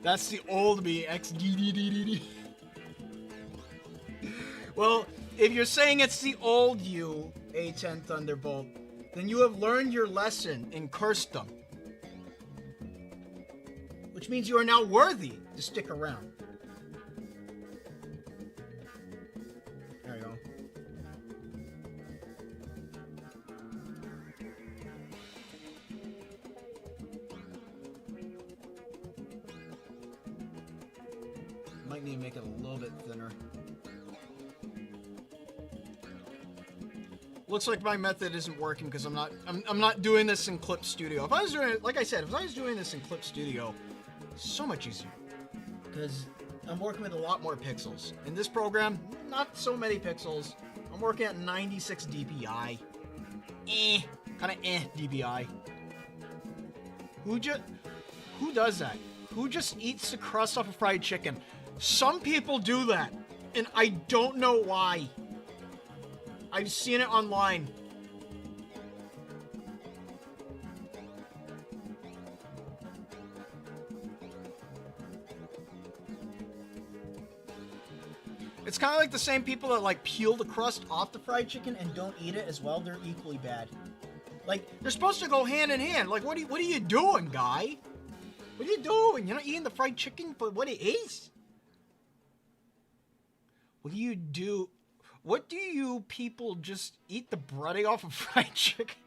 That's the old me, XDDDD. Well, if you're saying it's the old you, A10 Thunderbolt, then you have learned your lesson in cursedom. Which means you are now worthy to stick around. There you go. Might need to make it a little bit thinner. Looks like my method isn't working because I'm not doing this in Clip Studio. If I was doing it, like I said, if I was doing this in Clip Studio, it's so much easier. Because I'm working with a lot more pixels. In this program, not so many pixels. I'm working at 96 dpi. Kinda dpi. Who does that? Who just eats the crust off of fried chicken? Some people do that, and I don't know why. I've seen it online. It's kind of like the same people that like peel the crust off the fried chicken and don't eat it as well. They're equally bad. Like, they're supposed to go hand in hand. Like, what are you doing, guy? What are you doing? You're not eating the fried chicken for what it is? What do you do? What do you people just eat the breading off of fried chicken?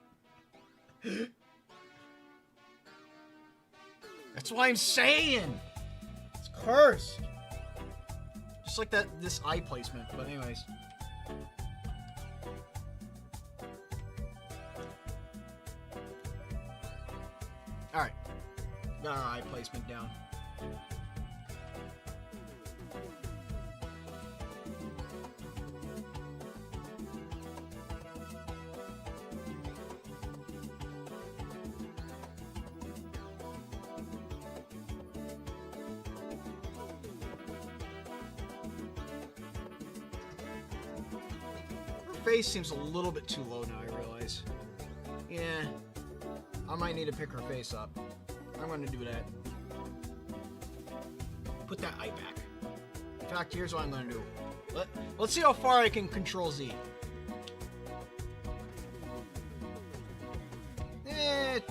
That's what I'm saying. It's cursed. Just like this eye placement. But anyways. Alright. Got our eye placement down. Face seems a little bit too low now, I realize. Yeah, I might need to pick her face up. I'm gonna do that. Put that eye back. In fact, here's what I'm gonna do. Let's see how far I can control Z.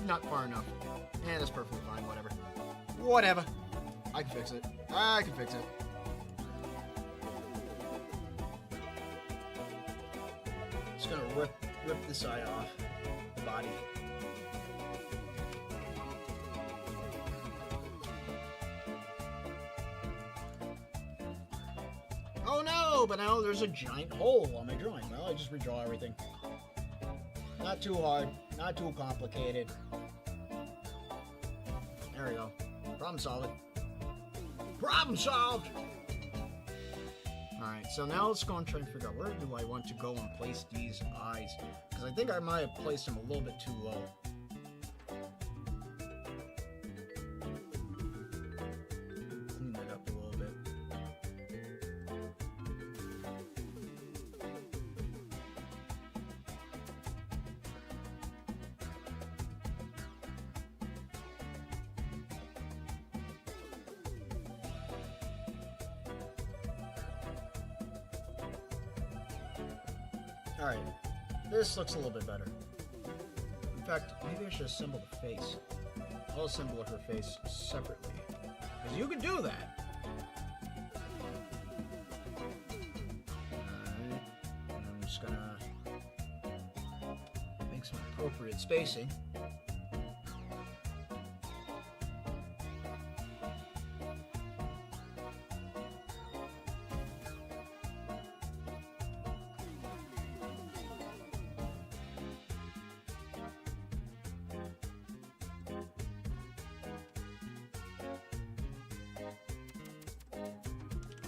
Not far enough. That's perfectly fine, whatever. Whatever. I can fix it. I can fix it. Just gonna rip this eye off the body. Oh no! But now there's a giant hole on my drawing. Well, I just redraw everything. Not too hard, not too complicated. There we go. Problem solved. Problem solved! Alright, so now let's go and try and figure out where do I want to go and place these eyes. Because I think I might have placed them a little bit too low. Clean that up a little bit. Alright, this looks a little bit better. In fact, maybe I should assemble the face. I'll assemble her face separately. Because you can do that. appropriate spacing.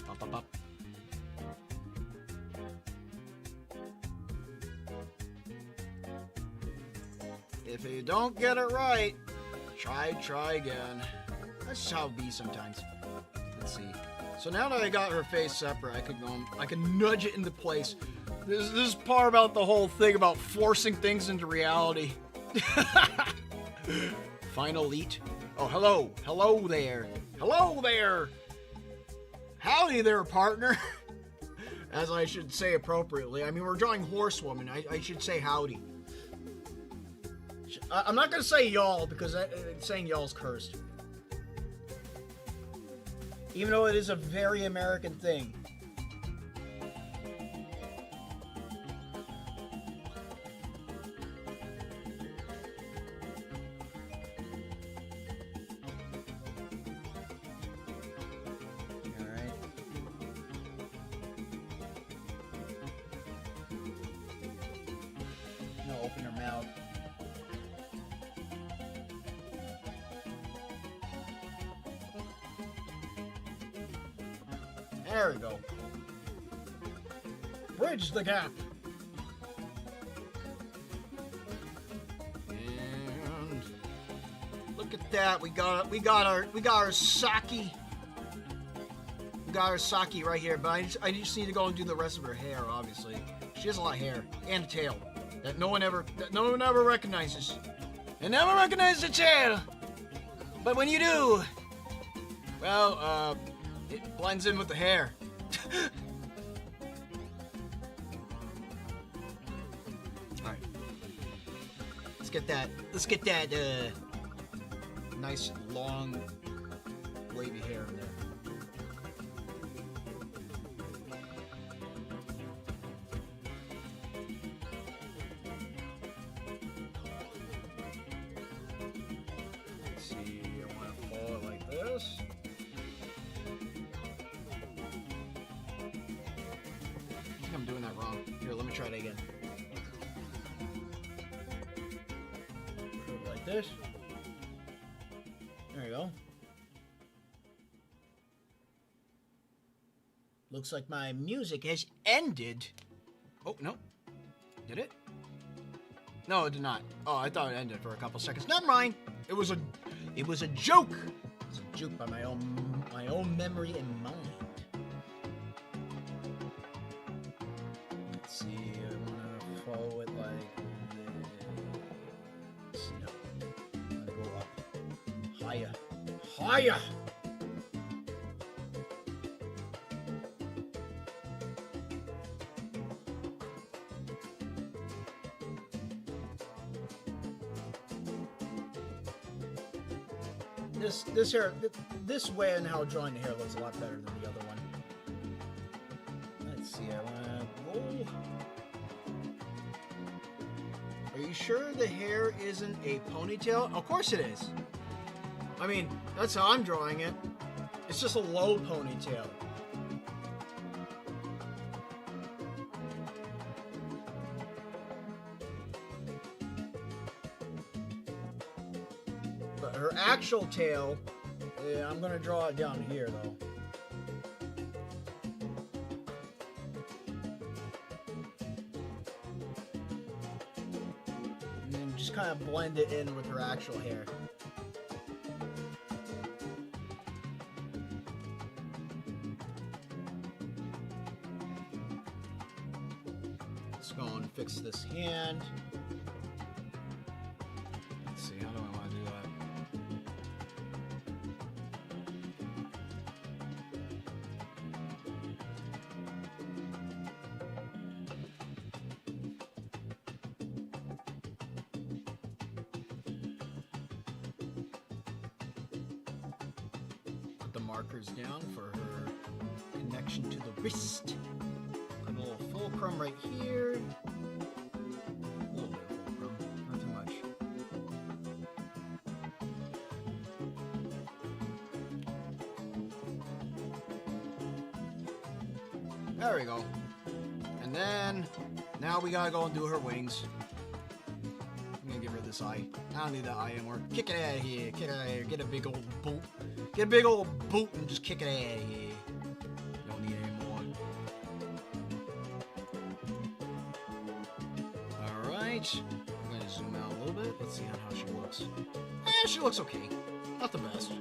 Up, up, up. If you don't get it right, try again. That's just how it be sometimes. Let's see. So now that I got her face separate, I can nudge it into place. This is part about the whole thing about forcing things into reality. Final eat. Oh, hello. Hello there. Hello there. Howdy there, partner. As I should say appropriately. I mean, we're drawing horsewoman. I should say howdy. I'm not going to say y'all because saying y'all's cursed. Even though it is a very American thing. Alright. No, open her mouth. There we go. Bridge the gap. And look at that. We got our Saki. We got our Saki right here, but I just need to go and do the rest of her hair, obviously. She has a lot of hair and a tail that no one ever recognizes. You never recognize the tail. But when you do, well, it blends in with the hair. Alright. Let's get that nice long wavy hair in there. Let's see, I want to follow it like this. I'm doing that wrong. Here, let me try it again. Put it like this. There you go. Looks like my music has ended. Oh, no. Did it? No, it did not. Oh, I thought it ended for a couple seconds. Never mind. It was a joke. It was a joke by my own memory and mind. See, I want to follow it like this. No. I'm going to go up. Higher. Higher! This way and how drawing the hair looks a lot better than the other one. Let's see, I want to roll. Are you sure the hair isn't a ponytail? Of course it is. I mean, that's how I'm drawing it. It's just a low ponytail. But her actual tail, yeah, I'm gonna draw it down here though. And then just kind of blend it in with her actual hair. Let's go and fix this hand. Let's see, how do I want to do that? Put the markers down for her connection to the wrist. Put a little fulcrum right here. A little bit of fulcrum, not too There we go. And then, now we gotta go and do her wings. I'm gonna give her this eye. I don't need that eye anymore. Kick it out of here. Kick it out of here. Get a big old boot. Get a big old boot and just kick it out of here. Don't need any more. Alright. I'm gonna zoom out a little bit. Let's see how she looks. She looks okay. Not the best.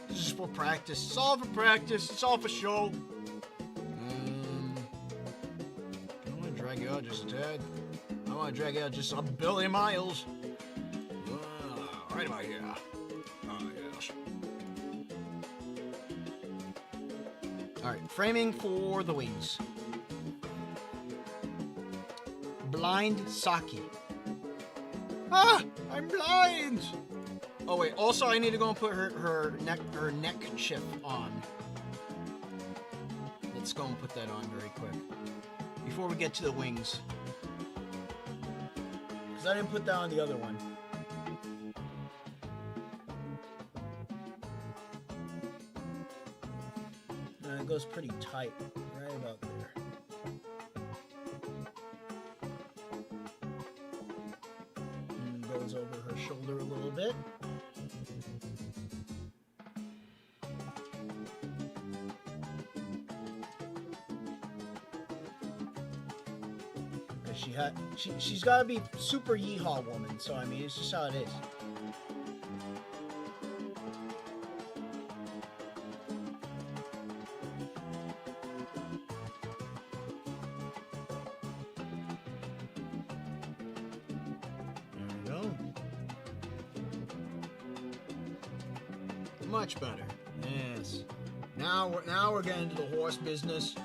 This is for practice. It's all for practice. It's all for show. I don't want to drag you out just a tad. I want to drag you out just a billion miles. Right about here. Oh, yes. Alright, framing for the wings. Blind Saki. Ah! I'm blind! Oh wait, also I need to go and put her neck chip on. Let's go and put that on very quick. Before we get to the wings. Because I didn't put that on the other one. And it goes pretty tight, right about there. Goes over her shoulder a little bit. She's got to be super yeehaw woman, so I mean it's just how it is. Much better. Yes. Now we're getting into the horse business.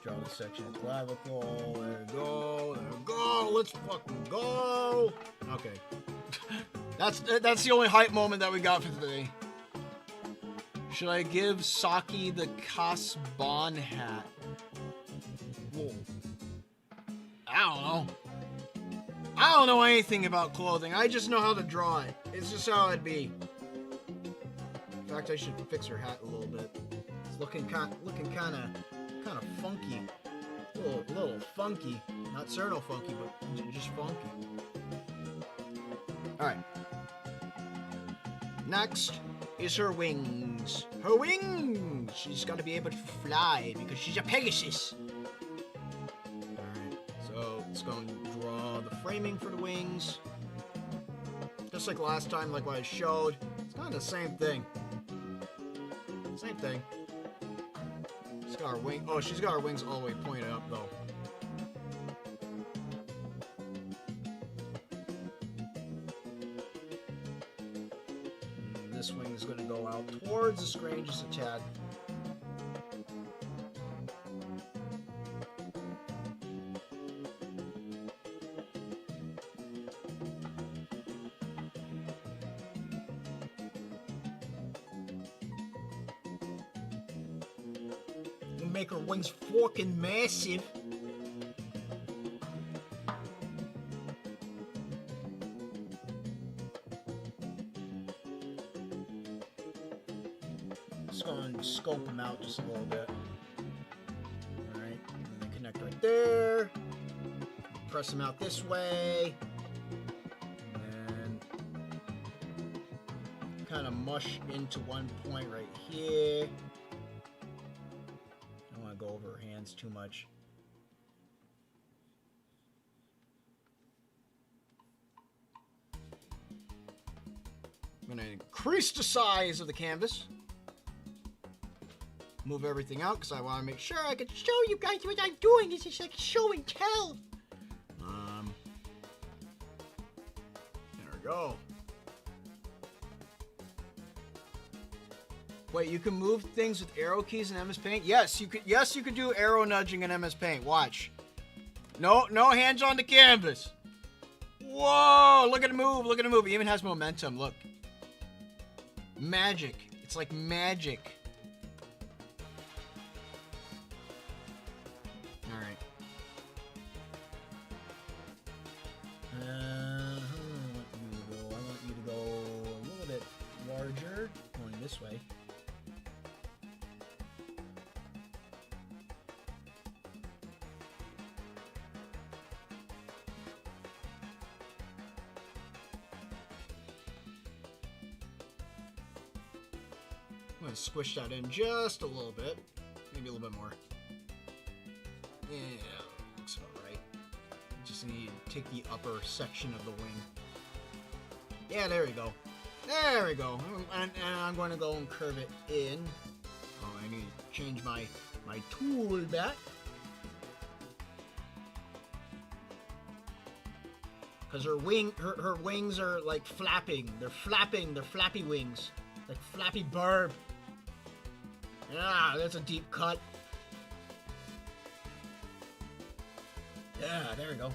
Draw the section of clavicle. There we go. There we go. Let's fucking go. Okay. That's the only hype moment that we got for today. Should I give Saki the Kasban hat? Whoa. I don't know. I don't know anything about clothing. I just know how to draw it. It's just how it'd be. In fact, I should fix her hat a little bit. It's looking kind of funky. A little funky. Not Cerno funky, but just funky. Alright. Next is her wings. Her wings! She's got to be able to fly because she's a Pegasus. Alright, so let's go and draw the framing for the wings. Just like last time, like what I showed. It's kind of the same thing. Same thing. She's got her wing. Oh, she's got her wings all the way pointed up, though. And this wing is going to go out towards the screen just a tad. Make her wings fucking massive. Just go and scope them out just a little bit. Alright, and then connect right there. Press them out this way. And then kind of mush into one point right here. Go over her hands too much. I'm going to increase the size of the canvas. Move everything out because I want to make sure I can show you guys what I'm doing. This is like show and tell. There we go. Wait, you can move things with arrow keys in MS Paint? Yes, you could. Yes, you could do arrow nudging in MS Paint. Watch. No hands on the canvas. Whoa! Look at it move. Look at it move. It even has momentum. Look. Magic. It's like magic. All right. I want you to go a little bit larger, going this way. I'm going to squish that in just a little bit. Maybe a little bit more. Yeah, looks about right. Just need to take the upper section of the wing. Yeah, there we go. There we go. And I'm going to go and curve it in. Oh, I need to change my tool back. Because her wings are like flapping. They're flapping. They're flappy wings. Like Flappy Bird. Ah, that's a deep cut. Yeah, there we go.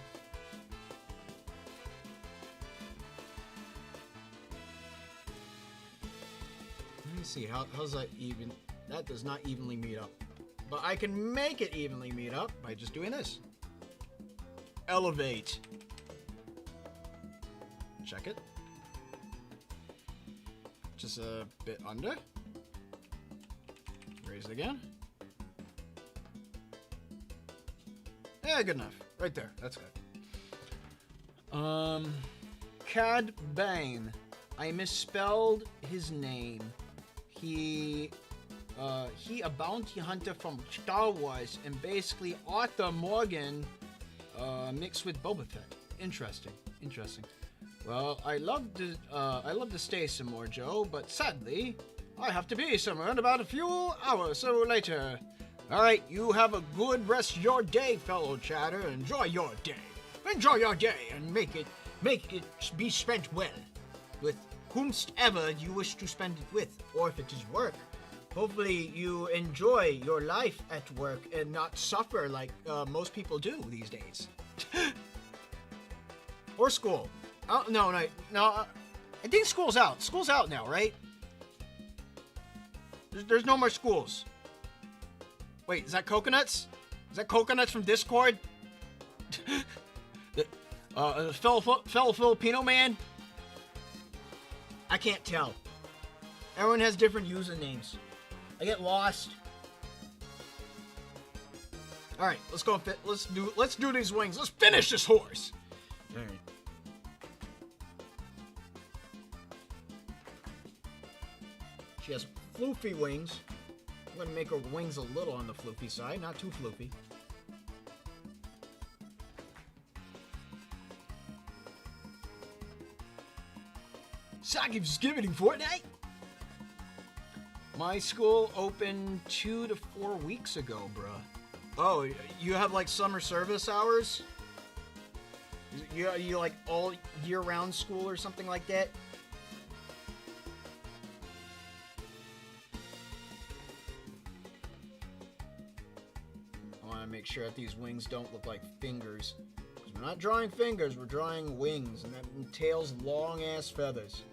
Let me see, how's that even? That does not evenly meet up. But I can make it evenly meet up by just doing this. Elevate. Check it. Just a bit under. Raise it again. Yeah, good enough. Right there. That's good. Cad Bane. I misspelled his name. He a bounty hunter from Star Wars and basically Arthur Morgan mixed with Boba Fett. Interesting. Well, I love to stay some more, Joe, but sadly, I have to be somewhere in about a few hours, so later. All right, you have a good rest of your day, fellow chatter. Enjoy your day. Enjoy your day, and make it be spent well, with whomsoever you wish to spend it with, or if it is work. Hopefully, you enjoy your life at work and not suffer like most people do these days. Or school. Oh, no. I think school's out. School's out now, right? There's no more schools. Wait, is that coconuts? Is that coconuts from Discord? Fellow Filipino man? I can't tell. Everyone has different usernames. I get lost. All right, let's go. Let's do these wings. Let's finish this horse. All right. She has floofy wings. I'm going to make her wings a little on the floofy side, not too floofy. Saki was giving Fortnite? My school opened 2 to 4 weeks ago, bruh. Oh, you have like summer service hours? You like all year-round school or something like that? Make sure that these wings don't look like fingers. Because we're not drawing fingers, we're drawing wings, and that entails long-ass feathers.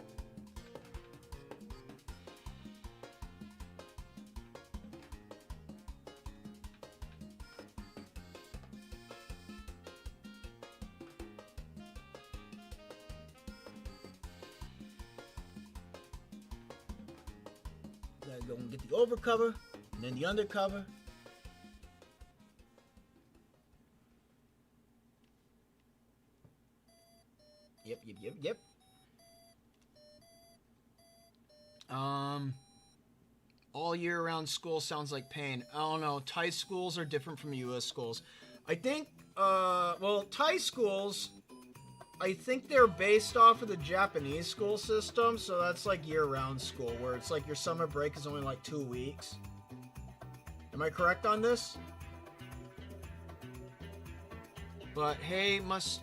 Gotta go and get the overcover, and then the undercover. Yep. All year round school sounds like pain. I don't know. Thai schools are different from U.S. schools. I think, Thai schools, I think they're based off of the Japanese school system, so that's like year round school, where it's like your summer break is only like 2 weeks. Am I correct on this? But hey, must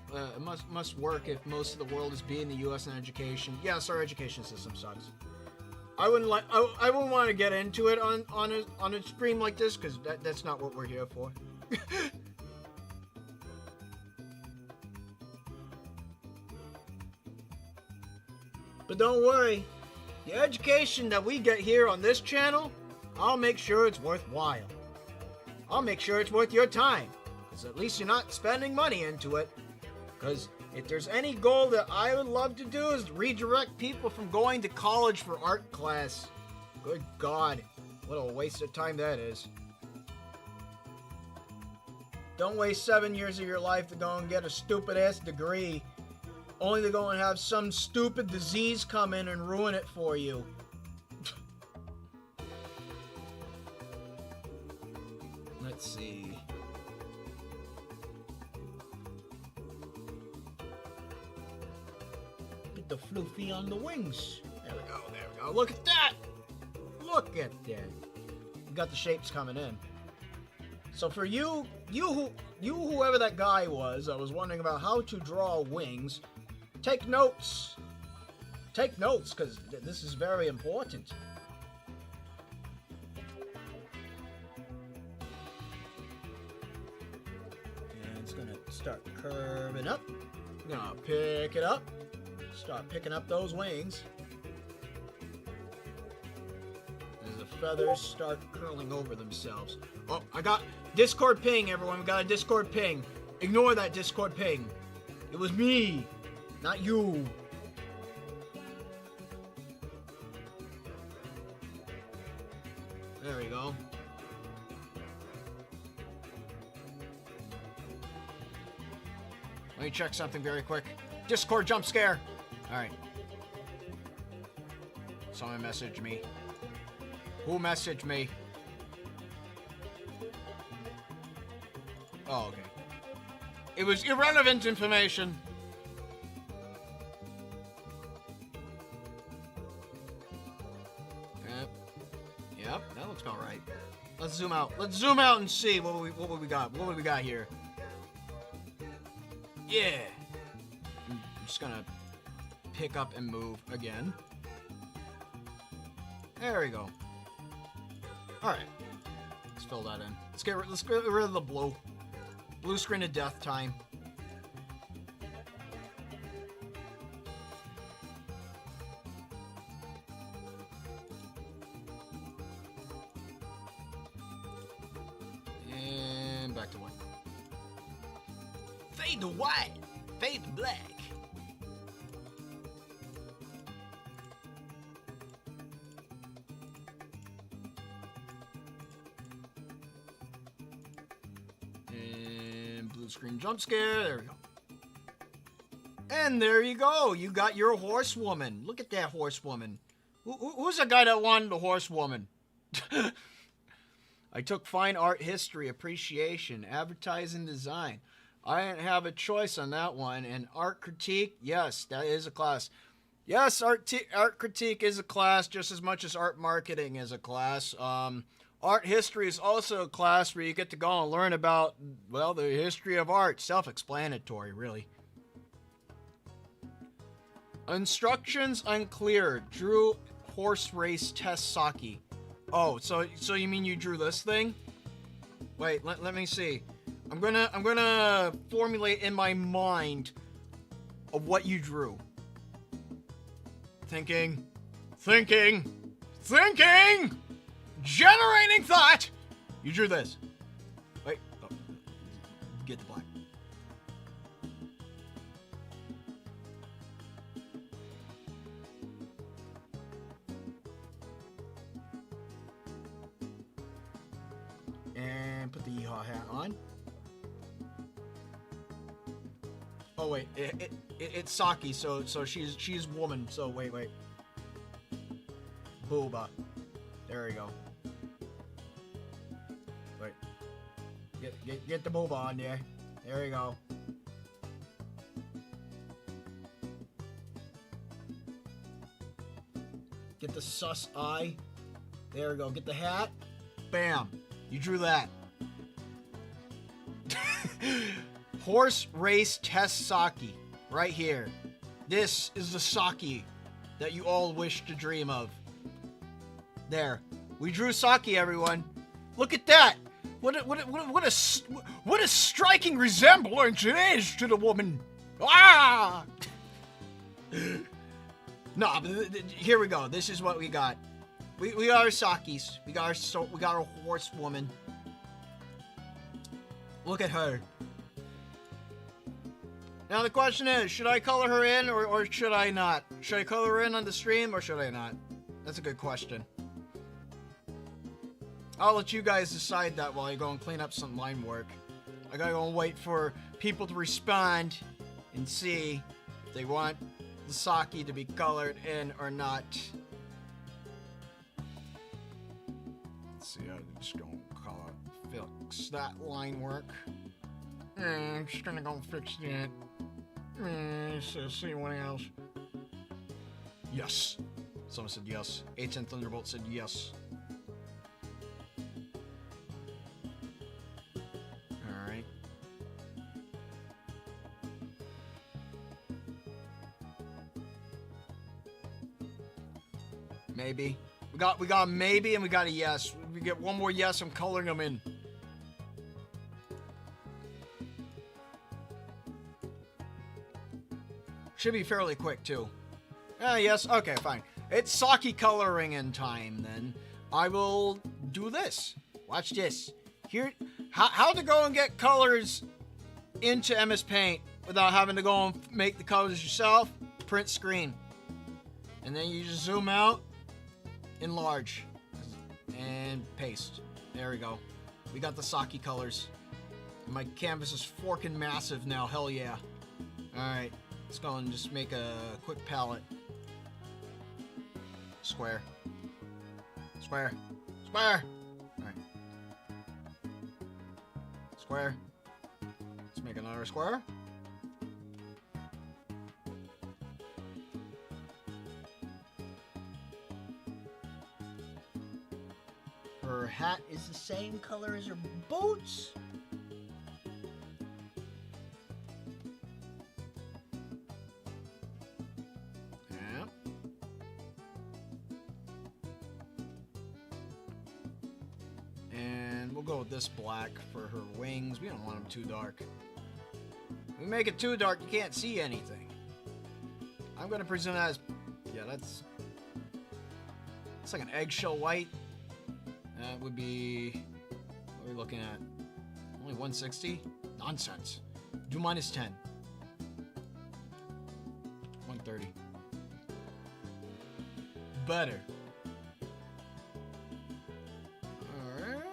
work if most of the world is being the U.S. in education. Yes, our education system sucks. I wouldn't want to get into it on a stream like this, because that's not what we're here for. But don't worry, The education that we get here on this channel, I'll make sure it's worthwhile. I'll make sure it's worth your time, because at least you're not spending money into it. Because if there's any goal that I would love to do is redirect people from going to college for art class. Good God, what a waste of time that is. Don't waste 7 years of your life to go and get a stupid-ass degree, only to go and have some stupid disease come in and ruin it for you. Let's see. Get the floofy on the wings. There we go, there we go. Look at that! Look at that. We got the shapes coming in. So for whoever that guy was, I was wondering about how to draw wings. Take notes. Take notes, because this is very important. And it's gonna start curving up. I'm gonna pick it up. Start picking up those wings. As the feathers start curling over themselves. Oh, I got Discord ping, everyone. We got a Discord ping. Ignore that Discord ping. It was me, not you. There we go. Let me check something very quick. Discord jump scare. Alright. Someone messaged me. Who messaged me? Oh, okay. It was irrelevant information. Yep, that looks about right. Let's zoom out. Let's zoom out and see what we got. What we got here? Yeah. I'm just gonna pick up and move again. There we go. All right. Let's fill that in. Let's get rid of the blue. Blue screen of death time. And back to white. Fade to white. Fade to black. Screen jump scare. There we go. And there you go. You got your horsewoman. Look at that horsewoman. Who's the guy that won the horsewoman? I took fine art history, appreciation, advertising design. I didn't have a choice on that one. And art critique, yes, that is a class. Yes, art critique is a class just as much as art marketing is a class. Art history is also a class where you get to go and learn about, well, the history of art. Self-explanatory, really. Instructions unclear. Drew horse race test Saki. Oh, so you mean you drew this thing? Wait, let me see. I'm gonna formulate in my mind of what you drew. Thinking. Generating thought! You drew this. Wait. Oh. Get the black. And put the yeehaw hat on. Oh wait, it's Saki, so she's woman. So wait. Booba. There we go. Wait. Get the move on there. There we go. Get the sus eye. There we go. Get the hat. Bam. You drew that. Horse race test Saki. Right here. This is the Saki that you all wish to dream of. There. We drew Saki, everyone. Look at that. What a striking resemblance it is to the woman. Ah! No, here we go. This is what we got. We got our Sakis. We got our horsewoman. Look at her. Now the question is, should I color her in or should I not? Should I color her in on the stream or should I not? That's a good question. I'll let you guys decide that while I go and clean up some line work. I gotta go and wait for people to respond and see if they want the Saki to be colored in or not. Let's see, I'm just gonna fix that line work. I'm just gonna go fix that. So see what else. Yes. Someone said yes. 810 Thunderbolt said yes. Alright. Maybe. We got a maybe and we got a yes. We get one more yes, I'm coloring them in. Should be fairly quick too. Yes, okay, fine. It's Saki coloring in time then. I will do this. Watch this. Here, how to go and get colors into MS Paint without having to go and make the colors yourself. Print screen. And then you just zoom out, enlarge, and paste. There we go. We got the Saki colors. My canvas is forking massive now, hell yeah. Alright, let's go and just make a quick palette. Square. Square. Square! Alright. Square. Let's make another square. Her hat is the same color as her boots. Yeah. And we'll go with this black for her wings. We don't want them too dark. If we make it too dark, you can't see anything. I'm going to present it as... Yeah, it's like an eggshell white. That would be... What are we looking at? Only 160? Nonsense. Do minus 10. 130. Better. Alright.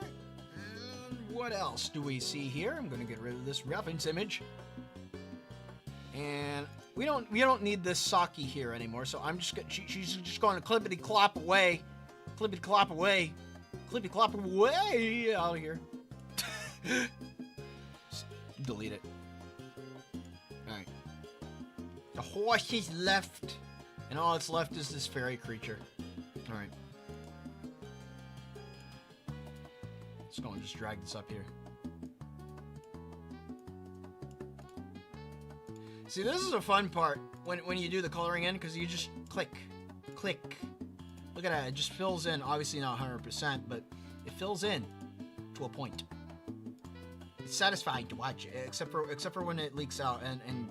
And what else do we see here? I'm going to get rid of this reference image. And we don't need this Saki here anymore, so I'm just she's just going to clippity-clop away. Clippity-clop away. Clippy-clop way out of here. Delete it. Alright. The horse is left. And all that's left is this fairy creature. Alright. Let's go and just drag this up here. See, this is a fun part when you do the coloring in, because you just click. Look at that, it just fills in, obviously not 100%, but it fills in to a point. It's satisfying to watch, except for when it leaks out and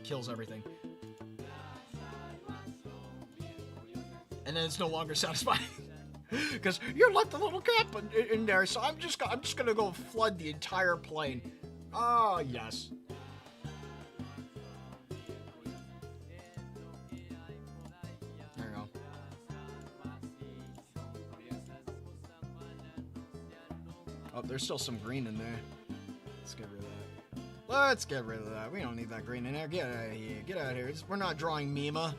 kills everything. And then it's no longer satisfying. Because you left a little gap in there, so I'm just gonna go flood the entire plane. Oh, yes. Oh, there's still some green in there. Let's get rid of that. Let's get rid of that. We don't need that green in there. Get out of here. Get out of here. We're not drawing Mima.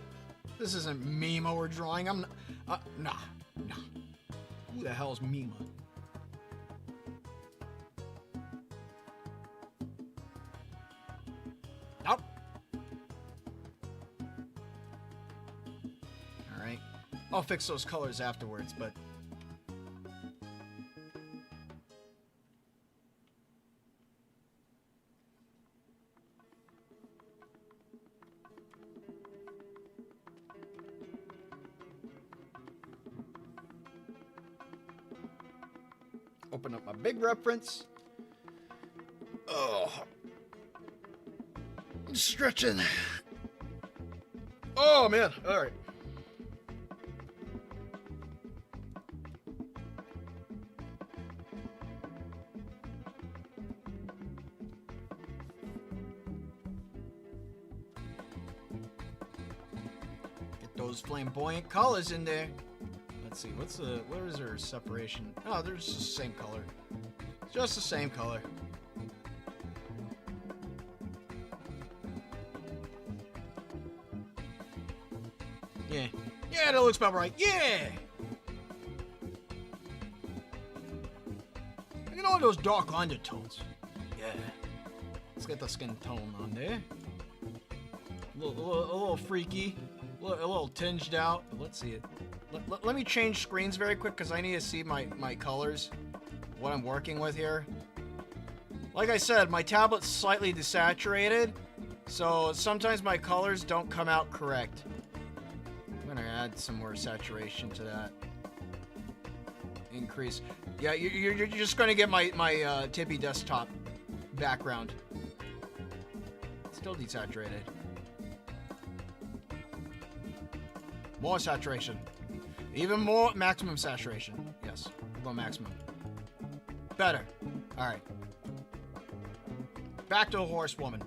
This isn't Mima we're drawing. I'm not... Nah. Who the hell is Mima? Nope. Alright. I'll fix those colors afterwards, but... Open up my big reference. Oh. I'm stretching. Oh, man. All right. those flamboyant colors in there. Let's see, where is their separation? Oh, they're just the same color. Just the same color. Yeah. Yeah, that looks about right. Yeah! Look at all those dark undertones. Yeah. Let's get the skin tone on there. A little freaky. A little tinged out. Let's see it. Let me change screens very quick because I need to see my colors. What I'm working with here. Like I said, my tablet's slightly desaturated. So sometimes my colors don't come out correct. I'm gonna add some more saturation to that. Increase. Yeah, you're just gonna get my Tippy desktop background. Still desaturated. More saturation. Even more maximum saturation. Yes, we'll go maximum. Better. Alright. Back to the horsewoman.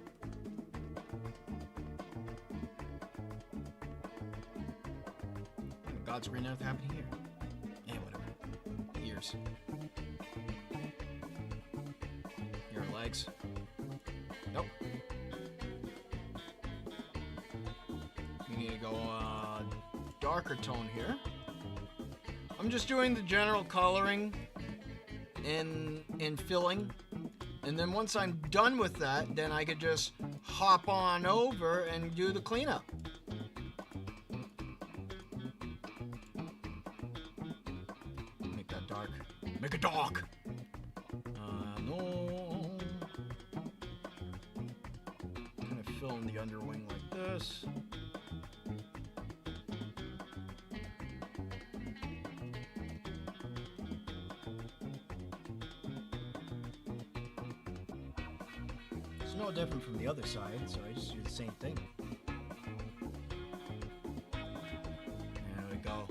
God's green, nothing happening here. Yeah, whatever. Ears. Your legs. Nope. We need to go darker tone here. I'm just doing the general coloring and filling. And then once I'm done with that, then I could just hop on over and do the cleanup. Make that dark. Make it dark! No. Kind of fill in the underwing like this. It's no different from the other side, so I just do the same thing. There we go.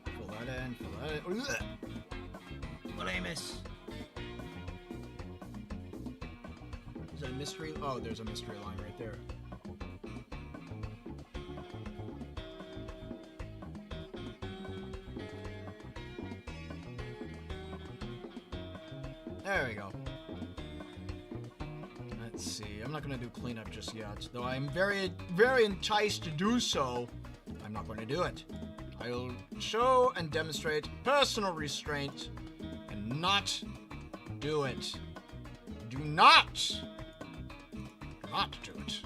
Fill that in, fill that in. What did I miss? Is that a mystery? Oh, there's a mystery line right there. There we go. Let's see. I'm not going to do cleanup just yet, though I'm very, very enticed to do so. I'm not going to do it. I'll show and demonstrate personal restraint and not do it. Do not do it.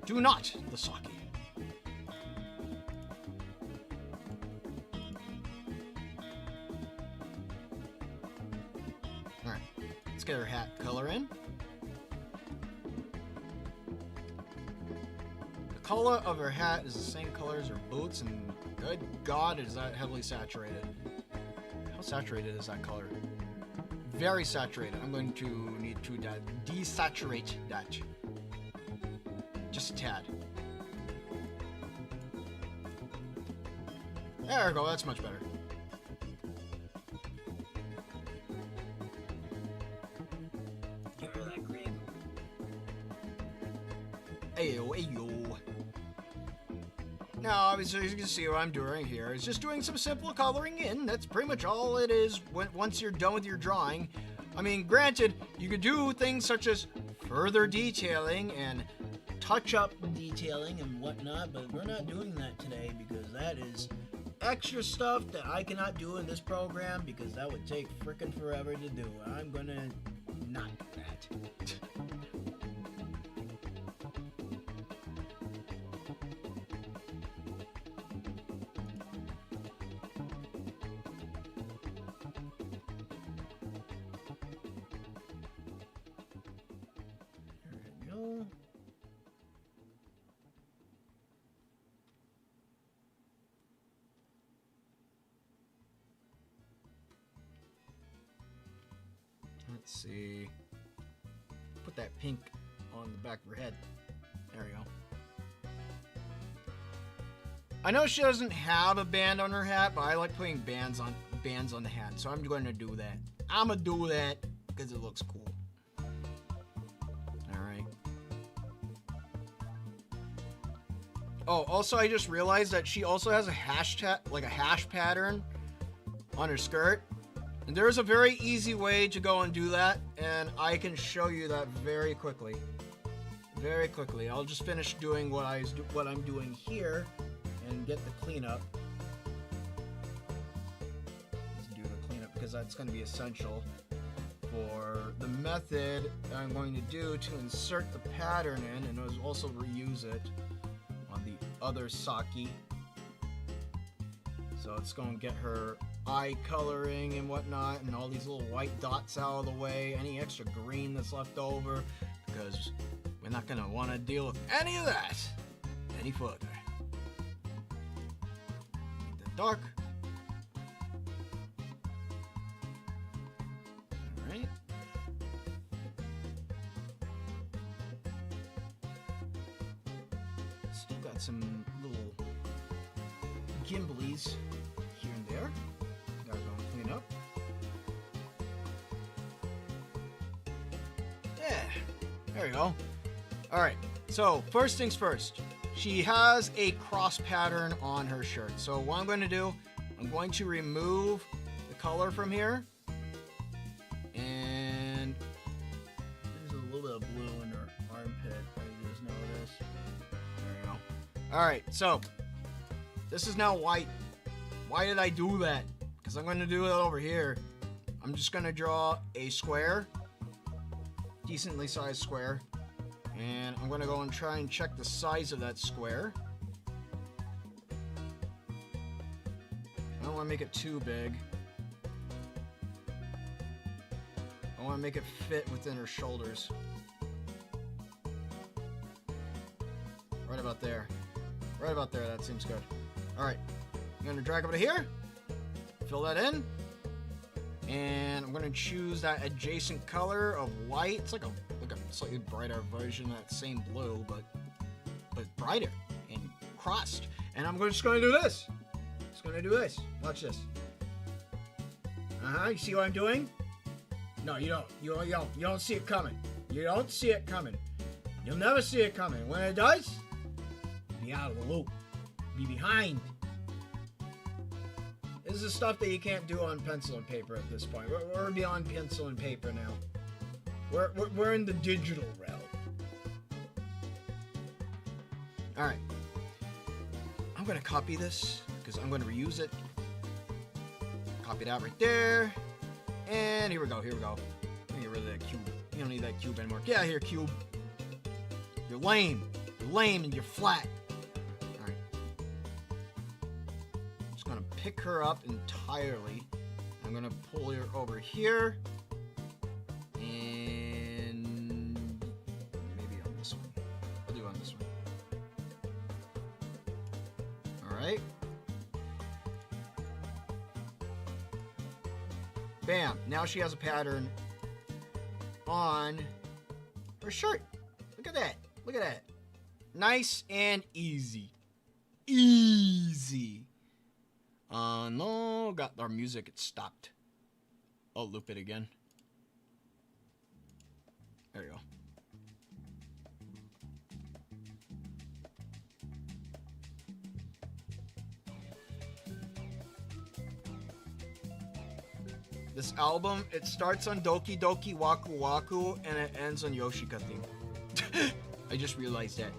Do not the Saki. Alright, let's get her hat color in. The color of her hat is the same color as her boots, and good God, is that heavily saturated. How saturated is that color? Very saturated. I'm going to need to desaturate that. Just a tad. There we go, that's much better. Give her that green. Ayo, ayo. Now, obviously, as you can see what I'm doing here is just doing some simple coloring in. That's pretty much all it is once you're done with your drawing. I mean, granted, you could do things such as further detailing and touch-up detailing and whatnot, but we're not doing that today because that is extra stuff that I cannot do in this program because that would take frickin' forever to do. I'm gonna not do that. Let's see. Put that pink on the back of her head. There we go. I know she doesn't have a band on her hat, but I like putting bands on the hat, so I'm going to do that. I'm gonna do that because it looks cool. All right. Oh, also I just realized that she also has a hashtag, like a hash pattern on her skirt. And there's a very easy way to go and do that, and I can show you that very quickly. Very quickly. I'll just finish doing what I'm doing here and get the cleanup. Let's do the cleanup because that's going to be essential for the method that I'm going to do to insert the pattern in, and also reuse it on the other Saki. So it's going to get her eye coloring and whatnot, and all these little white dots out of the way, any extra green that's left over, because we're not going to want to deal with any of that any further. Make that dark. Alright. Still got some little gimblies here and there. Gotta go and clean up. Yeah, there we go. Alright, so first things first. She has a cross pattern on her shirt. So what I'm going to do, I'm going to remove the color from here. And there's a little bit of blue in her armpit. I just noticed. There we go. Alright, so this is now white. Why did I do that? Because I'm going to do it over here. I'm just going to draw a square. Decently sized square. And I'm going to go and try and check the size of that square. I don't want to make it too big. I want to make it fit within her shoulders. Right about there. Right about there, that seems good. Alright, I'm going to drag over to here. Fill that in. And I'm going to choose that adjacent color of white. It's like a slightly brighter version of that same blue, but brighter and crossed. And I'm just going to do this. Just going to do this. Watch this. You see what I'm doing? No, you don't. You don't see it coming. You don't see it coming. You'll never see it coming. When it does, be out of the loop. Be behind. This is stuff that you can't do on pencil and paper at this point. We're beyond pencil and paper now. We're in the digital realm. Alright. I'm going to copy this because I'm going to reuse it. Copy that right there. And here we go. Here we go. Let me get rid of that cube. You don't need that cube anymore. Get out of here, cube. You're lame. You're lame and you're flat. Alright. I'm just going to pick her up entirely. I'm going to pull her over here. Bam! Now she has a pattern on her shirt. Look at that. Look at that. Nice and easy. Easy. No, got our music. It stopped. I'll loop it again. There you go. This album, it starts on Doki Doki Waku Waku and it ends on Yoshika theme. I just realized that.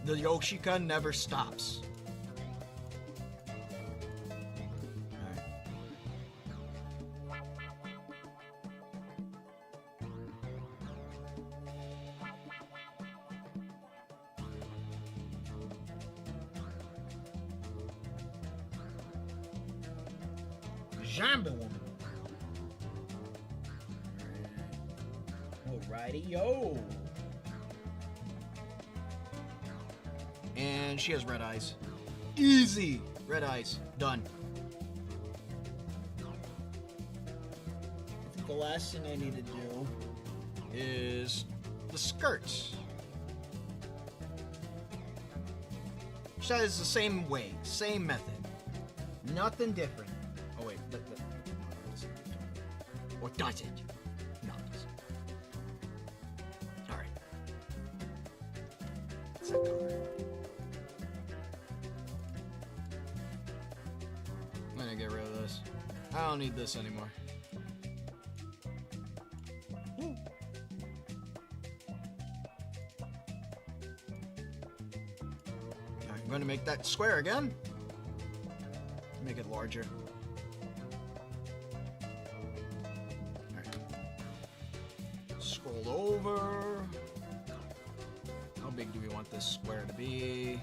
The Yoshika never stops. Zombie woman. Alrighty, yo. And she has red eyes. Easy. Red eyes. Done. I think the last thing I need to do is the skirts. That is the same way, same method. Nothing different. Oh wait, or does it? No, it doesn't. Alright. What's that color? I don't need this anymore. Woo. I'm going to make that square again. Make it larger. Alright. Scroll over. How big do we want this square to be?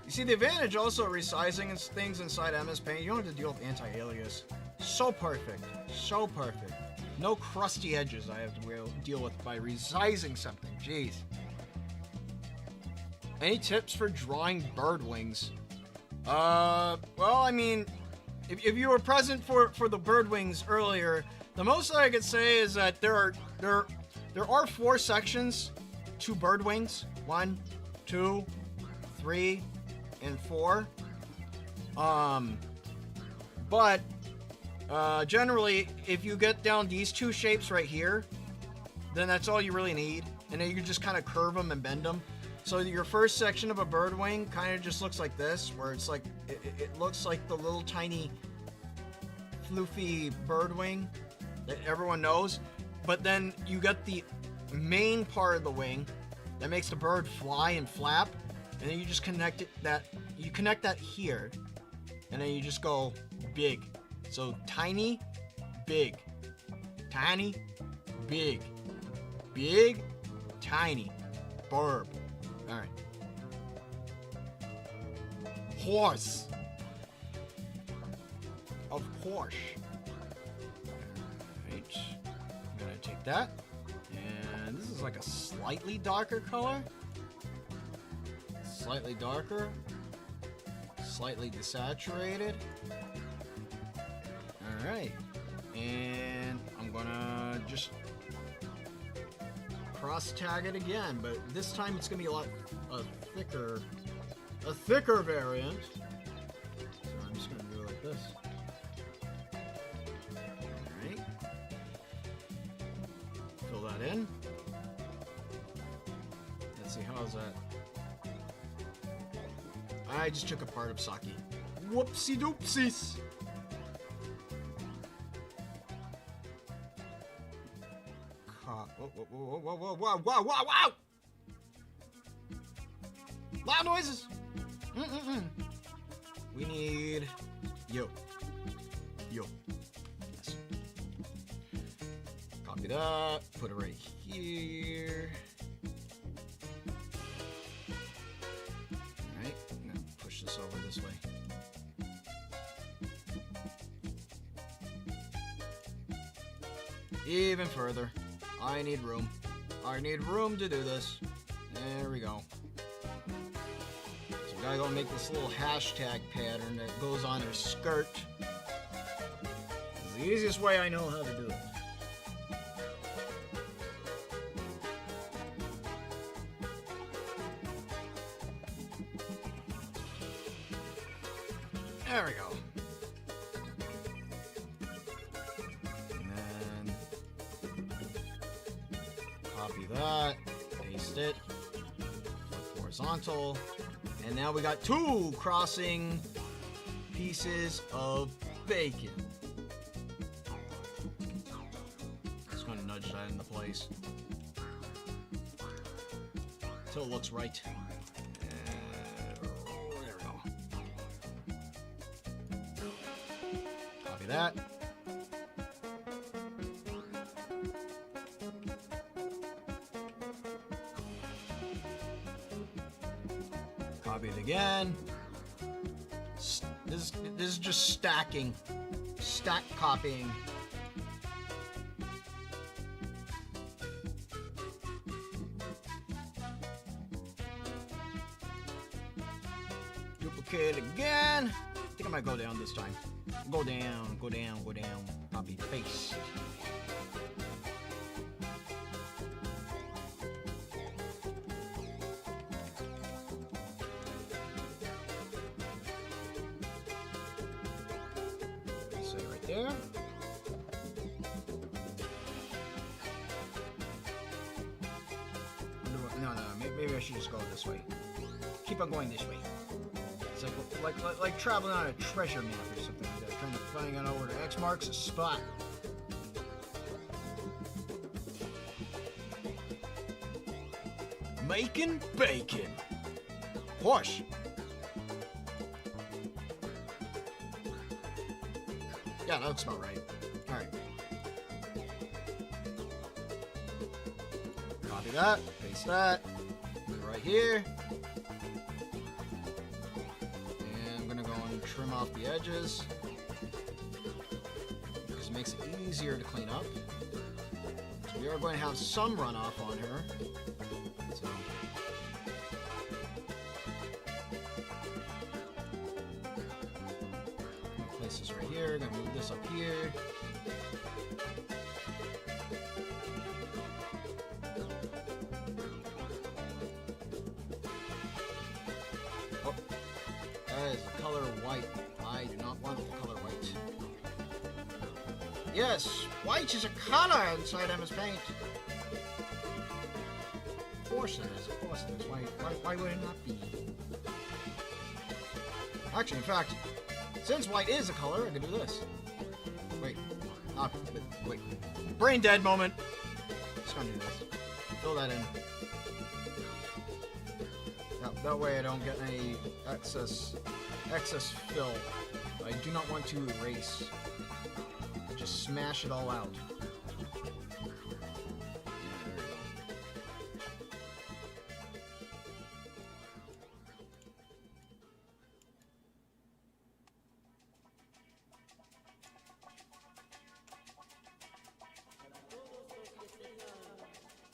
You see, the advantage also of resizing things inside MS Paint, you don't have to deal with anti-alias. So perfect. So perfect. No crusty edges I have to deal with by resizing something. Jeez. Any tips for drawing bird wings? Well, I mean, if you were present for the bird wings earlier, the most I could say is that there are 4 sections to bird wings. 1, 2, 3, and 4. But generally, if you get down these 2 shapes right here, then that's all you really need, and then you can just kind of curve them and bend them. So your first section of a bird wing kind of just looks like this, where it's like it looks like the little tiny floofy bird wing that everyone knows. But then you get the main part of the wing that makes the bird fly and flap, and then you just connect that here, and then you just go big. So tiny, big, tiny, big, big, tiny, bird. All right. Horse. Of course. All right. I'm gonna take that, and this is like a slightly darker color. Slightly darker. Slightly desaturated. All right. And I'm gonna just cross tag it again, but this time it's gonna be a thicker variant. So I'm just gonna do it like this. Alright. Fill that in. Let's see, how's that? I just took a part of Saki. Whoopsie doopsies! Whoa. Loud noises. We need yo. Yes. Copy that. Put it right here. Alright. I'm gonna push this over this way. Even further. I need room. I need room to do this. There we go. So we gotta go make this little hashtag pattern that goes on her skirt. It's the easiest way I know how to do it. There we go. Copy that, paste it, flip horizontal, and now we got 2 crossing pieces of bacon. Just gonna nudge that into place until it looks right. There we go. Copy that. Copy it again. This is just stacking. Stack copying. Duplicate again. I think I might go down this time. Go down. Copy, paste. There. No, maybe I should just go this way. Keep on going this way. It's like traveling on a treasure map or something like that. Trying to find out where the X marks a spot. Making bacon. Whoosh. Yeah, that looks about right. Alright. Copy that. Paste that. Put it right here. And I'm gonna go and trim off the edges. Because it makes it easier to clean up. So we are going to have some runoff on her. So place this right here. Gonna move this up here. Oh, that is the color white. I do not want the color white. Yes, white is a color inside MS Paint. Of course it is. Of course it is. Why would it not be? Actually, in fact, since white is a color, I can do this. Wait. Wait. Brain dead moment. Just gonna do this. Fill that in. That way I don't get any excess fill. I do not want to erase. Just smash it all out.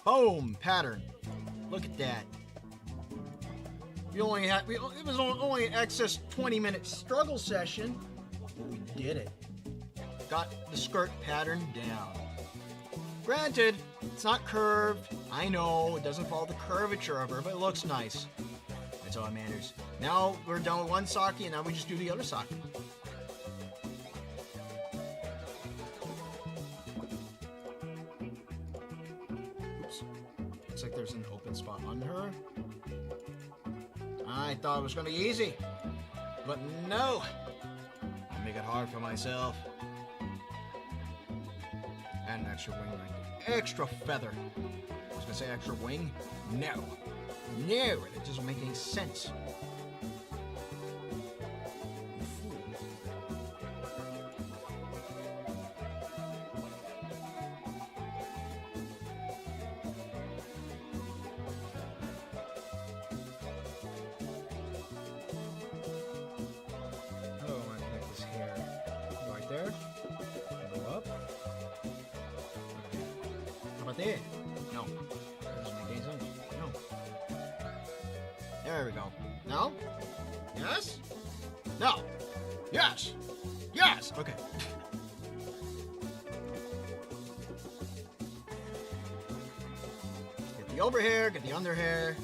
Boom! Pattern. Look at that. We only had it was only an excess 20-minute struggle session, but we did it. Got the skirt pattern down. Granted, it's not curved. I know it doesn't follow the curvature of her, but it looks nice. That's all that matters. Now we're done with one Saki, and now we just do the other Saki. Oops. Looks like there's an open spot on her. I thought it was going to be easy, but no. I make it hard for myself. And an extra wing, like extra feather. I was going to say extra wing. No. No, it doesn't make any sense. There. Go up. How about there? No. That doesn't make any sense. No. There we go. No? Yes? No. Yes. Yes. Okay. Get the over hair, get the under hair.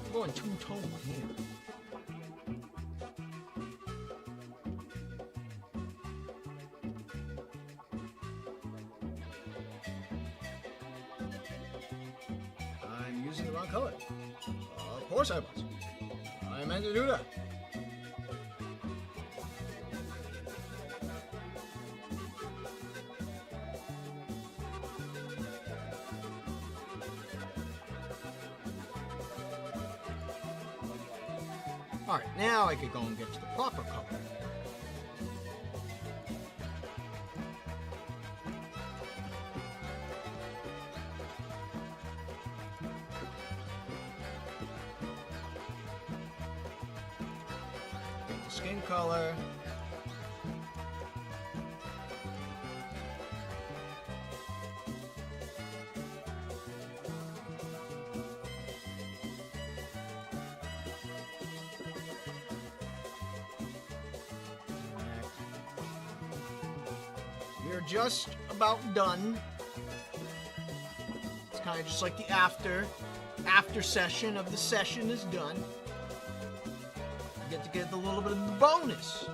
I'm going two-tone here. Using the wrong color. Of course I was. I meant to do that. Alright, now I could go and get to the proper color. Skin color. We're just about done. It's kind of just like the after session of the session is done. Get to get a little bit of the bonus.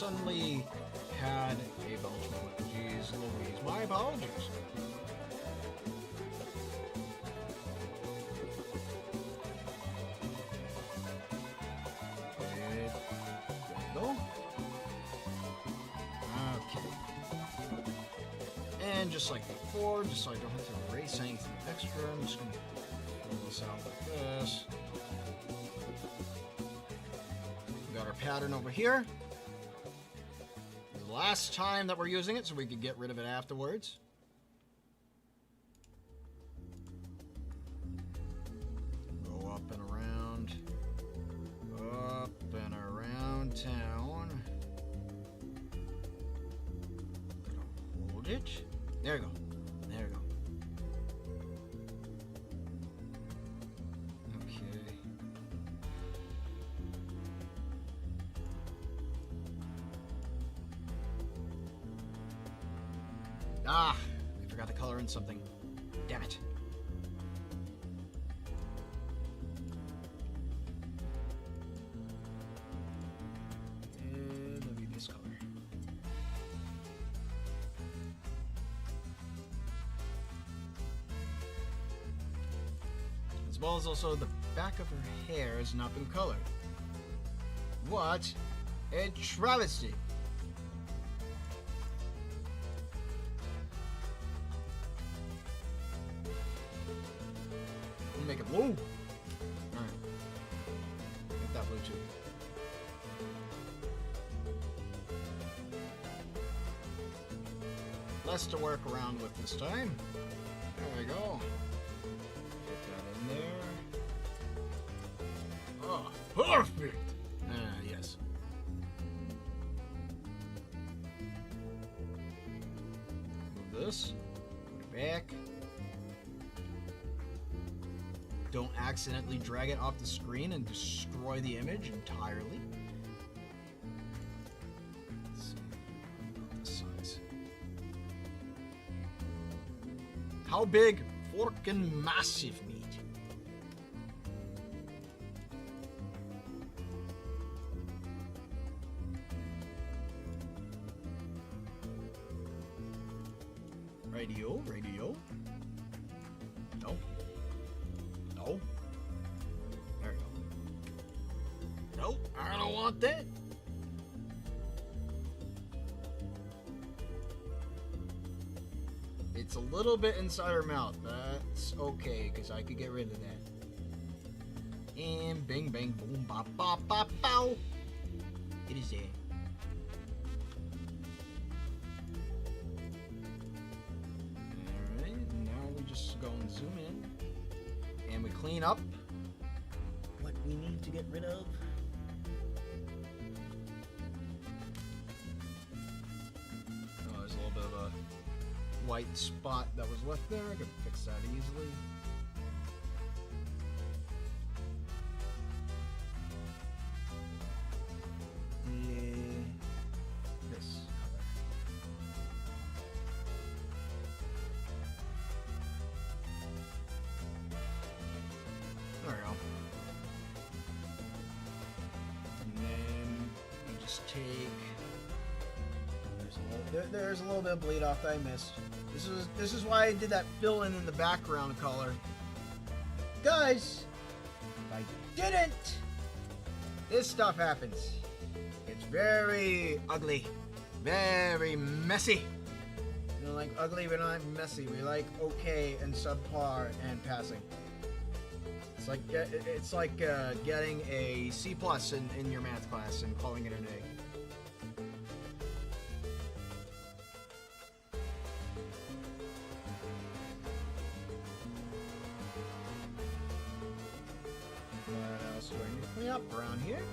suddenly had a Belgian moment. Jeez Louise, my apologies. There we go. Okay. And just like before, just so I don't have to erase anything extra, I'm just going to pull this out like this. We got our pattern over here. The last time that we're using it so we could get rid of it afterwards. Go up and around. Up and around town. Gonna hold it. There we go. There we go. Okay. Ah, I forgot to color in something. Damn it. And it'll be this color. As well as also the back of her hair has not been colored. What a travesty. Make it blue. Alright. Make that blue too. Less to work around with this time. There we go. Get that in there. Oh, perfect! Yes. Move this. Put it back. Don't accidentally drag it off the screen and destroy the image entirely. Let's see about this size. How big? Forking massive meat. Radio, radio. No. No. There we go. Nope, I don't want that. It's a little bit inside her mouth. That's okay, because I could get rid of that. And bing, bang, boom, bop, bop, bop, bow. It is there. Alright, now we just go and zoom in. And we clean up what we need to get rid of. Oh, there's a little bit of a white spot that was left there. I can fix that easily. This color. There we go. And then we just take. There's a little bit of bleed off that I missed. This is why I did that fill in the background color. Guys, if I didn't, this stuff happens. It's very ugly, very messy. We don't like ugly, we don't like messy. We like okay and subpar and passing. It's like getting a C+ in your math class and calling it an A. What else do I need to clean up around here?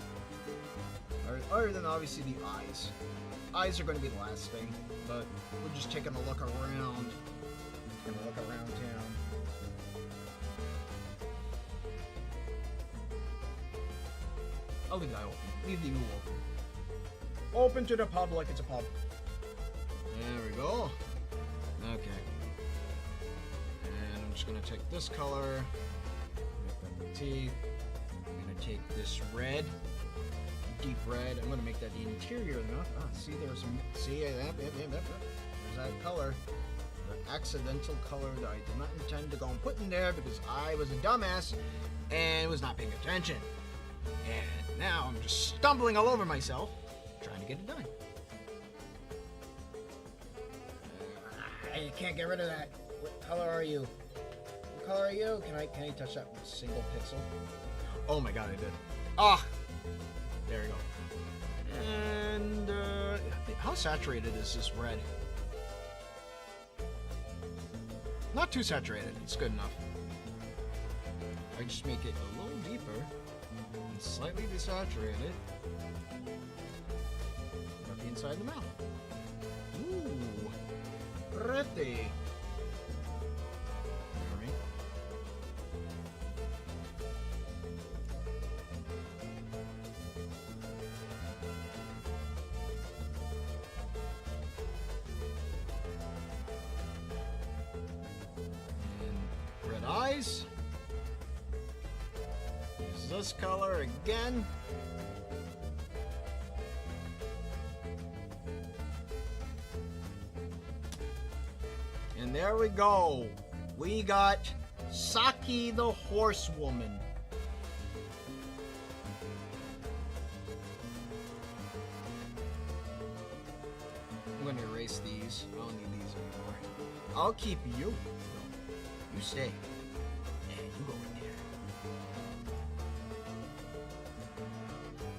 Other than obviously the eyes. Eyes are going to be the last thing, but we're just taking a look around. Taking a look around town. I'll leave that open. Leave the new open. Open to the public. It's a pub. There we go. Okay. And I'm just going to take this color. Make that the teeth. I'm going to take this red. deep red. I'm gonna make that the interior of the mouth. Ah, see, there's some. See, there's that color. The accidental color that I did not intend to go and put in there because I was a dumbass and was not paying attention. And now I'm just stumbling all over myself trying to get it done. I can't get rid of that. What color are you? What color are you? Can I touch that with a single pixel? Oh my god, I did. Ah! There we go. And how saturated is this red? Not too saturated. It's good enough. I just make it a little deeper and slightly desaturated on the inside of the mouth. Ooh, pretty. All right. And red eyes. Use this color again. And there we go. We got Saki the horsewoman. I'm gonna erase these. I don't need these anymore. I'll keep you. No, you stay. And you go in there.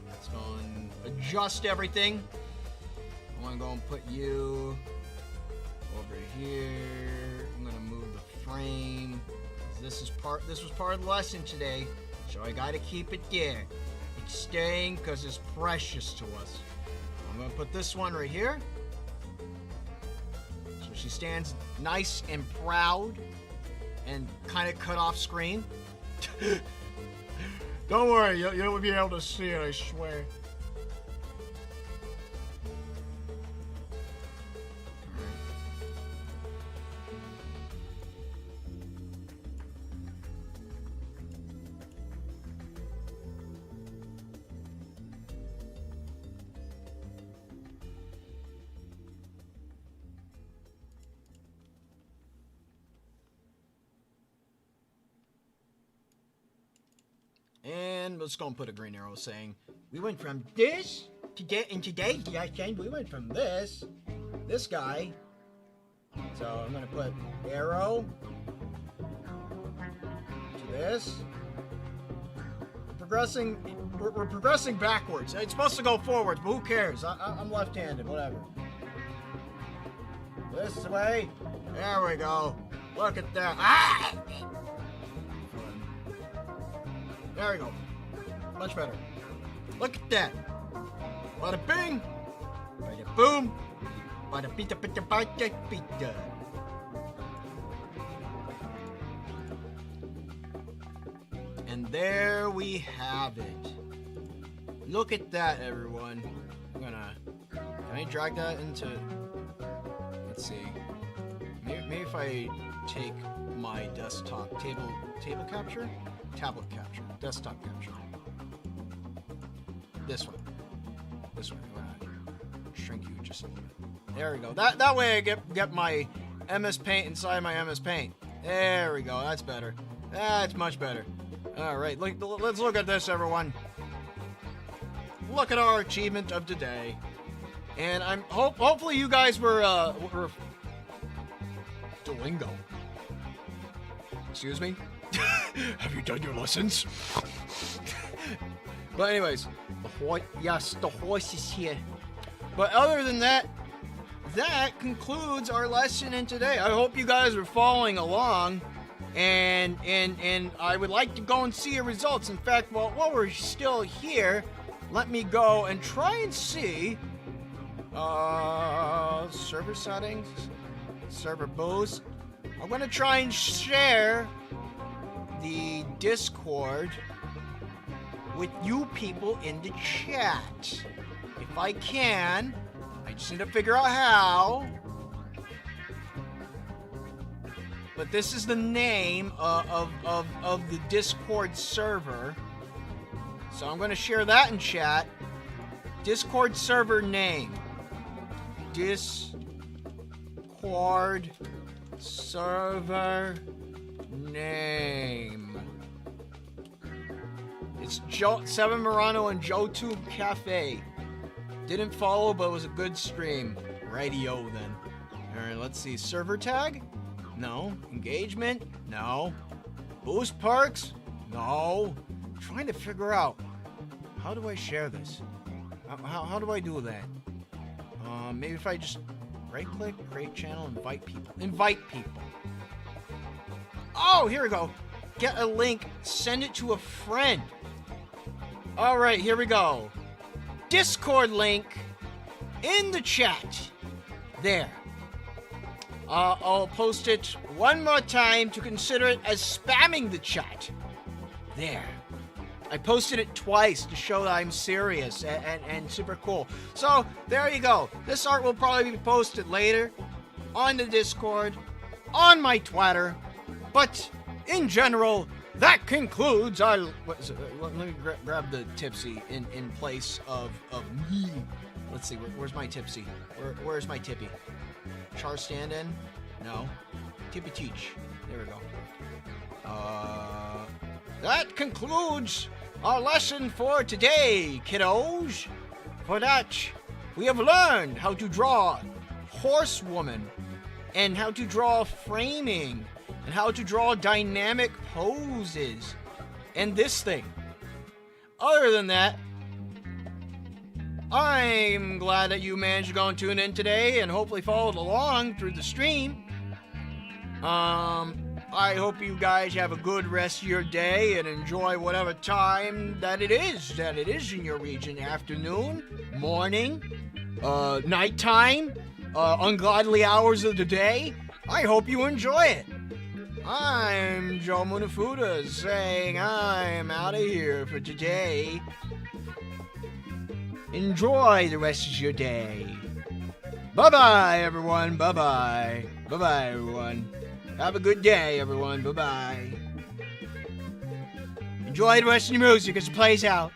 Let's go and adjust everything. I'm gonna go and put you over here. I'm gonna move the frame. This was part of the lesson today, so I gotta keep it there. It's staying because it's precious to us. I'm gonna put this one right here, so she stands nice and proud and kind of cut off screen. Don't worry, you'll be able to see it, I swear. And let's go and put a green arrow saying, we went from this to in today's lesson, we went from this guy. So I'm gonna put arrow to this. We're progressing backwards. It's supposed to go forwards, but who cares? I'm left-handed, whatever. This way. There we go. Look at that. Ah! There we go. Much better. Look at that. Bada bing. Bada boom. Bada pita pita pita pita. And there we have it. Look at that, everyone. Can I drag that into, let's see. Maybe if I take my desktop tablet capture, desktop capture. This one. I'm gonna shrink you just a little bit. There we go. That way I get my MS Paint inside my MS Paint. There we go. That's better. That's much better. All right. Let's look at this, everyone. Look at our achievement of today. And hopefully you guys were Duolingo. Excuse me? Have you done your lessons? But anyways, the horse is here. But other than that, that concludes our lesson in today. I hope you guys are following along, and I would like to go and see your results. In fact, while we're still here, let me go and try and see server settings, server boost. I'm gonna try and share the Discord with you people in the chat. If I can, I just need to figure out how. But this is the name of the Discord server. So I'm going to share that in chat. Discord server name. Discord server name. It's Seven Murano and JoeTube Cafe. Didn't follow, but it was a good stream. Radio then. Alright, let's see. Server tag? No. Engagement? No. Boost perks? No. I'm trying to figure out, how do I share this? How do I do that? Maybe if I just right click, create channel, invite people. Invite people. Oh, here we go. Get a link, send it to a friend. Alright, here we go. Discord link in the chat. There. I'll post it one more time to consider it as spamming the chat. There. I posted it twice to show that I'm serious and super cool. So, there you go. This art will probably be posted later on the Discord, on my Twitter, but in general, that concludes our... Let me grab the tipsy in place of me. Let's see, where's my tipsy? Where's my tippy? Char stand-in? No. Tippy teach. There we go. That concludes our lesson for today, kiddos. For that, we have learned how to draw horsewoman, and how to draw framing, and how to draw dynamic poses, and this thing. Other than that, I'm glad that you managed to go and tune in today and hopefully followed along through the stream. I hope you guys have a good rest of your day and enjoy whatever time that it is in your region. Afternoon, morning, nighttime, ungodly hours of the day. I hope you enjoy it. I'm Joe Munafuda saying I'm out of here for today. Enjoy the rest of your day. Bye-bye, everyone. Bye-bye. Bye-bye, everyone. Have a good day, everyone. Bye-bye. Enjoy the rest of the music as it plays out.